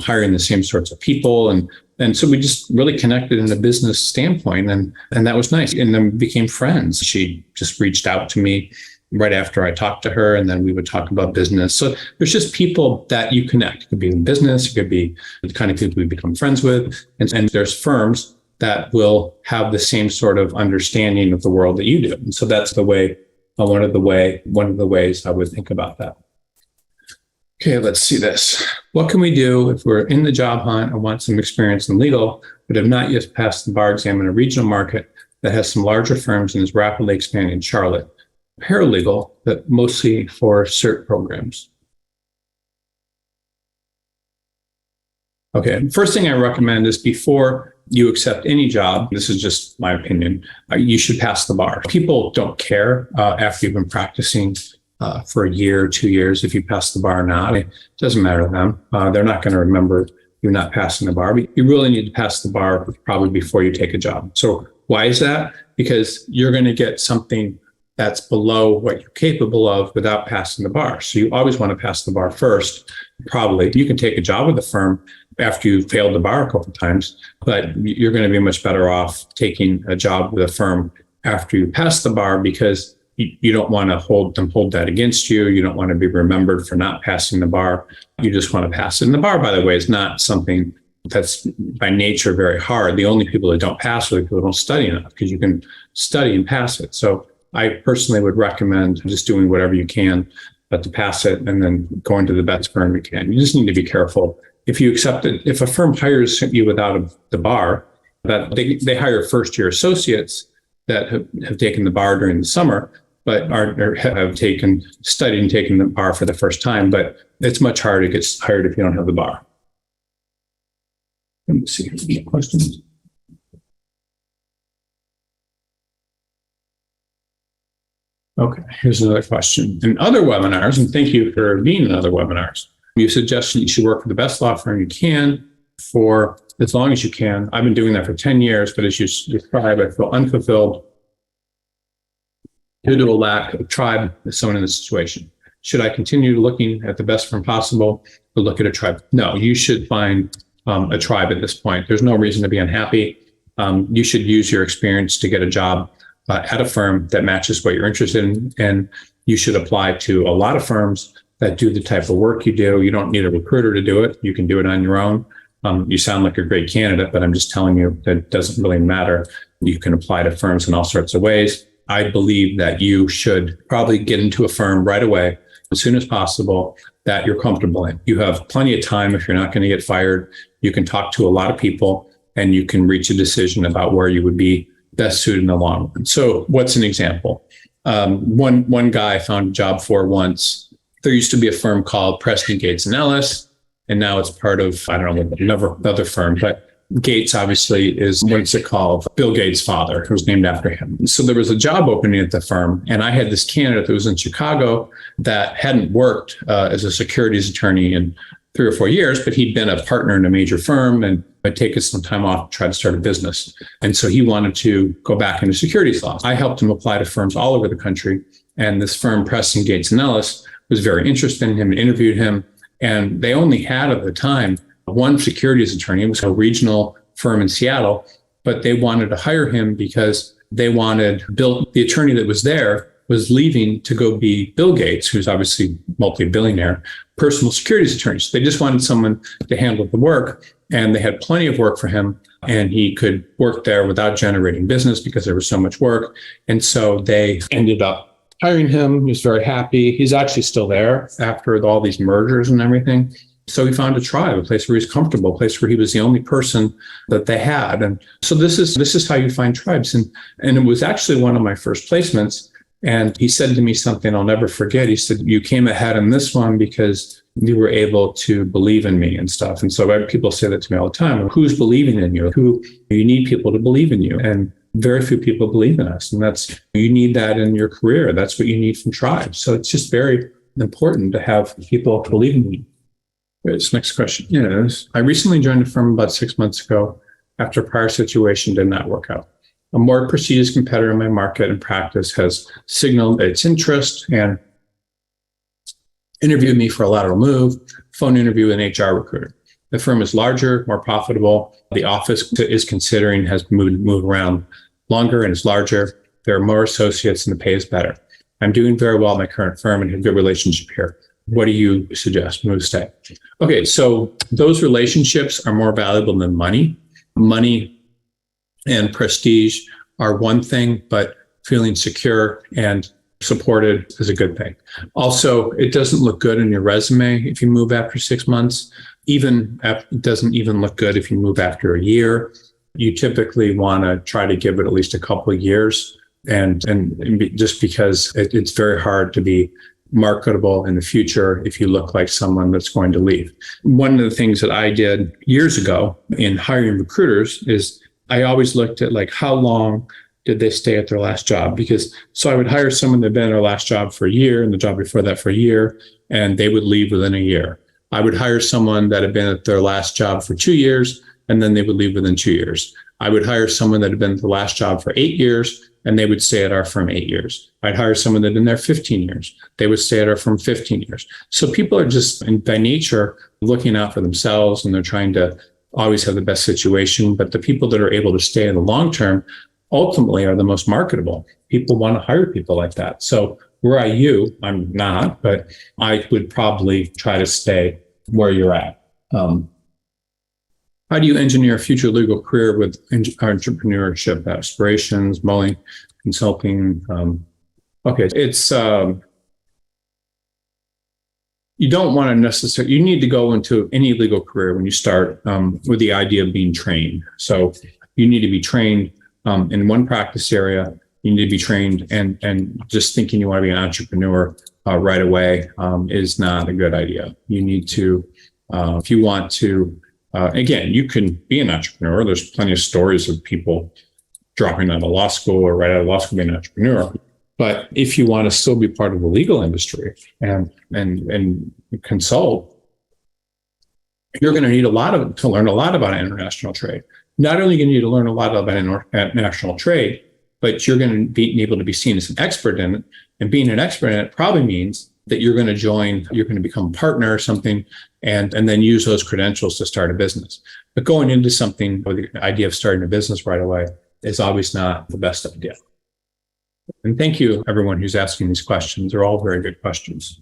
Speaker 3: hiring the same sorts of people. And so we just really connected in a business standpoint. And that was nice. And then we became friends. She just reached out to me right after I talked to her, and then we would talk about business. So there's just people that you connect. It could be in business, it could be the kind of people we become friends with. And there's firms that will have the same sort of understanding of the world that you do. And so that's one of the ways I would think about that. Okay, let's see this. What can we do if we're in the job hunt and want some experience in legal, but have not yet passed the bar exam in a regional market that has some larger firms and is rapidly expanding in Charlotte? Paralegal, but mostly for cert programs. Okay. First thing I recommend is before you accept any job, this is just my opinion, you should pass the bar. People don't care after you've been practicing for a year, 2 years, if you pass the bar or not. It doesn't matter to them. They're not going to remember you not passing the bar. But you really need to pass the bar probably before you take a job. So why is that? Because you're going to get something that's below what you're capable of without passing the bar. So you always want to pass the bar first. Probably you can take a job with a firm after you failed the bar a couple of times, but you're going to be much better off taking a job with a firm after you pass the bar, because you don't want to hold that against you. You don't want to be remembered for not passing the bar. You just want to pass it. And the bar, by the way, is not something that's by nature very hard. The only people that don't pass are the people who don't study enough, because you can study and pass it. So I personally would recommend just doing whatever you can to pass it, and then going to the best firm you can. You just need to be careful. If you accept it, if a firm hires you without the bar, that they hire first-year associates that have taken the bar during the summer, but have studied and taken the bar for the first time. But it's much harder to get hired if you don't have the bar. Let me see. Any questions? Okay, here's another question. In other webinars, and thank you for being in other webinars, you suggested you should work for the best law firm you can for as long as you can. I've been doing that for 10 years, but as you describe, I feel unfulfilled due to a lack of tribe as someone in this situation. Should I continue looking at the best firm possible or look at a tribe? No, you should find a tribe at this point. There's no reason to be unhappy. You should use your experience to get a job at a firm that matches what you're interested in. And you should apply to a lot of firms that do the type of work you do. You don't need a recruiter to do it. You can do it on your own. You sound like a great candidate, but I'm just telling you that it doesn't really matter. You can apply to firms in all sorts of ways. I believe that you should probably get into a firm right away, as soon as possible, that you're comfortable in. You have plenty of time. If you're not going to get fired, you can talk to a lot of people and you can reach a decision about where you would be best suited in the long run. So what's an example? One guy I found a job for once. There used to be a firm called Preston, Gates and Ellis, and now it's part of, I don't know, another firm, but Gates obviously is, what's it called? Bill Gates' father, who was named after him. So there was a job opening at the firm, and I had this candidate that was in Chicago that hadn't worked as a securities attorney in 3 or 4 years, but he'd been a partner in a major firm and had taken some time off to try to start a business. And so he wanted to go back into securities law. I helped him apply to firms all over the country. And this firm, Preston, Gates and Ellis, was very interested in him and interviewed him. And they only had at the time one securities attorney. It was a regional firm in Seattle, but they wanted to hire him because they wanted the attorney that was there was leaving to go be Bill Gates, who's obviously multi-billionaire, personal securities attorney. So they just wanted someone to handle the work, and they had plenty of work for him, and he could work there without generating business because there was so much work. And so they ended up hiring him. He was very happy. He's actually still there after all these mergers and everything. So he found a tribe, a place where he's comfortable, a place where he was the only person that they had. And so this is how you find tribes. And it was actually one of my first placements. And he said to me something I'll never forget. He said, "You came ahead in this one because you were able to believe in me and stuff." And so people say that to me all the time. Who's believing in you? You need people to believe in you. And very few people believe in us. And you need that in your career. That's what you need from tribes. So it's just very important to have people believe in you. This next question is, I recently joined a firm about 6 months ago after a prior situation did not work out. A more prestigious competitor in my market and practice has signaled its interest and interviewed me for a lateral move, phone interview with an HR recruiter. The firm is larger, more profitable. The office is considering has moved around longer and is larger. There are more associates and the pay is better. I'm doing very well at my current firm and have a good relationship here. What do you suggest? Move to stay. Okay, so those relationships are more valuable than money. Money and prestige are one thing, but feeling secure and supported is a good thing. Also, it doesn't look good in your resume if you move after 6 months. It doesn't even look good if you move after a year. You typically want to try to give it at least a couple of years, and just because it's very hard to be marketable in the future if you look like someone that's going to leave. One of the things that I did years ago in hiring recruiters is I always looked at like how long did they stay at their last job? So I would hire someone that had been at their last job for a year and the job before that for a year, and they would leave within a year. I would hire someone that had been at their last job for 2 years, and then they would leave within 2 years. I would hire someone that had been at the last job for 8 years, and they would stay at our firm 8 years. I'd hire someone that had been there 15 years. They would stay at our firm 15 years. So people are just, by nature, looking out for themselves, and they're trying to always have the best situation. But the people that are able to stay in the long term ultimately are the most marketable. People want to hire people like that. So were I you, I'm not, but I would probably try to stay where you're at. How do you engineer a future legal career with entrepreneurship aspirations, mulling, consulting? Okay, it's you don't want to necessarily, you need to go into any legal career when you start with the idea of being trained. So you need to be trained in one practice area. You need to be trained, and just thinking you want to be an entrepreneur right away is not a good idea. You need to, if you want to, again, you can be an entrepreneur. There's plenty of stories of people dropping out of law school or right out of law school being an entrepreneur. But if you want to still be part of the legal industry and consult, you're going to need to learn a lot about international trade. Not only are you going to need to learn a lot about international trade, but you're going to be able to be seen as an expert in it. And being an expert in it probably means that you're going to become a partner or something, and then use those credentials to start a business. But going into something with the idea of starting a business right away is always not the best idea. And thank you, everyone who's asking these questions. They're all very good questions.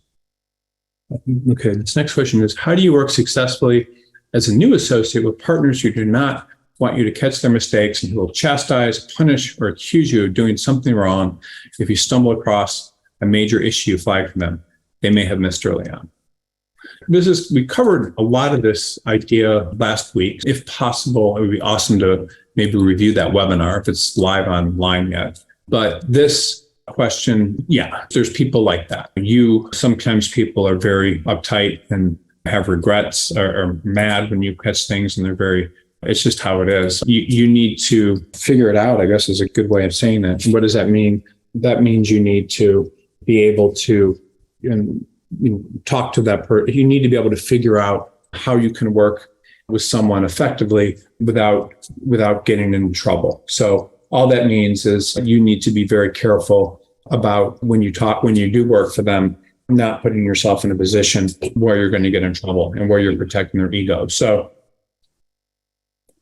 Speaker 3: Okay, this next question is, how do you work successfully as a new associate with partners who do not want you to catch their mistakes and who will chastise, punish, or accuse you of doing something wrong if you stumble across a major issue flagged for them they may have missed early on? We covered a lot of this idea last week. If possible, it would be awesome to maybe review that webinar if it's live online yet. But this question, yeah, there's people like that. Sometimes people are very uptight and have regrets or are mad when you catch things, and it's just how it is. You need to figure it out, I guess is a good way of saying that. What does that mean? That means you need to be able to talk to that person. You need to be able to figure out how you can work with someone effectively without getting in trouble. So all that means is you need to be very careful about when you do work for them, not putting yourself in a position where you're going to get in trouble and where you're protecting their ego. So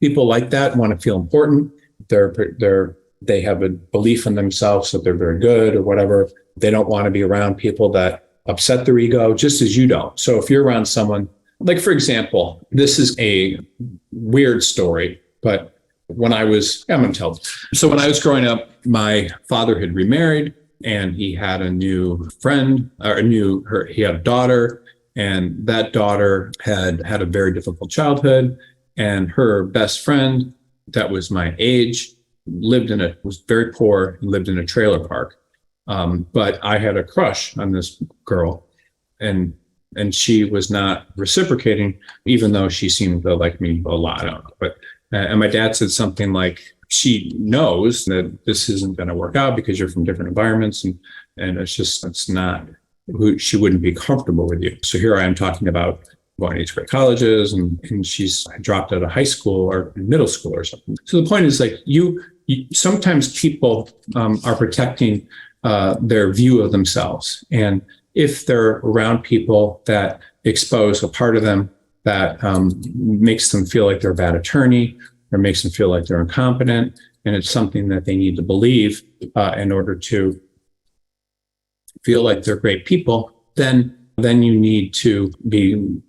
Speaker 3: people like that want to feel important. They have a belief in themselves that they're very good or whatever. They don't want to be around people that upset their ego, just as you don't. So if you're around someone, like, for example, this is a weird story, but I'm going to tell. So when I was growing up, my father had remarried, and he had a new friend, he had a daughter, and that daughter had a very difficult childhood. And her best friend, that was my age, was very poor and lived in a trailer park. But I had a crush on this girl, and she was not reciprocating, even though she seemed to like me a lot. And my dad said something like, she knows that this isn't going to work out because you're from different environments, and it's not, she wouldn't be comfortable with you. So here I am talking about going to great colleges, and she's dropped out of high school or middle school or something. So the point is, like, sometimes people are protecting their view of themselves. And if they're around people that expose a part of them that makes them feel like they're a bad attorney, or makes them feel like they're incompetent, and it's something that they need to believe in order to feel like they're great people, then you need to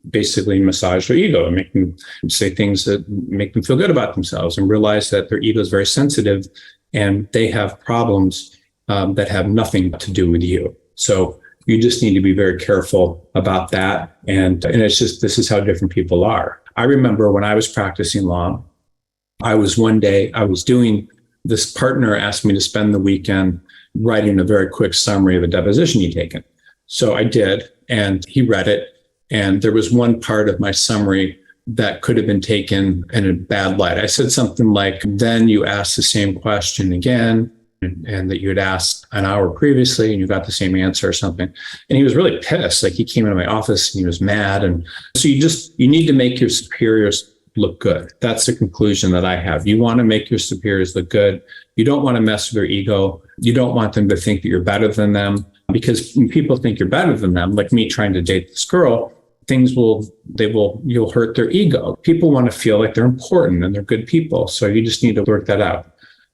Speaker 3: basically massage their ego and make them say things that make them feel good about themselves, and realize that their ego is very sensitive and they have problems that have nothing to do with you. So you just need to be very careful about that. And it's just, this is how different people are. I remember when I was practicing law, this partner asked me to spend the weekend writing a very quick summary of a deposition he'd taken. So I did, and he read it. And there was one part of my summary that could have been taken in a bad light. I said something like, then you asked the same question again, and that you had asked an hour previously and you got the same answer or something. And he was really pissed. Like, he came into my office and he was mad. And so you need to make your superiors look good. That's the conclusion that I have. You want to make your superiors look good. You don't want to mess with their ego. You don't want them to think that you're better than them, because when people think you're better than them, like me trying to date this girl, you'll hurt their ego. People want to feel like they're important and they're good people. So you just need to work that out.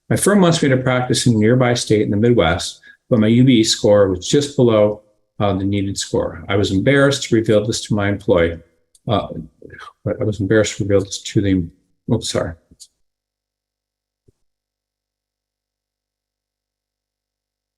Speaker 3: My firm wants me to practice in a nearby state in the Midwest, but my UBE score was just below the needed score. I was embarrassed to reveal this to my employee.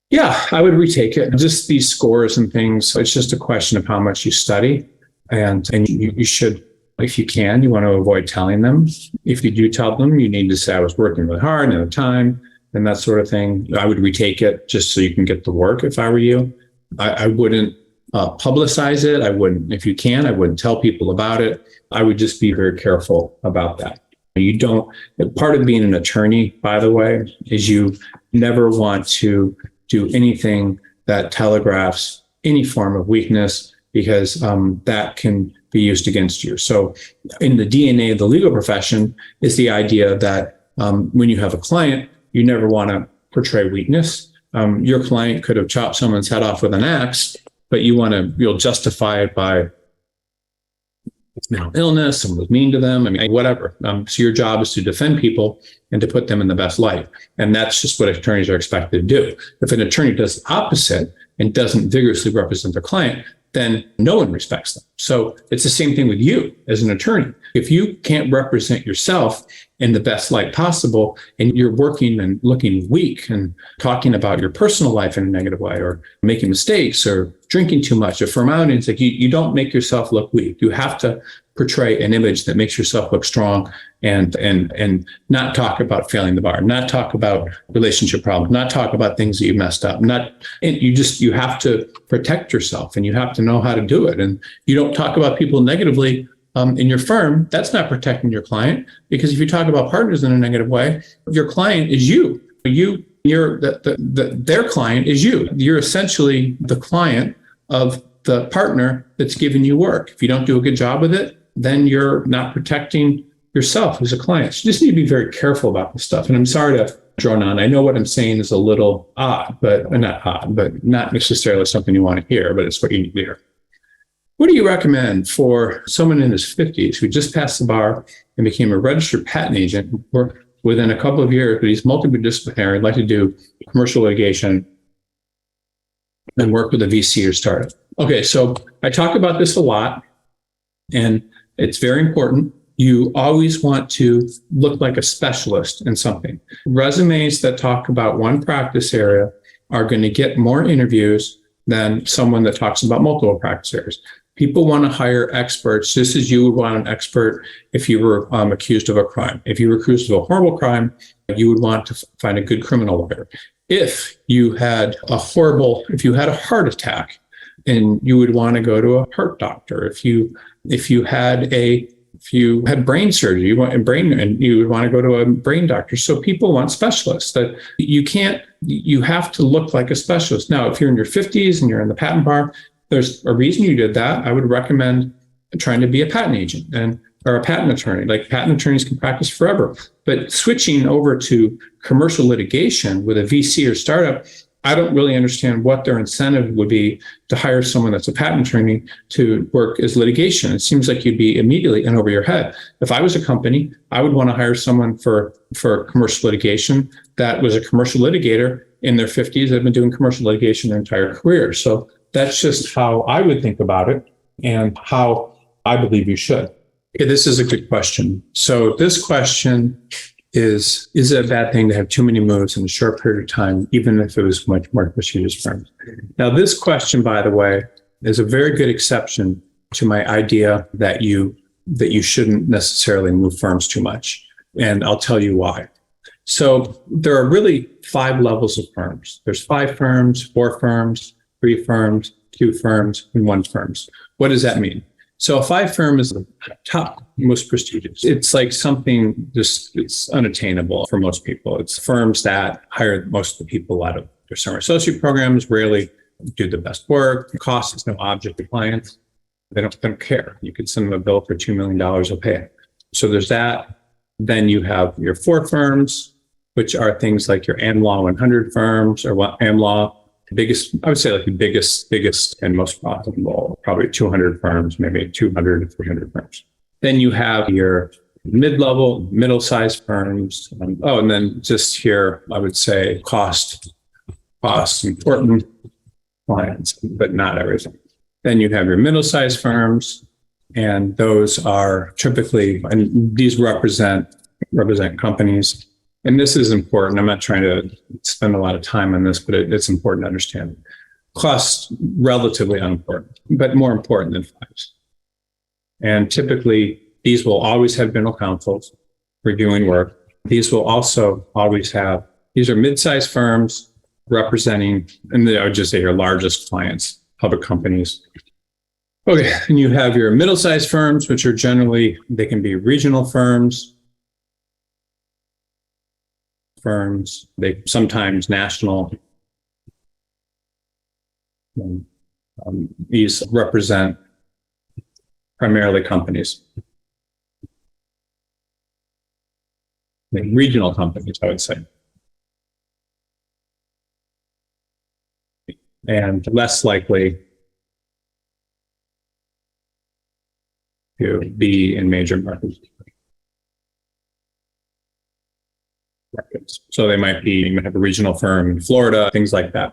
Speaker 3: Yeah, I would retake it. Just these scores and things. It's just a question of how much you study. And you should, if you can, you want to avoid telling them. If you do tell them, you need to say, I was working really hard and the time and that sort of thing. I would retake it just so you can get the work if I were you. I wouldn't publicize it. I wouldn't, if you can, I wouldn't tell people about it. I would just be very careful about that. Part of being an attorney, by the way, is you never want to do anything that telegraphs any form of weakness, because that can be used against you. So in the DNA of the legal profession is the idea that when you have a client, you never want to portray weakness. Your client could have chopped someone's head off with an axe, but you'll justify it by mental illness, someone was mean to them, whatever. So your job is to defend people and to put them in the best light. And that's just what attorneys are expected to do. If an attorney does the opposite and doesn't vigorously represent their client, then no one respects them. So it's the same thing with you as an attorney. If you can't represent yourself in the best light possible, and you're working and looking weak and talking about your personal life in a negative way, or making mistakes, or drinking too much, or formality, it's like you don't make yourself look weak. You have to portray an image that makes yourself look strong, and not talk about failing the bar, not talk about relationship problems, not talk about things that you messed up, you have to protect yourself, and you have to know how to do it. And you don't talk about people negatively in your firm. That's not protecting your client, because if you talk about partners in a negative way, your client is you. Their client is you. You're essentially the client of the partner that's giving you work. If you don't do a good job with it, then you're not protecting yourself as a client. So you just need to be very careful about this stuff. And I'm sorry to drone on. I know what I'm saying is a little odd, but not necessarily something you want to hear, but it's what you need to hear. What do you recommend for someone in his 50s who just passed the bar and became a registered patent agent within a couple of years, but he's multidisciplinary, like to do commercial litigation and work with a VC or startup? Okay, so I talk about this a lot, and it's very important. You always want to look like a specialist in something. Resumes that talk about one practice area are going to get more interviews than someone that talks about multiple practice areas. People want to hire experts, just as you would want an expert if you were accused of a crime. If you were accused of a horrible crime, you would want to find a good criminal lawyer. If you had a heart attack, and you would want to go to a heart doctor. If you had brain surgery, you would want to go to a brain doctor. So people want specialists. That you have to look like a specialist. Now, if you're in your 50s and you're in the patent bar, there's a reason you did that. I would recommend trying to be a patent agent or a patent attorney. Like, patent attorneys can practice forever. But switching over to commercial litigation with a VC or startup, I don't really understand what their incentive would be to hire someone that's a patent attorney to work as litigation. It seems like you'd be immediately in over your head. If I was a company, I would want to hire someone for commercial litigation that was a commercial litigator in their 50s that have been doing commercial litigation their entire career. So that's just how I would think about it and how I believe you should. Okay, this is a good question. So this question is it a bad thing to have too many moves in a short period of time, even if it was much more prestigious firms? Now, this question, by the way, is a very good exception to my idea that you shouldn't necessarily move firms too much. And I'll tell you why. So there are really 5 levels of firms. There's 5 firms, 4 firms, 3 firms, two firms, and one firms. What does that mean? So a five firm is the top, most prestigious. It's like something just, it's unattainable for most people. It's firms that hire most of the people out of their summer associate programs, rarely do the best work. The cost is no object to clients. They don't care. You could send them a bill for $2 million, they'll pay it. So there's that. Then you have your four firms, which are things like your AmLaw 100 firms or what AmLaw. Biggest, I would say like the biggest and most profitable, probably 200 firms, maybe 200 to 300 firms. Then you have your mid-level, middle-sized firms. And then just here, I would say cost, important clients, but not everything. Then you have your middle-sized firms, and those are typically, and these represent companies. And this is important. I'm not trying to spend a lot of time on this, but it's important to understand. Costs, relatively unimportant, but more important than fives. And typically, these will always have general counsels reviewing work. These will also always have, these are mid-sized firms representing, and I would just say your largest clients, public companies. Okay, and you have your middle-sized firms, which are generally, they can be regional firms, they sometimes national. These represent primarily companies. Regional companies, I would say. And less likely to be in major markets. So they might be, you might have a regional firm in Florida, things like that.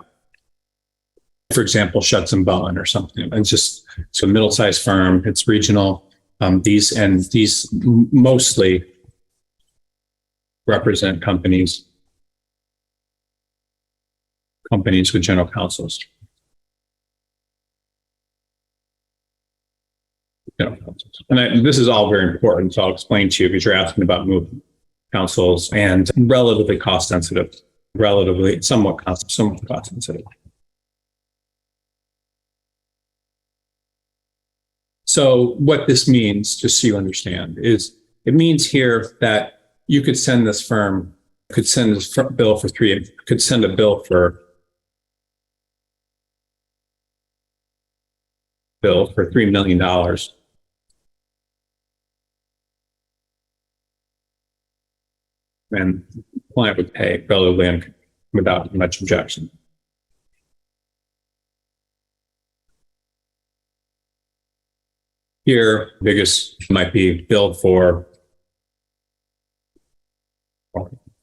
Speaker 3: For example, Schutz and Bowen or something. It's just, so middle-sized firm, it's regional. These mostly represent companies with general counsels. And this is all very important, so I'll explain to you because you're asking about movement counsels and relatively cost sensitive, somewhat cost sensitive. So what this means, just so you understand, is it means here that you could send this firm, could send a bill for $3 million. And the client would pay relatively without much objection. Here, biggest might be billed for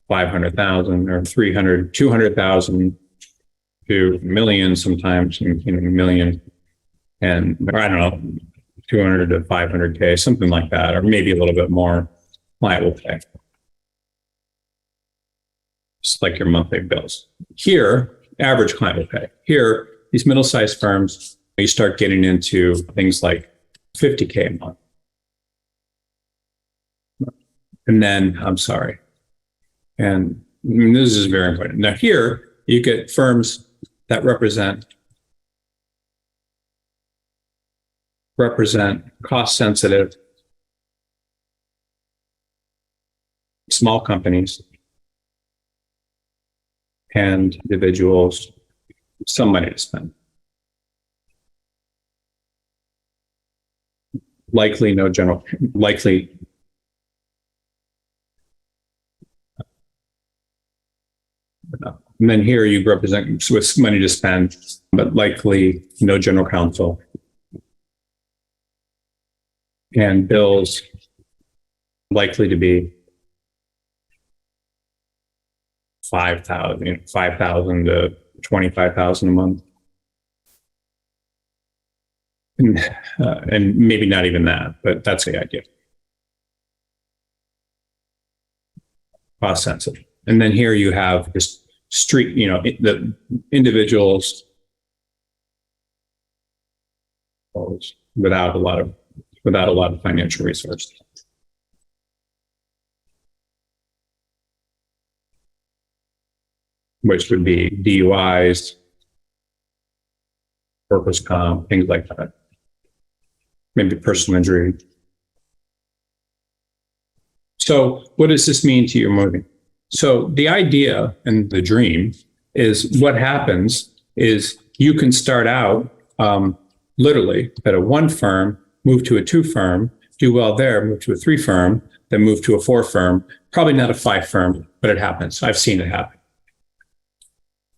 Speaker 3: 500,000 or 300, 200,000 to millions sometimes, million, and I don't know, 200 to 500K, something like that, or maybe a little bit more. Client will pay. Just like your monthly bills. Here, average client will pay. Here, these middle-sized firms, you start getting into things like 50K a month. And then, and this is very important. Now here, you get firms that represent cost-sensitive small companies and individuals, some money to spend. Likely. And then here you represent with money to spend, but likely no general counsel. And bills likely to be 5,000 to 25,000 a month. And maybe not even that, but that's the idea. Cost sensitive. And then here you have just street, the individuals without a lot of financial resources. Which would be DUIs, workers' comp, things like that. Maybe personal injury. So what does this mean to your moving? So the idea and the dream is what happens is you can start out literally at a 1 firm, move to a 2 firm, do well there, move to a 3 firm, then move to a 4 firm, probably not a 5 firm, but it happens. I've seen it happen.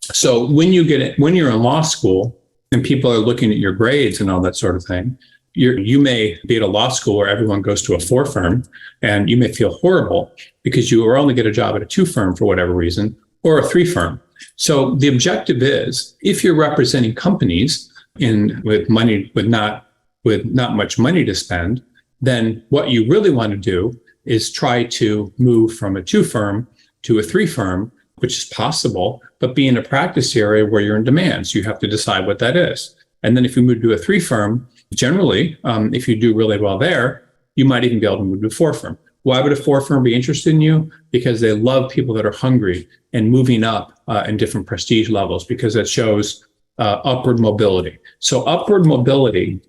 Speaker 3: So when you're in law school and people are looking at your grades and all that sort of thing, you may be at a law school where everyone goes to a 4 firm and you may feel horrible because you only get a job at a 2 firm for whatever reason, or a 3 firm. So the objective is, if you're representing companies with not much money to spend, then what you really want to do is try to move from a 2 firm to a 3 firm, which is possible, but be in a practice area where you're in demand. So you have to decide what that is. And then if you move to a 3 firm, generally, if you do really well there, you might even be able to move to a 4 firm. Why would a 4 firm be interested in you? Because they love people that are hungry and moving up in different prestige levels, because it shows upward mobility. So upward mobility,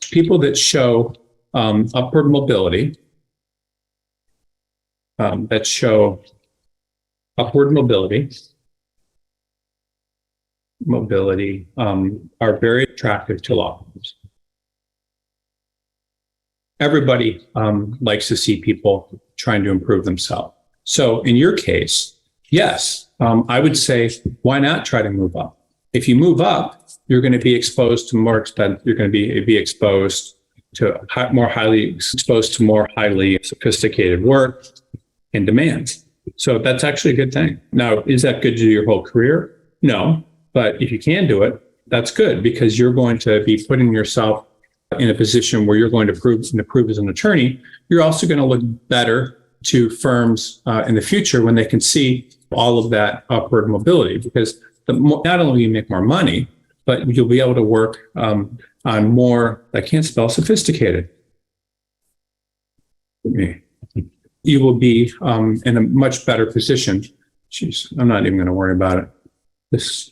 Speaker 3: people that show upward mobility, are very attractive to law firms. Everybody likes to see people trying to improve themselves. So in your case, yes, I would say, why not try to move up? If you move up, you're going to be exposed to more expense. You're going to be exposed to more highly sophisticated work and demands. So that's actually a good thing. Now, is that good to do your whole career? No, but if you can do it, that's good, because you're going to be putting yourself in a position where you're going to prove as an attorney. You're also going to look better to firms in the future when they can see all of that upward mobility, because not only you make more money, but you'll be able to work on more, I can't spell sophisticated. You will be in a much better position. Jeez, I'm not even going to worry about it.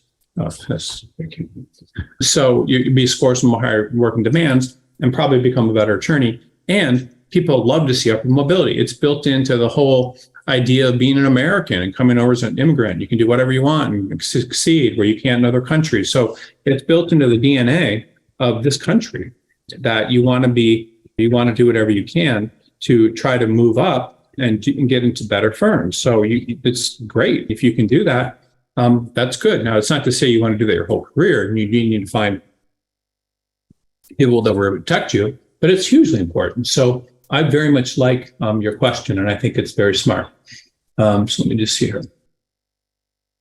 Speaker 3: So you'll be scored some higher working demands and probably become a better attorney. And people love to see upward mobility. It's built into the whole idea of being an American and coming over as an immigrant. You can do whatever you want and succeed where you can't in other countries. So it's built into the DNA of this country that you want to do whatever you can to try to move up and get into better firms. So it's great if you can do that. That's good. Now, it's not to say you want to do that your whole career, and you need to find people that will protect you, but it's hugely important. So I very much like your question, and I think it's very smart. So let me just see here.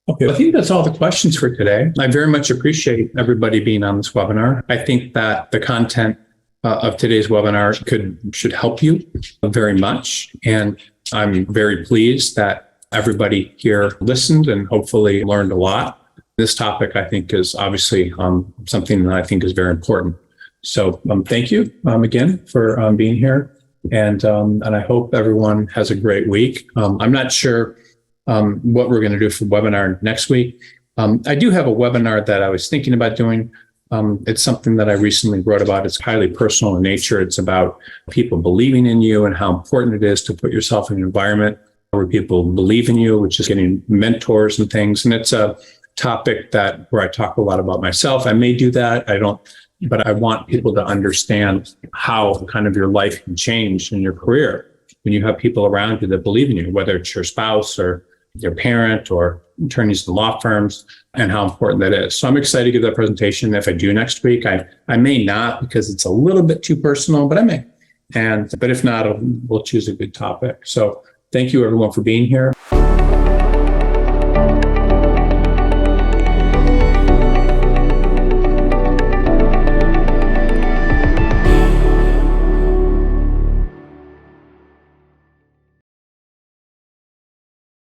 Speaker 3: Okay, I think that's all the questions for today. I very much appreciate everybody being on this webinar. I think that the content of today's webinar should help you very much. And I'm very pleased that everybody here listened and hopefully learned a lot. This topic, I think, is obviously something that I think is very important. So thank you again for being here. And I hope everyone has a great week. I'm not sure what we're going to do for webinar next week. I do have a webinar that I was thinking about doing. It's something that I recently wrote about. It's highly personal in nature. It's about people believing in you and how important it is to put yourself in an environment where people believe in you, which is getting mentors and things. And it's a topic where I talk a lot about myself. I may do that. I don't, but I want people to understand how kind of your life can change in your career when you have people around you that believe in you, whether it's your spouse or your parent or attorneys in law firms, and how important that is. So I'm excited to give that presentation. If I do next week, I may not, because it's a little bit too personal, but I may. But if not, we'll choose a good topic. So thank you everyone for being here.